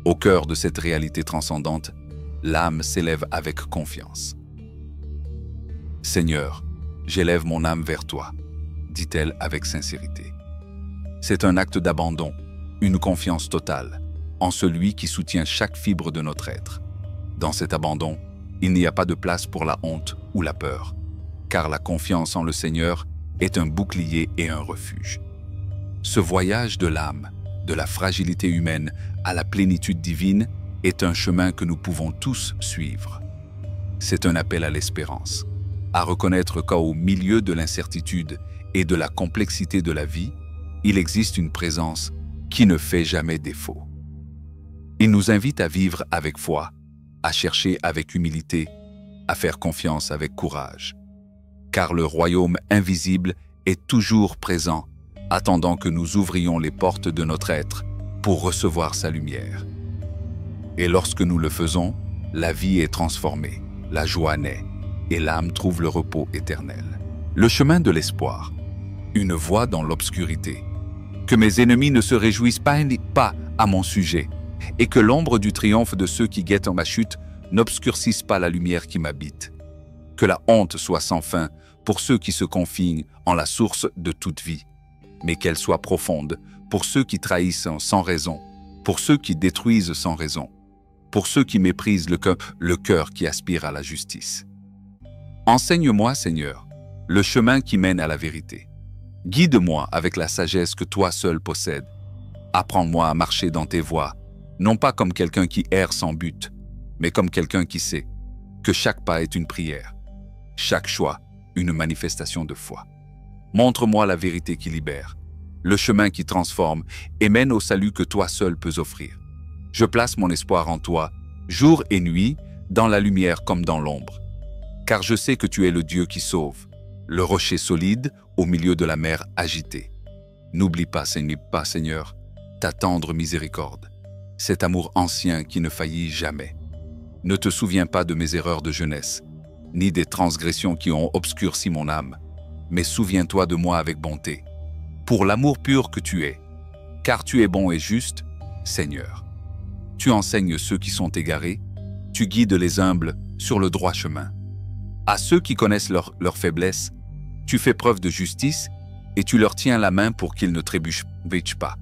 Au cœur de cette réalité transcendante, l'âme s'élève avec confiance. « Seigneur, j'élève mon âme vers toi », dit-elle avec sincérité. C'est un acte d'abandon, une confiance totale, en celui qui soutient chaque fibre de notre être. Dans cet abandon, il n'y a pas de place pour la honte ou la peur, car la confiance en le Seigneur est un bouclier et un refuge. Ce voyage de l'âme, de la fragilité humaine à la plénitude divine, est un chemin que nous pouvons tous suivre. C'est un appel à l'espérance, à reconnaître qu'au milieu de l'incertitude et de la complexité de la vie, il existe une présence qui ne fait jamais défaut. Il nous invite à vivre avec foi, à chercher avec humilité, à faire confiance avec courage. Car le royaume invisible est toujours présent, attendant que nous ouvrions les portes de notre être pour recevoir sa lumière. Et lorsque nous le faisons, la vie est transformée, la joie naît, et l'âme trouve le repos éternel. Le chemin de l'espoir, une voie dans l'obscurité. Que mes ennemis ne se réjouissent pas à mon sujet, et que l'ombre du triomphe de ceux qui guettent ma chute n'obscurcisse pas la lumière qui m'habite. Que la honte soit sans fin pour ceux qui se confient en la source de toute vie, mais qu'elle soit profonde pour ceux qui trahissent sans raison, pour ceux qui détruisent sans raison, pour ceux qui méprisent le cœur qui aspire à la justice. Enseigne-moi, Seigneur, le chemin qui mène à la vérité. Guide-moi avec la sagesse que toi seul possèdes. Apprends-moi à marcher dans tes voies, non pas comme quelqu'un qui erre sans but, mais comme quelqu'un qui sait que chaque pas est une prière, chaque choix une manifestation de foi. Montre-moi la vérité qui libère, le chemin qui transforme et mène au salut que toi seul peux offrir. Je place mon espoir en toi, jour et nuit, dans la lumière comme dans l'ombre. Car je sais que tu es le Dieu qui sauve, le rocher solide au milieu de la mer agitée. N'oublie pas, Seigneur, ta tendre miséricorde, cet amour ancien qui ne faillit jamais. Ne te souviens pas de mes erreurs de jeunesse, ni des transgressions qui ont obscurci mon âme, mais souviens-toi de moi avec bonté, pour l'amour pur que tu es, car tu es bon et juste, Seigneur. Tu enseignes ceux qui sont égarés, tu guides les humbles sur le droit chemin. À ceux qui connaissent leur faiblesse, tu fais preuve de justice et tu leur tiens la main pour qu'ils ne trébuchent pas.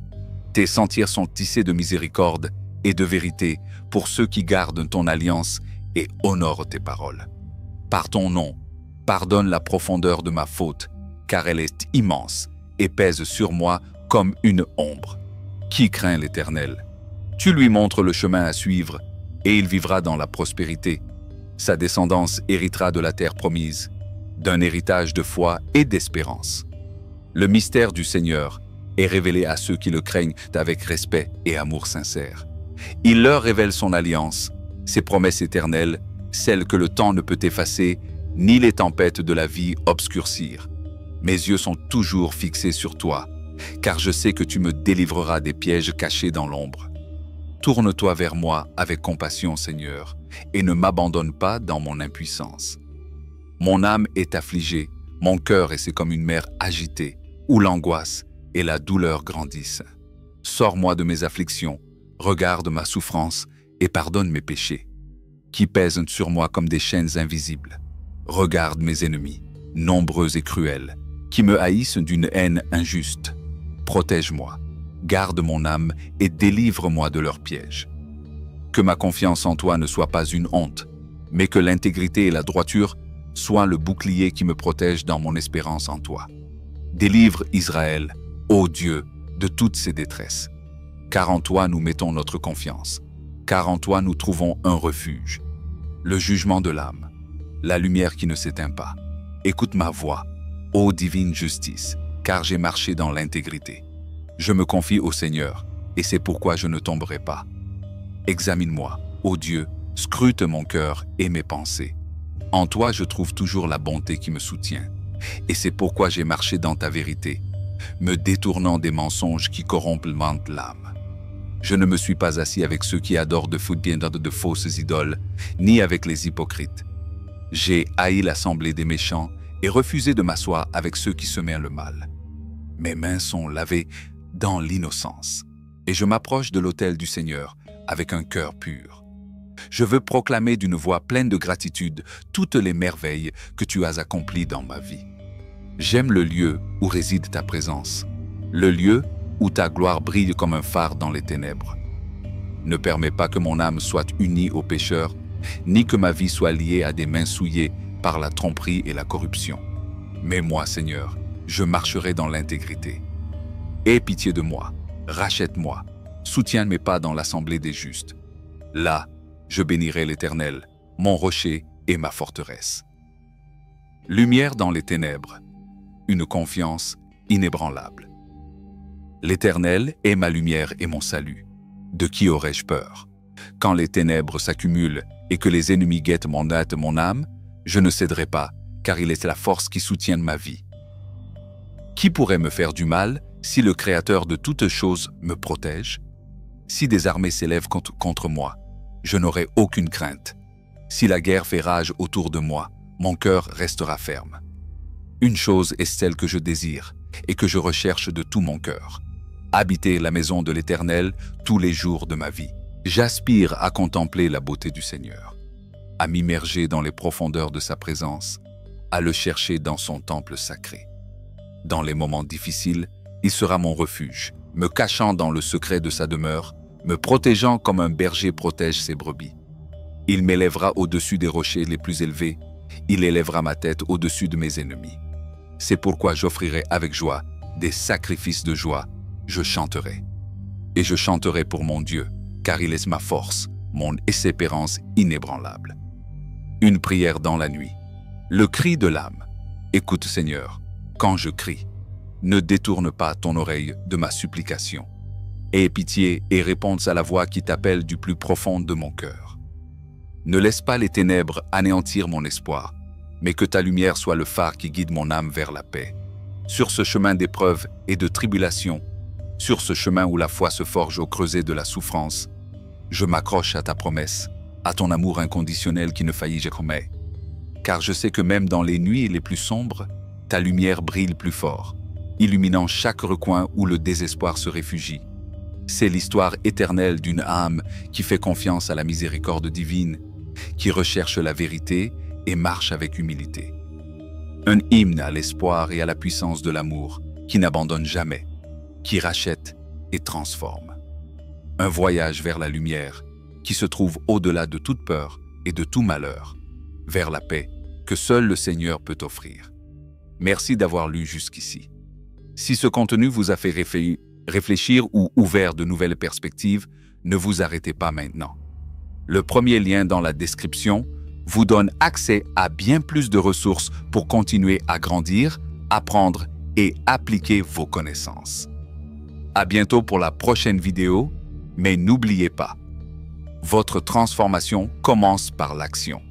Tes sentiers sont tissés de miséricorde et de vérité pour ceux qui gardent ton alliance et honorent tes paroles. Par ton nom, pardonne la profondeur de ma faute, car elle est immense et pèse sur moi comme une ombre. Qui craint l'Éternel? Tu lui montres le chemin à suivre, et il vivra dans la prospérité. Sa descendance héritera de la terre promise, d'un héritage de foi et d'espérance. Le mystère du Seigneur est révélé à ceux qui le craignent avec respect et amour sincère. Il leur révèle son alliance, ses promesses éternelles, celles que le temps ne peut effacer, ni les tempêtes de la vie obscurcir. Mes yeux sont toujours fixés sur toi, car je sais que tu me délivreras des pièges cachés dans l'ombre. Tourne-toi vers moi avec compassion, Seigneur, et ne m'abandonne pas dans mon impuissance. Mon âme est affligée, mon cœur est comme une mer agitée, où l'angoisse et la douleur grandissent. Sors-moi de mes afflictions, regarde ma souffrance et pardonne mes péchés, qui pèsent sur moi comme des chaînes invisibles. Regarde mes ennemis, nombreux et cruels, qui me haïssent d'une haine injuste. Protège-moi, garde mon âme et délivre-moi de leurs pièges. Que ma confiance en toi ne soit pas une honte, mais que l'intégrité et la droiture soient le bouclier qui me protège dans mon espérance en toi. Délivre Israël, ô Dieu, de toutes ses détresses. Car en toi nous mettons notre confiance, car en toi nous trouvons un refuge. Le jugement de l'âme, la lumière qui ne s'éteint pas. Écoute ma voix, ô divine justice, car j'ai marché dans l'intégrité. Je me confie au Seigneur, et c'est pourquoi je ne tomberai pas. Examine-moi, ô Dieu, scrute mon cœur et mes pensées. En toi je trouve toujours la bonté qui me soutient, et c'est pourquoi j'ai marché dans ta vérité, me détournant des mensonges qui corrompent l'âme. Je ne me suis pas assis avec ceux qui adorent de fausses idoles, ni avec les hypocrites. J'ai haï l'assemblée des méchants et refusé de m'asseoir avec ceux qui semèrent le mal. Mes mains sont lavées dans l'innocence, et je m'approche de l'autel du Seigneur avec un cœur pur. Je veux proclamer d'une voix pleine de gratitude toutes les merveilles que tu as accomplies dans ma vie. J'aime le lieu où réside ta présence, le lieu où ta gloire brille comme un phare dans les ténèbres. Ne permets pas que mon âme soit unie aux pécheurs, ni que ma vie soit liée à des mains souillées par la tromperie et la corruption. Mais moi, Seigneur, je marcherai dans l'intégrité. Aie pitié de moi, rachète-moi, soutiens mes pas dans l'assemblée des justes. Là, je bénirai l'Éternel, mon rocher et ma forteresse. Lumière dans les ténèbres, une confiance inébranlable. L'Éternel est ma lumière et mon salut. De qui aurais-je peur? Quand les ténèbres s'accumulent et que les ennemis guettent mon âme, je ne céderai pas, car il est la force qui soutient ma vie. Qui pourrait me faire du mal si le Créateur de toutes choses me protège? Si des armées s'élèvent contre moi, je n'aurai aucune crainte. Si la guerre fait rage autour de moi, mon cœur restera ferme. Une chose est celle que je désire et que je recherche de tout mon cœur, habiter la maison de l'Éternel tous les jours de ma vie. J'aspire à contempler la beauté du Seigneur, à m'immerger dans les profondeurs de sa présence, à le chercher dans son temple sacré. Dans les moments difficiles, il sera mon refuge, me cachant dans le secret de sa demeure, me protégeant comme un berger protège ses brebis. Il m'élèvera au-dessus des rochers les plus élevés, il élèvera ma tête au-dessus de mes ennemis. C'est pourquoi j'offrirai avec joie des sacrifices de joie, je chanterai. Et je chanterai pour mon Dieu, car il est ma force, mon espérance inébranlable. Une prière dans la nuit. Le cri de l'âme. Écoute Seigneur, quand je crie, ne détourne pas ton oreille de ma supplication. Aie pitié et réponds à la voix qui t'appelle du plus profond de mon cœur. Ne laisse pas les ténèbres anéantir mon espoir, mais que ta lumière soit le phare qui guide mon âme vers la paix. Sur ce chemin d'épreuves et de tribulations, sur ce chemin où la foi se forge au creuset de la souffrance, je m'accroche à ta promesse, à ton amour inconditionnel qui ne faillit jamais. Car je sais que même dans les nuits les plus sombres, ta lumière brille plus fort, illuminant chaque recoin où le désespoir se réfugie. C'est l'histoire éternelle d'une âme qui fait confiance à la miséricorde divine, qui recherche la vérité et marche avec humilité. Un hymne à l'espoir et à la puissance de l'amour, qui n'abandonne jamais, qui rachète et transforme. Un voyage vers la lumière, qui se trouve au-delà de toute peur et de tout malheur, vers la paix que seul le Seigneur peut offrir. Merci d'avoir lu jusqu'ici. Si ce contenu vous a fait réfléchir ou ouvert de nouvelles perspectives, ne vous arrêtez pas maintenant. Le premier lien dans la description vous donne accès à bien plus de ressources pour continuer à grandir, apprendre et appliquer vos connaissances. À bientôt pour la prochaine vidéo, mais n'oubliez pas, votre transformation commence par l'action.